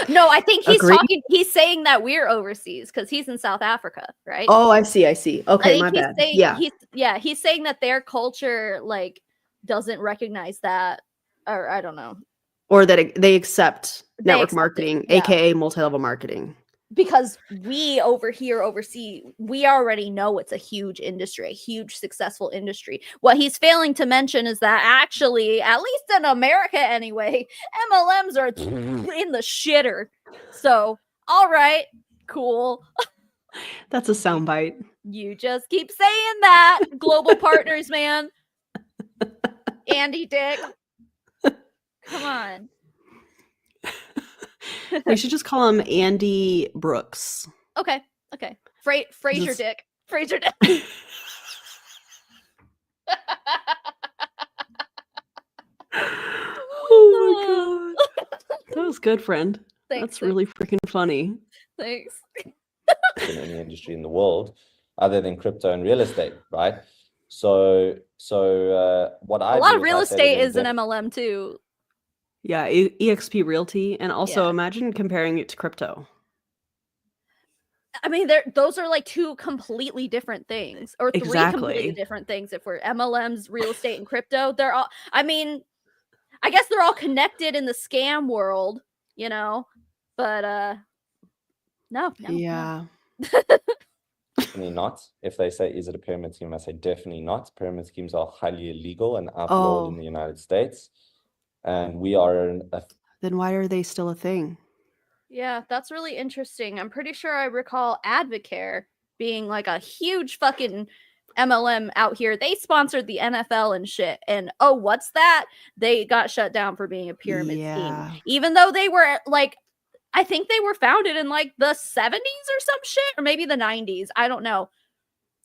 No, I think he's Agree? talking. He's saying that we're overseas because he's in South Africa, right? Oh, I see. I Okay, think my he's bad. saying, he's saying that their culture like doesn't recognize that, or I don't know. Or that they accept They network accept it, marketing, yeah. aka multi-level marketing. because we over here overseas, we already know it's a huge industry, a huge successful industry. What he's failing to mention is that actually, at least in America anyway, MLMs are in the shitter. So, all right, cool. That's a soundbite. You just keep saying that, global partners, man. Andy Dick. Come on. We should just call him Andy Brooks. Okay. Fraser Just- Dick. Fraser Dick. Oh my god. That was good, friend. Thanks, That's really freaking funny. Thanks. in any industry in the world other than crypto and real estate, right? So what I A lot do of is real I say to estate them, is an MLM too. Yeah, EXP Realty, and also Yeah. imagine comparing it to crypto. I mean, those are like two completely different things, or three completely Exactly. different things. If we're MLMs, real estate, and crypto, they're all. I mean, I guess they're all connected in the scam world, you know. But no. Yeah. Definitely not. If they say, is it a pyramid scheme? I say, definitely not. Pyramid schemes are highly illegal and outlawed in Oh. the United States. And we are Then why are they still a thing? Yeah, that's really interesting. I'm pretty sure I recall Advocare being like a huge fucking MLM out here. They sponsored the NFL and shit. And oh, what's that? They got shut down for being a pyramid Yeah. scheme. Even though they were like, I think they were founded in like the 70s or some shit, or maybe the 90s. I don't know.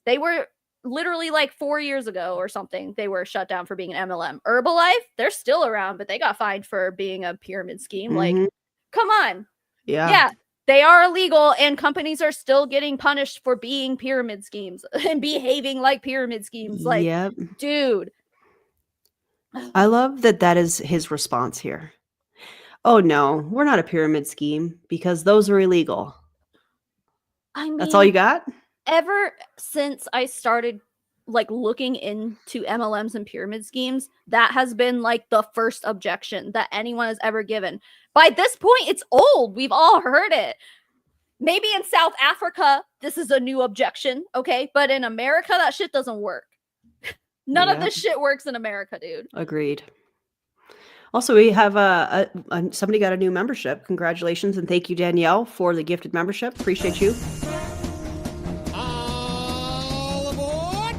They were literally like 4 years ago or something. They were shut down for being an MLM. Herbalife, they're still around, but they got fined for being a pyramid scheme. Like, Mhm. come on. Yeah. Yeah, they are illegal, and companies are still getting punished for being pyramid schemes and behaving like pyramid schemes. Like, Yep. dude. I love that is his response here. Oh no, we're not a pyramid scheme because those are illegal. I mean, That's all you got? ever since I started like looking into MLMs and pyramid schemes, that has been like the first objection that anyone has ever given. By this point, it's old. We've all heard it. Maybe in South Africa, this is a new objection, okay? But in America, that shit doesn't work. None of Yep. this shit works in America, dude. Agreed. Also, we have somebody got a new membership. Congratulations and thank you, Danielle, for the gifted membership. Appreciate you. All aboard!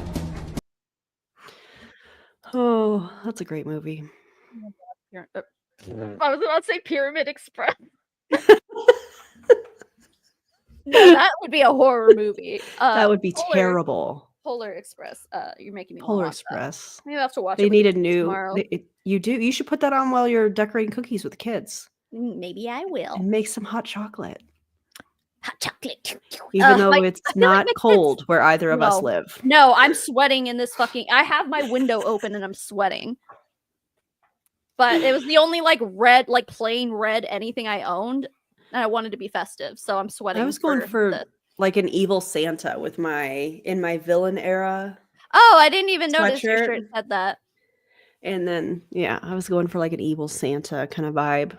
Oh, that's a great movie. I was about to say Pyramid Express. No, that would be a horror movie. That would be Polar- terrible. Polar Express. You're making me Polar wanna watch that. Express. Maybe I'll have to watch They it with the need a kids new. tomorrow. You do. You should put that on while you're decorating cookies with the kids Maybe I will. and make some hot chocolate. Hot chocolate. Even though like, it's I feel like not my kids- cold where either of us No. live. No, I'm sweating in this fucking. I have my window open and I'm sweating. But it was the only like red, like plain red anything I owned, and I wanted to be festive, so I'm sweating. I was going for the- like an evil Santa with in my villain era. Oh, I didn't even notice your Sweatshirt. shirt said that. And then, yeah, I was going for like an evil Santa kind of vibe.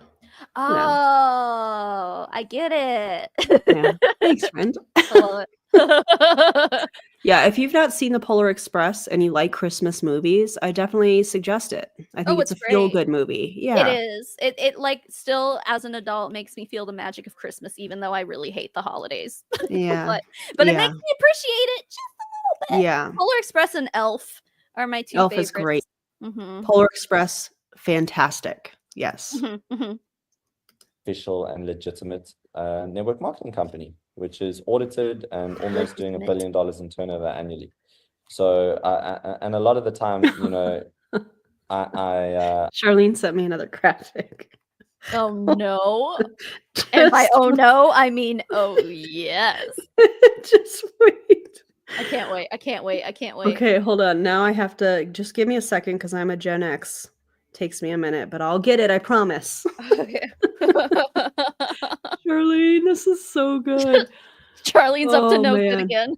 Oh, I get it. Yeah. Thanks, friend. I love it. Yeah, if you've not seen the Polar Express and you like Christmas movies, I definitely suggest it. I think it's it's a feel-good great. movie. Yeah. It is. It like still as an adult makes me feel the magic of Christmas, even though I really hate the holidays. Yeah. but it Yeah. makes me appreciate it just a little bit. Yeah. Polar Express and Elf are my two Elf favorites. is great. Mm-hmm. Polar Express, fantastic. Yes. Mm-hmm. official and legitimate network marketing company, which is audited and almost doing $1 Legitimate. billion in turnover annually. So, and a lot of the time, you know, I Charlene sent me another graphic. Oh no. And by Just oh no, I mean oh yes. Just wait. I can't wait. I can't wait. I can't wait. Okay, hold on. Now I have to just give me a second because I'm a Gen X. Takes me a minute, but I'll get it. I promise. Okay. Charlene, this is so good. Charlene's up to Oh, no good man. again.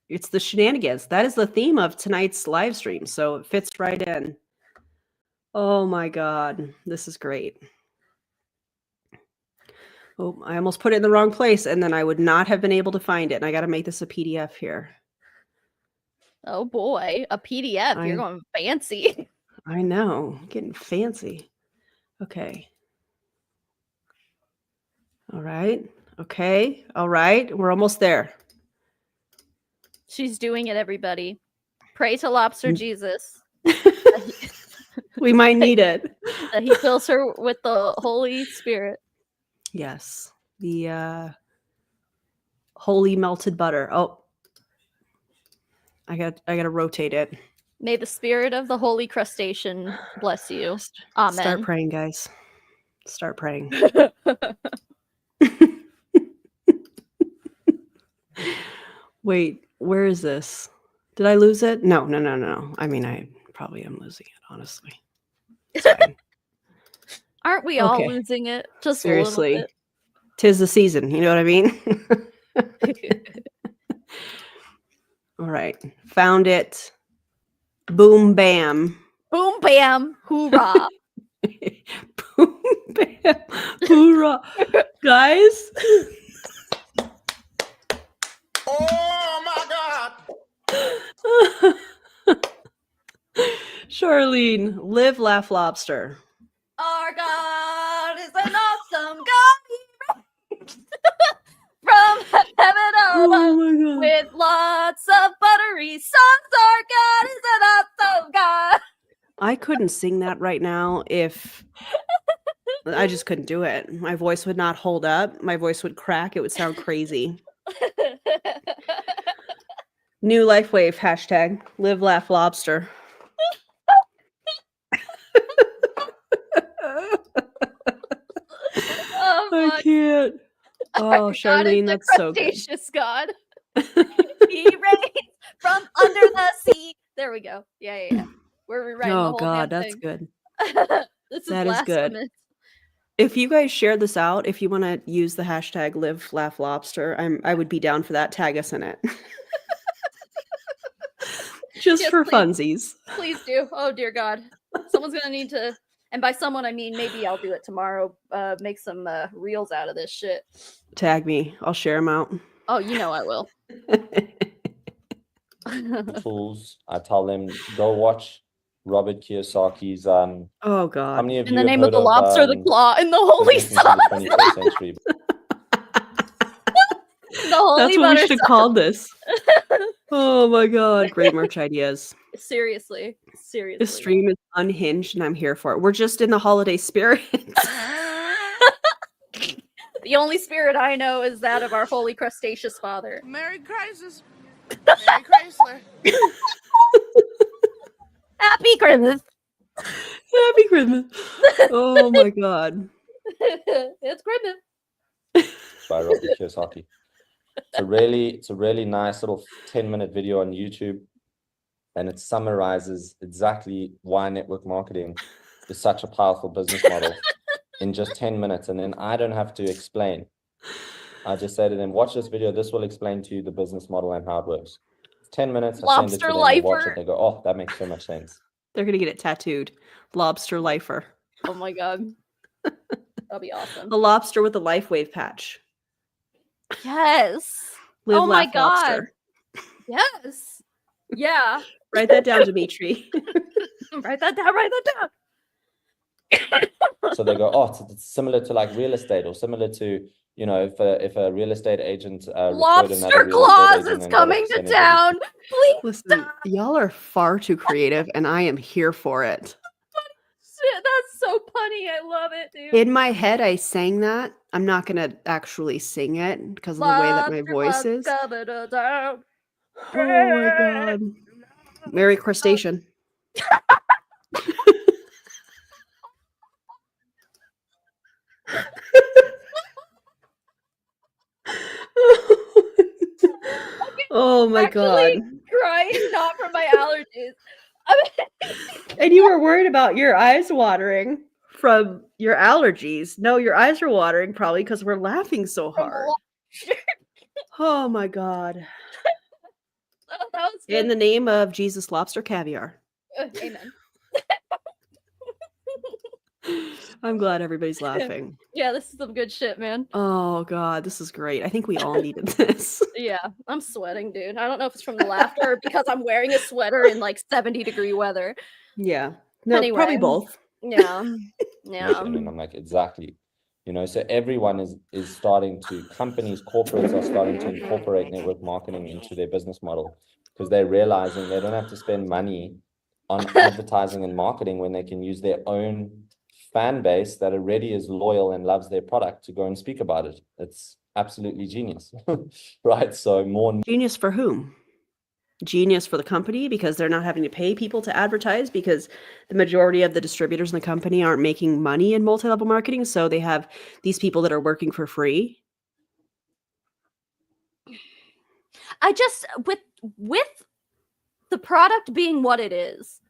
It's the shenanigans. That is the theme of tonight's live stream, so it fits right in. Oh my god, this is great. Oh, I almost put it in the wrong place, and then I would not have been able to find it. And I got to make this a PDF here. Oh boy, a PDF. You're going fancy. I know, getting fancy. Okay. All right. Okay. All right. We're almost there. She's doing it, everybody. Pray to Lobster Jesus. We might need it. That he fills her with the Holy Spirit. Yes. The holy melted butter. Oh. I got to rotate it. May the spirit of the holy crustacean bless you. Amen. Start praying, guys. Start praying. Wait, where is this? Did I lose it? No. I mean, I probably am losing it, honestly. It's fine. Aren't we all Okay. losing it? Just Seriously. a little 'Tis the season. You know what I mean? bit. All right. Found it. Boom, bam. Boom, bam, hoorah. Boom, bam. Hoorah. Guys. Oh my God! Charlene, live, laugh, lobster. Our God is an awesome God. From heaven above. Oh my God. With lots of buttery songs, our God is an awesome God. I couldn't sing that right now if I just couldn't do it. My voice would not hold up. My voice would crack. It would sound crazy. New Lifewave hashtag live, laugh, lobster. Oh, I fuck. can't. Oh, Charlene, that's so good. Crustaceous God. He reigns from under the sea. There we go. Yeah. We're rewriting the Oh whole God, damn that's thing. good. This is That is good. blasphemous. If you guys share this out, if you want to use the hashtag live, laugh, lobster, I would be down for that. Tag us in it. Just Yes, for please. funsies. Please do. Oh dear God. Someone's gonna need to, and by someone I mean maybe I'll do it tomorrow. Make some reels out of this shit. Tag me. I'll share them out. Oh, you know I will. Tools. I tell them go watch Robert Kiyosaki's Oh how God. many of In you the have name of heard the lobster, the claw, and the holy Business into sauce. the 21st century? The holy That's what we butter should have sauce. called this. Oh my God. Great merch ideas. Seriously. This stream is unhinged and I'm here for it. We're just in the holiday spirit. The only spirit I know is that of our holy crustaceous father. Merry Crisis. Merry Chrysler. Happy Christmas. Happy Christmas. Oh my God. It's Christmas. By Robert Kiyosaki. It's a really nice little 10-minute video on YouTube, and it summarizes exactly why network marketing is such a powerful business model in just 10 minutes. And then I don't have to explain. I just say to them, watch this video. This will explain to you the business model and how it works. It's 10 minutes. I send it to them, they watch it, they go, oh, that makes so much sense. They're gonna get it tattooed. Lobster lifer. Oh my God. That'll be awesome. A lobster with a Lifewave patch. Yes. Live, Oh my laugh, God. lobster. Yes. Yeah. Write that down, Dimitri. Write that down. So they go, oh, it's similar to like real estate, or similar to, you know, if a real estate agent Lobster claws is coming to town. Please Listen, stop. y'all are far too creative, and I am here for it. Shit, that's so funny. I love it, dude. In my head, I sang that. I'm not gonna actually sing it because of the way that my voice is. Oh my God. Merry crustacean. Oh my God. Crying not from my allergies. And you were worried about your eyes watering from your allergies. No, your eyes are watering probably because we're laughing so hard. Oh my God. Oh, that was good. In the name of Jesus Lobster Caviar. Amen. I'm glad everybody's laughing. Yeah, this is some good shit, man. Oh God, this is great. I think we all needed this. Yeah, I'm sweating, dude. I don't know if it's from the laughter or because I'm wearing a sweater in like 70-degree weather. Yeah. No, probably Anyway. both. Yeah. Yeah. And I'm like, exactly. So everyone is starting to, companies, corporates are starting to incorporate network marketing into their business model because they're realizing they don't have to spend money on advertising and marketing when they can use their own fan base that already is loyal and loves their product to go and speak about it. It's absolutely genius, right? So more and Genius for whom? Genius for the company because they're not having to pay people to advertise because the majority of the distributors in the company aren't making money in multi-level marketing. So they have these people that are working for free. I just with the product being what it is,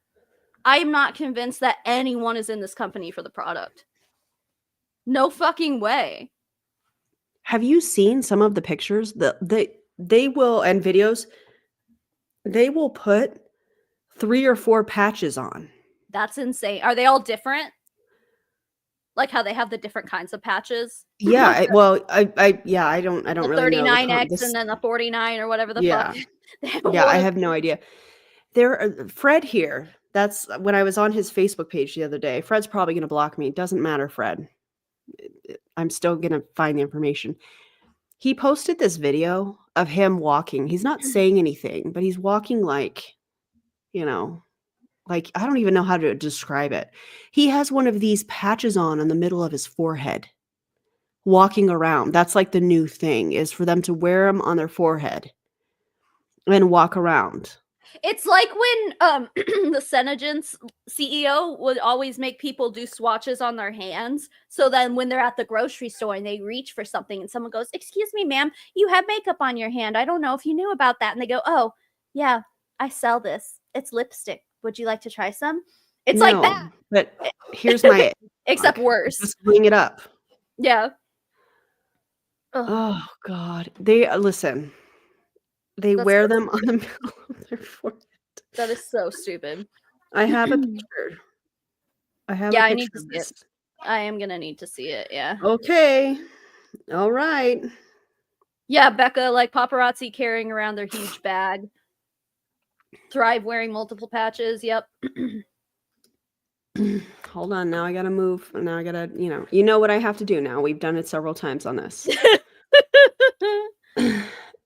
I'm not convinced that anyone is in this company for the product. No fucking way. Have you seen some of the pictures? They will, and videos, they will put 3 or 4 patches on. That's insane. Are they all different? Like how they have the different kinds of patches? Yeah, Like I don't the really know. 39X and then the 49 or whatever the fuck. Yeah, I have no idea. Fred here. That's when I was on his Facebook page the other day. Fred's probably going to block me. It doesn't matter, Fred. I'm still going to find the information. He posted this video of him walking. He's not saying anything, but he's walking like, like I don't even know how to describe it. He has one of these patches on the middle of his forehead, walking around. That's like the new thing is for them to wear them on their forehead and walk around. It's like when the Shenanigans CEO would always make people do swatches on their hands. So then when they're at the grocery store and they reach for something and someone goes, "Excuse me, ma'am, you have makeup on your hand. I don't know if you knew about that." And they go, "Oh, yeah, I sell this. It's lipstick. Would you like to try some?" It's like that. But here's my except worse. Just bring it up. Yeah. Oh God. Listen. They wear them on the middle of their forehead. That is so stupid. I have a picture. I need to see it. I am gonna need to see it. Yeah. Okay. All right. Yeah, Becca, like paparazzi carrying around their huge bag. Thrive wearing multiple patches. Yep. Hold on. Now I gotta move. Now I gotta, you know what I have to do now. We've done it several times on this.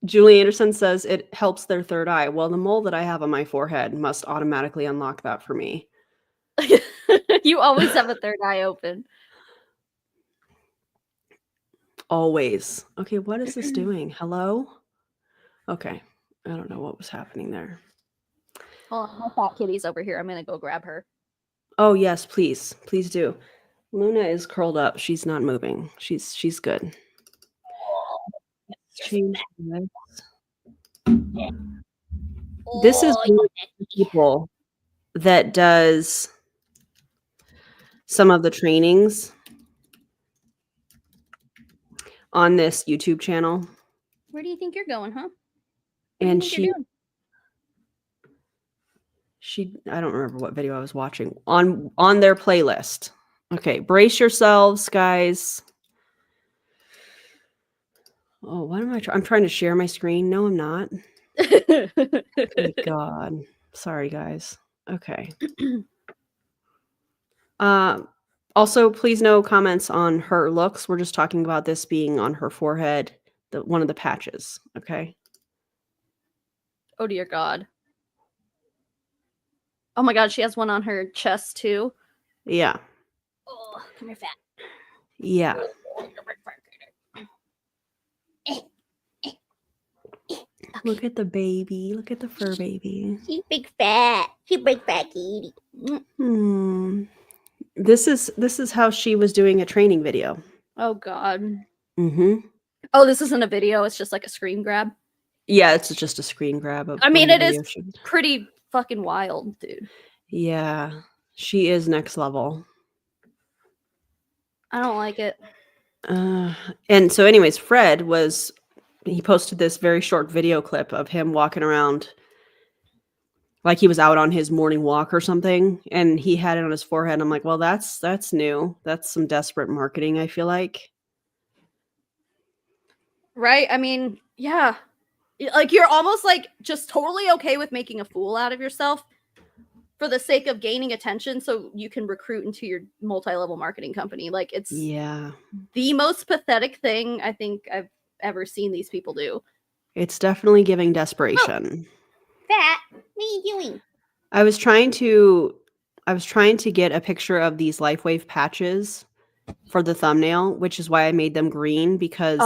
Julie Anderson says it helps their third eye. Well, the mole that I have on my forehead must automatically unlock that for me. You always have a third eye open. Always. Okay, what is this doing? Hello? Okay. I don't know what was happening there. Oh, my fat kitty's over here. I'm going to go grab her. Oh, yes, please. Please do. Luna is curled up. She's not moving. She's good. Change this. This is one of the people that does some of the trainings on this YouTube channel. Where do you think you're going, huh? And she I don't remember what video I was watching on their playlist. Okay, brace yourselves, guys. Oh, what am I trying? I'm trying to share my screen. No, I'm not. Good God. Sorry, guys. Okay. Also, please no comments on her looks. We're just talking about this being on her forehead, one of the patches. Okay. Oh, dear God. Oh, my God. She has one on her chest, too. Yeah. Oh, come here, fat. Yeah. Look at the baby. Look at the fur baby. She's big fat. She's big fat kitty. This is how she was doing a training video. Oh, God. Mm-hmm. Oh, this isn't a video. It's just like a screen grab. Yeah, it's just a screen grab. I mean, it is pretty fucking wild, dude. Yeah, she is next level. I don't like it. And so anyways, Fred he posted this very short video clip of him walking around Like he was out on his morning walk or something and he had it on his forehead. I'm like, well, that's new. That's some desperate marketing, I feel like. Right? I mean, yeah. Like you're almost like just totally okay with making a fool out of yourself for the sake of gaining attention so you can recruit into your multi-level marketing company. Like it's the most pathetic thing I think I've ever seen these people do. It's definitely giving desperation. Fat, what are you doing? I was trying to get a picture of these Lifewave patches for the thumbnail, which is why I made them green, because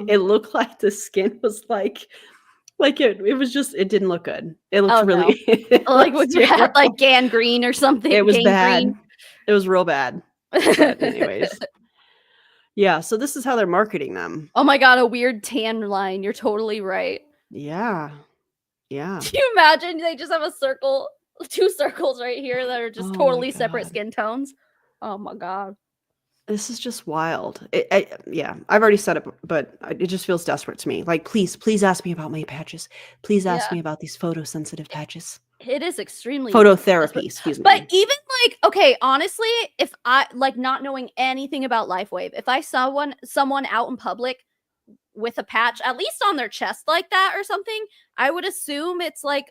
it looked like the skin was like it was just, it didn't look good. It looked really like when you had like gangrene or something. It was bad. It was real bad. But anyways. Yeah, so this is how they're marketing them. Oh my god, a weird tan line. You're totally right. Yeah. Yeah. Do you imagine they just have a circle, 2 circles right here that are just totally separate skin tones? Oh my god. This is just wild. Yeah, I've already said it, but it just feels desperate to me. Like, please ask me about my patches. Please ask me about these photosensitive patches. It is extremely phototherapy, excuse me. But even like, okay, honestly, if I like not knowing anything about Lifewave, if I saw someone out in public with a patch, at least on their chest like that or something, I would assume it's like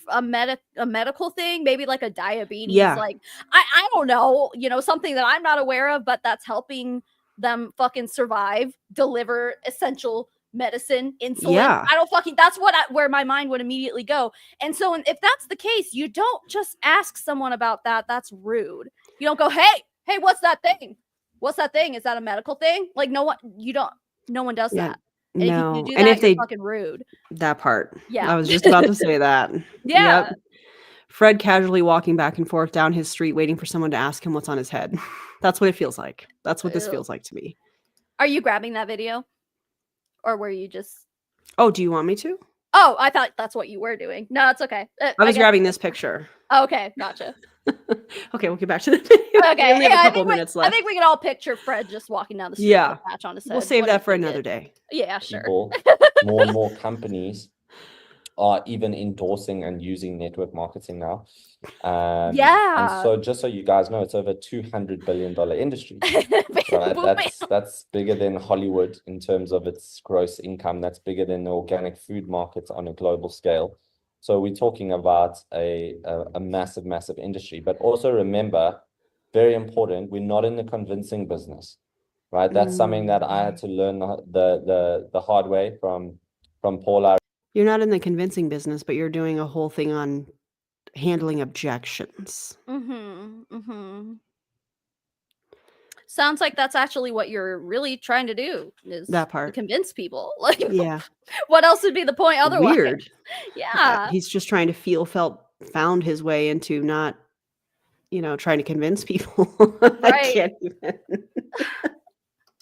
a medical thing, maybe like a diabetes, like I don't know, something that I'm not aware of, but that's helping them fucking survive, deliver essential medicine, insulin. I don't fucking, that's where my mind would immediately go. And so if that's the case, you don't just ask someone about that. That's rude. You don't go, hey, what's that thing? Is that a medical thing? Like no one does that. And no. if you do and that, if they you're fucking rude. That part. Yeah. I was just about to say that. Yeah. Yep. Fred casually walking back and forth down his street waiting for someone to ask him what's on his head. That's what it feels like. That's what this feels like to me. Are you grabbing that video? Or were you just... Oh, do you want me to? Oh, I thought that's what you were doing. No, it's okay. I was grabbing this picture. Okay, gotcha. Okay, we'll get back to the video. Okay, we have a couple minutes left. I think we can all picture Fred just walking down the street with a patch on his head. We'll save that for another day. Yeah, sure. More and more companies are even endorsing and using network marketing now. And so just so you guys know, it's over $200 billion industry. Right? That's bigger than Hollywood in terms of its gross income. That's bigger than the organic food markets on a global scale. So we're talking about a massive, massive industry. But also remember, very important, we're not in the convincing business, right? That's something that I had to learn the hard way from Paula. You're not in the convincing business, but you're doing a whole thing on handling objections. Sounds like that's actually what you're really trying to do, is that part. Convince people. Like, yeah. What else would be the point otherwise? Weird. Yeah. He's just trying to found his way into not, trying to convince people. Right. I can't even.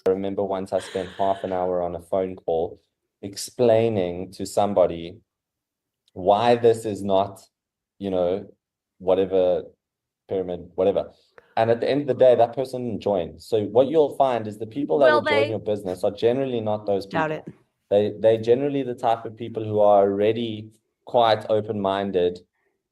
I remember once I spent half an hour on a phone call explaining to somebody why this is not, whatever pyramid, whatever. And at the end of the day, that person didn't join. So what you'll find is the people that will join your business are generally not those people. Doubt it. They generally the type of people who are already quite open-minded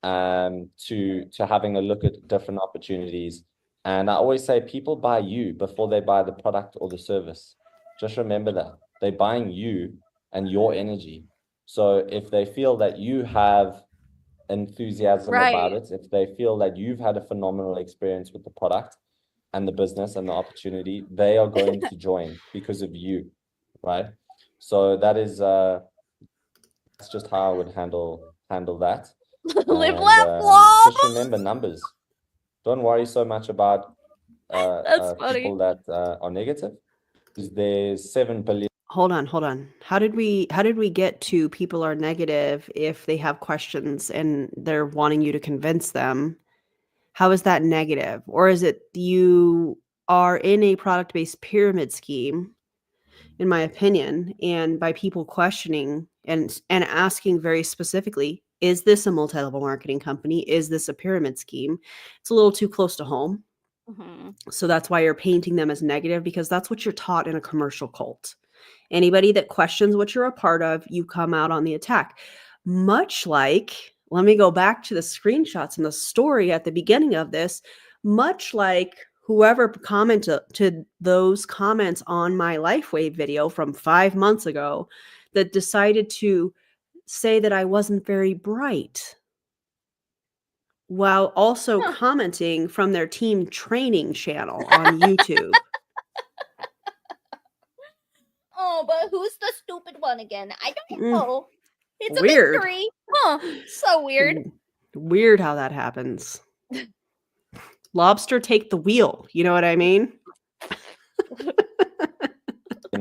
to having a look at different opportunities. And I always say people buy you before they buy the product or the service. Just remember that. They're buying you and your energy. So if they feel that you have enthusiasm about it, if they feel that you've had a phenomenal experience with the product and the business and the opportunity, they are going to join because of you, right? So that is that's just how I would handle that. Live, laugh, love. Just remember numbers. Don't worry so much about people that are negative, because there's 7 billion. Hold on. How did we get to people are negative if they have questions and they're wanting you to convince them? How is that negative? Or is it you are in a product-based pyramid scheme, in my opinion, and by people questioning and asking very specifically, is this a multi-level marketing company? Is this a pyramid scheme? It's a little too close to home. So that's why you're painting them as negative, because that's what you're taught in a commercial cult. Anybody that questions what you're a part of, you come out on the attack. Much like let me go back to the screenshots and the story at the beginning of this, much like whoever commented to those comments on my Lifewave video from 5 months ago that decided to say that I wasn't very bright while also commenting from their team training channel on YouTube. Oh, but who's the stupid one again? I don't Mm, know. It's a weird. mystery. Huh. So weird. Weird how that happens. Lobster, take the wheel. You know what I mean?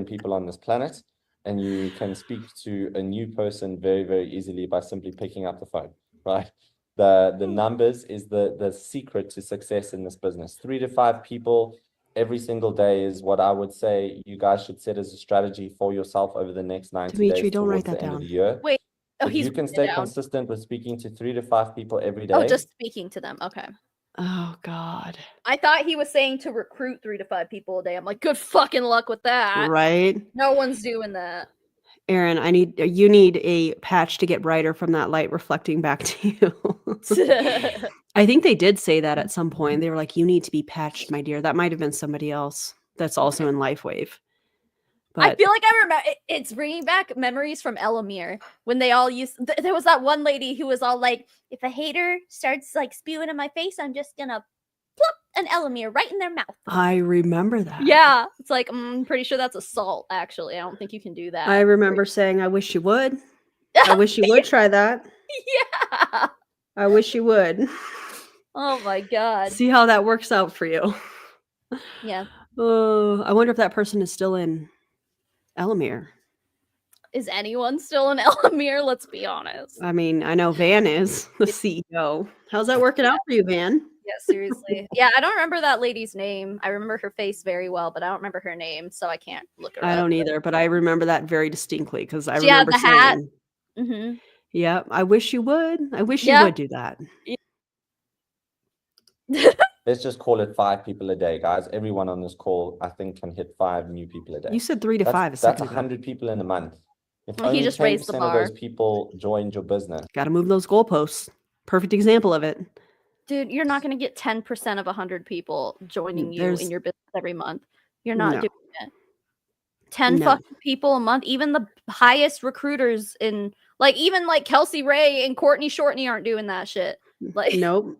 People on this planet, and you can speak to a new person very, very easily by simply picking up the phone, right? The numbers is the secret to success in this business. 3 to 5 people every single day is what I would say you guys should set as a strategy for yourself over the next 90 Dimitri, days don't write towards that the end of down. the year. Wait. Oh, If he's you can written it stay down. consistent with speaking to 3 to 5 people every day. Oh, just speaking to them. Okay. Oh, God. I thought he was saying to recruit 3 to 5 people a day. I'm like, good fucking luck with that. Right? No one's doing that. Aaron, you need a patch to get brighter from that light reflecting back to you. I think they did say that at some point. They were like, you need to be patched, my dear. That might have been somebody else that's also in Lifewave. I But feel like I remember it's bringing back memories from Elamir when they all used. There was that one lady who was all like, "If a hater starts like spewing in my face, I'm just gonna plop an Elamir right in their mouth." I remember that. Yeah, it's like I'm pretty sure that's assault. Actually, I don't think you can do that. I remember saying, I wish you would. I wish you would try that. Yeah. I wish you would. Oh my god. See how that works out for you. Yeah. Oh, I wonder if that person is still in Elamir. Is anyone still in Elamir? Let's be honest. I mean, I know Van is the CEO. How's that working out for you, Van? Yeah, seriously. Yeah, I don't remember that lady's name. I remember her face very well, but I don't remember her name, so I can't look her up. I don't either, but I remember that very distinctly because I She had remember the hat. saying, Mm-hmm. yeah, I wish you would. I wish Yeah. you would do that. Let's just call it 5 people a day, guys. Everyone on this call, I think, can hit 5 new people a day. You said 3 to 5 a That's second ago. 100 people in a month. If Well, he only just 10% raised the of bar. those people joined your business, Got to move those goalposts. Perfect example of it. Dude, you're not going to get 10% of 100 people joining you There's- in your business every month. You're not No. doing it. 10 No. fucking people a month. Even the highest recruiters in, like, even like Kelsey Ray and Courtney Shortney aren't doing that shit. Like, Nope.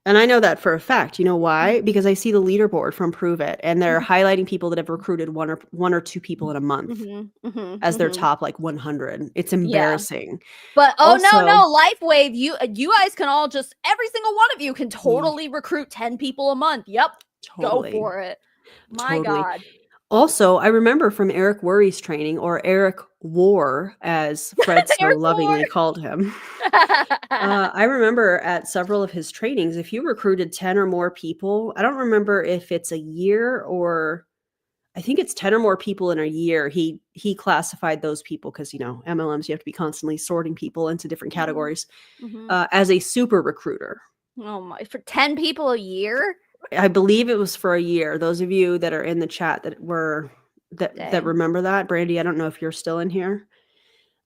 And I know that for a fact. You know why? Because I see the leaderboard from Prove It, and they're highlighting people that have recruited one or two people in a month as their top like 100. It's embarrassing. But no, Also- Lifewave, you guys can all just, every single one of you can totally recruit 10 people a month. Yep. Totally. Go for it. My Totally. God. Also, I remember from Eric Worry's training, or Eric War, as Fred so Eric lovingly War. called him. I remember at several of his trainings, if you recruited 10 or more people, I don't remember if it's a year or I think it's 10 or more people in a year. He classified those people because, you know, MLMs, you have to be constantly sorting people into different categories as a super recruiter. Oh my, for 10 people a year? I believe it was for a year. Those of you that are in the chat that Dang. remember that, Brandy, I don't know if you're still in here.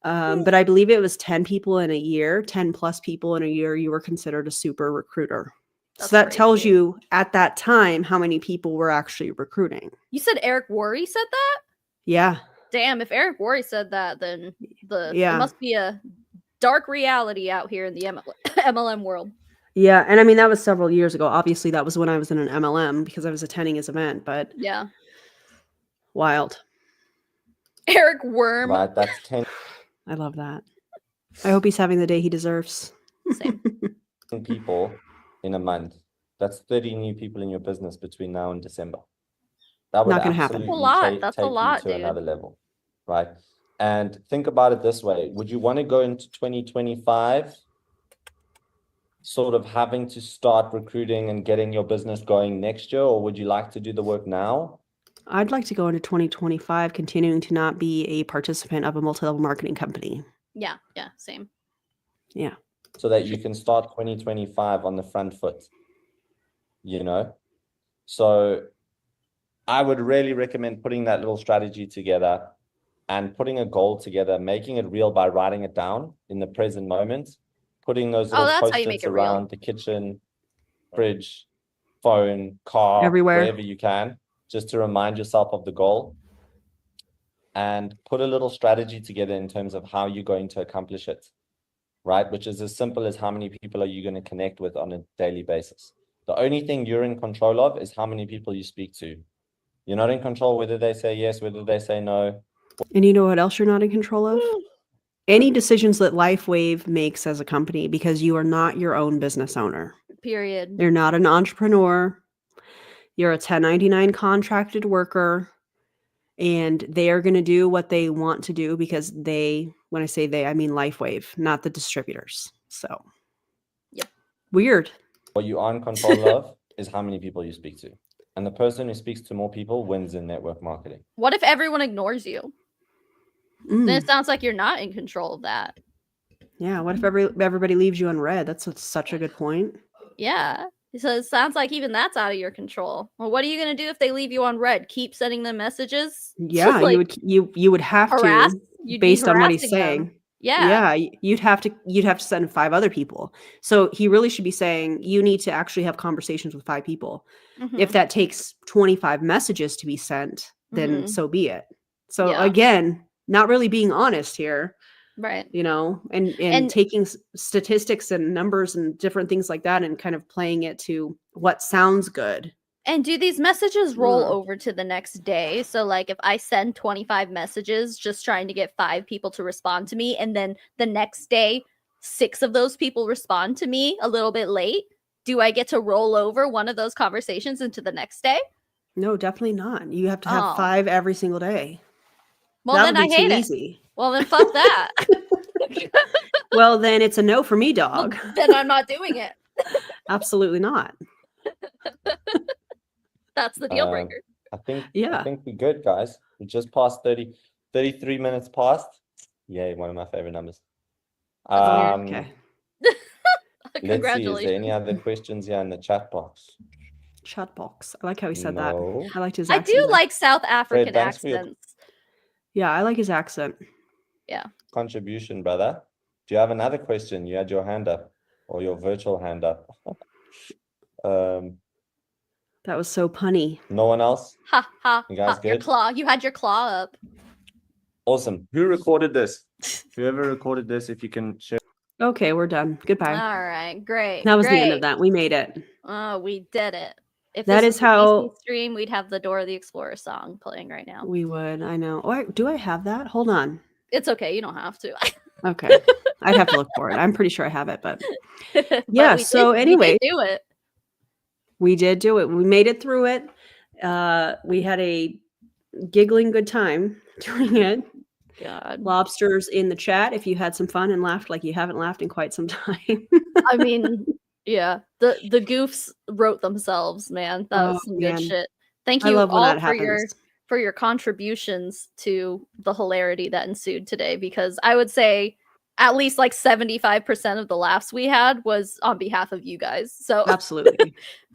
But I believe it was 10 people in a year, 10 plus people in a year, you were considered a super recruiter. That's so that tells crazy. you at that time how many people were actually recruiting. You said Eric Worry said that? Yeah. Damn, if Eric Worry said that, then Yeah. it must be a dark reality out here in the MLM world. Yeah. And I mean, that was several years ago. Obviously, that was when I was in an MLM because I was attending his event, but Yeah. wild. Eric Worm. right? That's 10 I love that. I hope he's having the day he deserves. Same. people in a month. That's 30 new people in your business between now and December. That would Not gonna happen. absolutely That's a lot. That's a take you lot, to dude. another level, right? And think about it this way. Would you want to go into 2025 sort of having to start recruiting and getting your business going next year, or would you like to do the work now? I'd like to go into 2025 continuing to not be a participant of a multi-level marketing company. Yeah, same. Yeah. So that you can start 2025 on the front foot, you know? So I would really recommend putting that little strategy together and putting a goal together, making it real by writing it down in the present moment, putting those Oh, little that's how you make post-its it real. around the kitchen, fridge, phone, car, Everywhere. wherever you can, just to remind yourself of the goal. And put a little strategy together in terms of how you're going to accomplish it, right? Which is as simple as how many people are you going to connect with on a daily basis. The only thing you're in control of is how many people you speak to. You're not in control whether they say yes, whether they say no. And you know what else you're not in control of? Any decisions that Lifewave makes as a company, because you are not your own business owner. Period. You're not an entrepreneur. You're a 1099 contracted worker. And they are going to do what they want to do because they, when I say they, I mean Lifewave, not the distributors. So, Yep. Weird. What you are in control of is how many people you speak to. And the person who speaks to more people wins in network marketing. What if everyone ignores you? Then Mm. it sounds like you're not in control of that. Yeah. What if everybody leaves you unread? That's such a good point. Yeah. So it sounds like even that's out of your control. Well, what are you going to do if they leave you on red? Keep sending them messages? Yeah, Like, you would have harass? to, You'd be based on what he's harassing them. saying. Yeah. You'd have to send 5 other people. So he really should be saying you need to actually have conversations with 5 people. Mhm. If that takes 25 messages to be sent, then Mhm. so be it. So Yeah. again, not really being honest here, Right. you know, and And- taking statistics and numbers and different things like that and kind of playing it to what sounds good. And do these messages roll Mm. over to the next day? So, like, if I send 25 messages just trying to get 5 people to respond to me, and then the next day, 6 of those people respond to me a little bit late, do I get to roll over one of those conversations into the next day? No, definitely not. You have to have Oh. 5 every single day. Well, That then would I be too hate it. easy. Well, then fuck that. Well, then it's a no for me, Well, dog. then I'm not doing it. Absolutely not. That's the deal breaker. I think Yeah. we're good, guys. We just passed 33 minutes past. Yay, one of my favorite numbers. That's Okay. Let's see, is Congratulations. there any other questions here in the chat box? Chat box. I like how he said No. that. I liked his I accent. do there. like South African thanks for your- accents. Yeah, I like his accent. Contribution, brother. Do you have another question? You had your hand up, or your virtual hand up. That was so punny. No one else? Ha ha. You guys ha. Your good? claw. You had your claw up. Awesome. Who recorded this? Whoever recorded this, if you can share. Okay, we're done. Goodbye. All right. Great. That was the end of great. that. We made it. Oh, we did it. If That this is was a how- DC stream, we'd have the Dora the Explorer song playing right now. We would. I know. Oh, do I have that? Hold on. It's okay. You don't have to. Okay. I'd have to look for it. I'm pretty sure I have it, but But Yeah, we so did, anyway. we did do it. we did do it. We made it through it. We had a giggling good time doing it. God. Lobsters in the chat if you had some fun and laughed like you haven't laughed in quite some time. I mean, yeah. The goofs wrote themselves, man. That was Oh, some man. good shit. Thank I you love when all that for your happens. contributions to the hilarity that ensued today, because I would say at least like 75% of the laughs we had was on behalf of you guys. So Absolutely.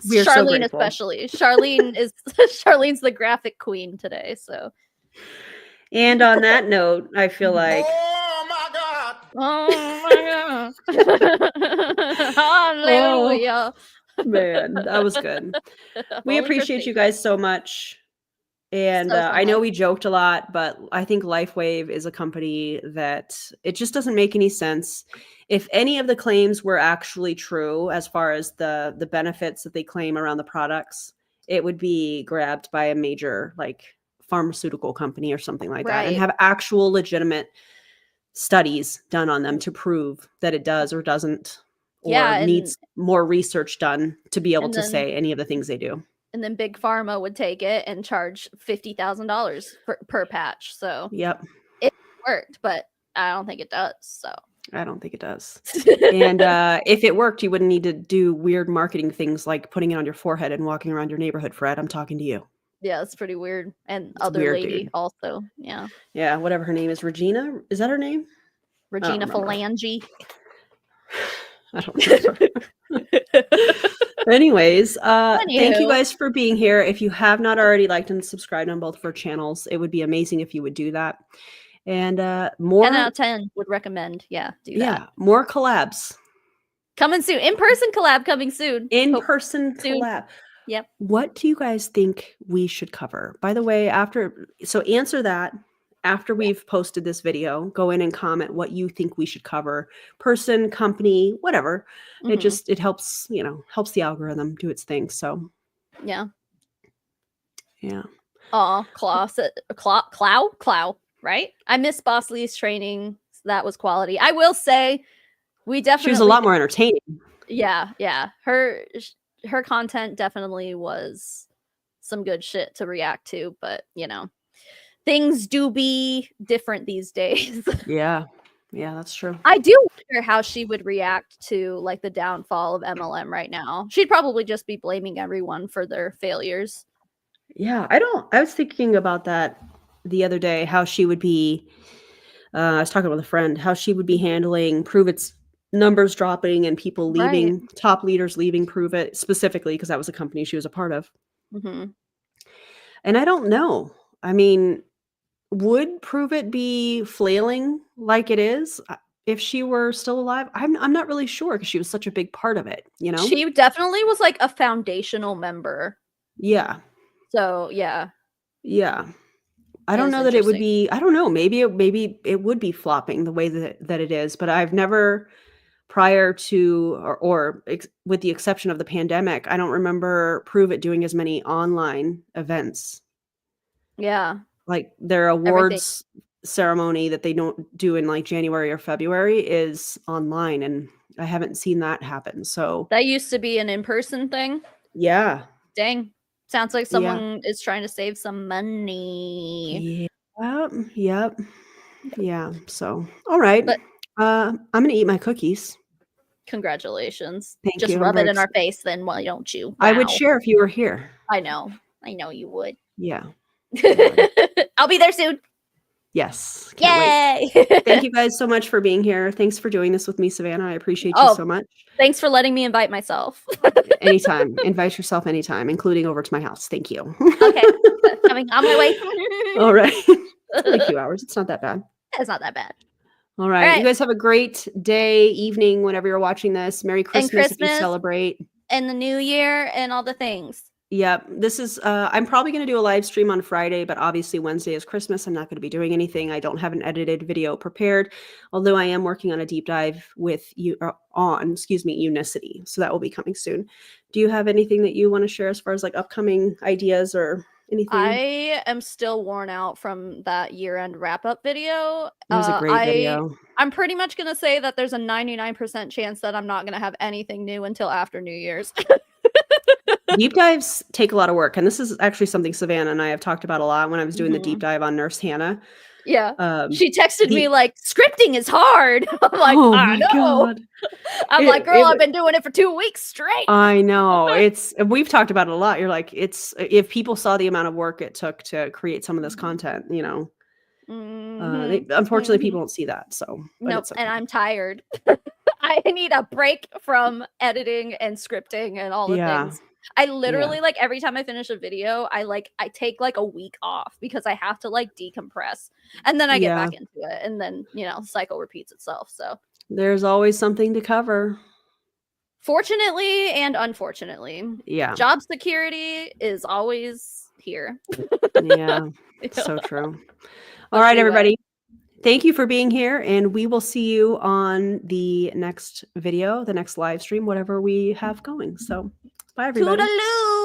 We are so Charlene grateful. especially. Charlene's the graphic queen today. So And on that note, I feel like Oh my God! oh my god. Hallelujah. man, that was good. We Holy appreciate Christy. you guys so much. And So I know much. we joked a lot, but I think Lifewave is a company that it just doesn't make any sense. If any of the claims were actually true, as far as the benefits that they claim around the products, it would be grabbed by a major like pharmaceutical company or something like that, and Right. have actual legitimate studies done on them to prove that it does or doesn't, or Yeah, and- needs more research done to be able and to then- say any of the things they do. And then Big Pharma would take it and charge $50,000 per patch. So Yep. it worked, but I don't think it does. So I don't think it does. And if it worked, you wouldn't need to do weird marketing things like putting it on your forehead and walking around your neighborhood, Fred. I'm talking to you. yeah, it's pretty weird. And It's other weird, lady dude. also. Yeah. Yeah, whatever her name is. Regina? Is that her name? Regina remember. Phalange. I don't remember. Anyways, thank you Anywho. guys for being here. If you have not already liked and subscribed on both of our channels, it would be amazing if you would do that. And more 10 out of 10 would recommend. Yeah, do that. yeah, more collabs. Coming soon. In-person collab coming soon. In-person soon. collab. Yep. What do you guys think we should cover? By the way, answer that after we've posted this video. Go in and comment what you think we should cover. Person, company, whatever. It helps, helps the algorithm do its thing. So yeah. Yeah. Aw, Clow, right? I miss Boss Lee's training. That was quality. I will say we definitely she was a lot more entertaining. Yeah. Her content definitely was some good shit to react to, but things do be different these days. Yeah, that's true. I do wonder how she would react to like the downfall of MLM right now. She'd probably just be blaming everyone for their failures. Yeah, I was thinking about that the other day, how she would be, I was talking with a friend, how she would be handling Prove It's numbers dropping and people leaving, top leaders leaving Prove It, specifically because that was a company she was a part of. And I don't know. I mean, would Prove It be flailing like it is if she were still alive? I'm not really sure because she was such a big part of it, She definitely was like a foundational member. Yeah. So, yeah. Yeah. I don't know that it would be, I don't know, maybe it would be flopping the way that it is, but I've never prior to or with the exception of the pandemic, I don't remember Prove It doing as many online events. Yeah. Like their awards ceremony that they don't do in like January or February is online, and I haven't seen that happen. So that used to be an in-person thing. Yeah. Dang. Sounds like someone is trying to save some money. Yep. Yeah. So, all right. But I'm going to eat my cookies. Congratulations. Thank Just you. rub it in our face then, why don't you? Wow. I would share if you were here. I know you would. Yeah. I'll be there soon. Yes. Yay! Thank you guys so much for being here. Thanks for doing this with me, Savannah. I appreciate you so much. Thanks for letting me invite myself. Anytime. Invite yourself anytime, including over to my house. Thank you. Okay. Coming on my way. All right. It's only a few hours. It's not that bad. It's not that bad. All right. You guys have a great day, evening, whenever you're watching this. Merry Christmas if you celebrate. And the new year and all the things. Yep. This is, I'm probably going to do a live stream on Friday, but obviously Wednesday is Christmas. I'm not going to be doing anything. I don't have an edited video prepared, although I am working on a deep dive with Unicity. So that will be coming soon. Do you have anything that you want to share as far as like upcoming ideas or anything? I am still worn out from that year-end wrap-up video. It was a great video. I'm pretty much going to say that there's a 99% chance that I'm not going to have anything new until after New Year's. Deep dives take a lot of work. And this is actually something Savannah and I have talked about a lot when I was doing the deep dive on Nurse Hannah. Yeah. She texted me like, scripting is hard. I'm like, oh I know. God. I'm like, girl, I've been doing it for 2 weeks straight. I know. We've talked about it a lot. You're like, if people saw the amount of work it took to create some of this content, unfortunately people don't see that. So nope. And I'm tired. I need a break from editing and scripting and all the things. I literally like every time I finish a video, I take like a week off because I have to like decompress, and then I get back into it, and then the cycle repeats itself. So there's always something to cover. Fortunately and unfortunately. Yeah. Job security is always here. Yeah. So true. All right, everybody. Thank you for being here, and we will see you on the next video, the next live stream, whatever we have going. So bye, everybody. Toodaloo!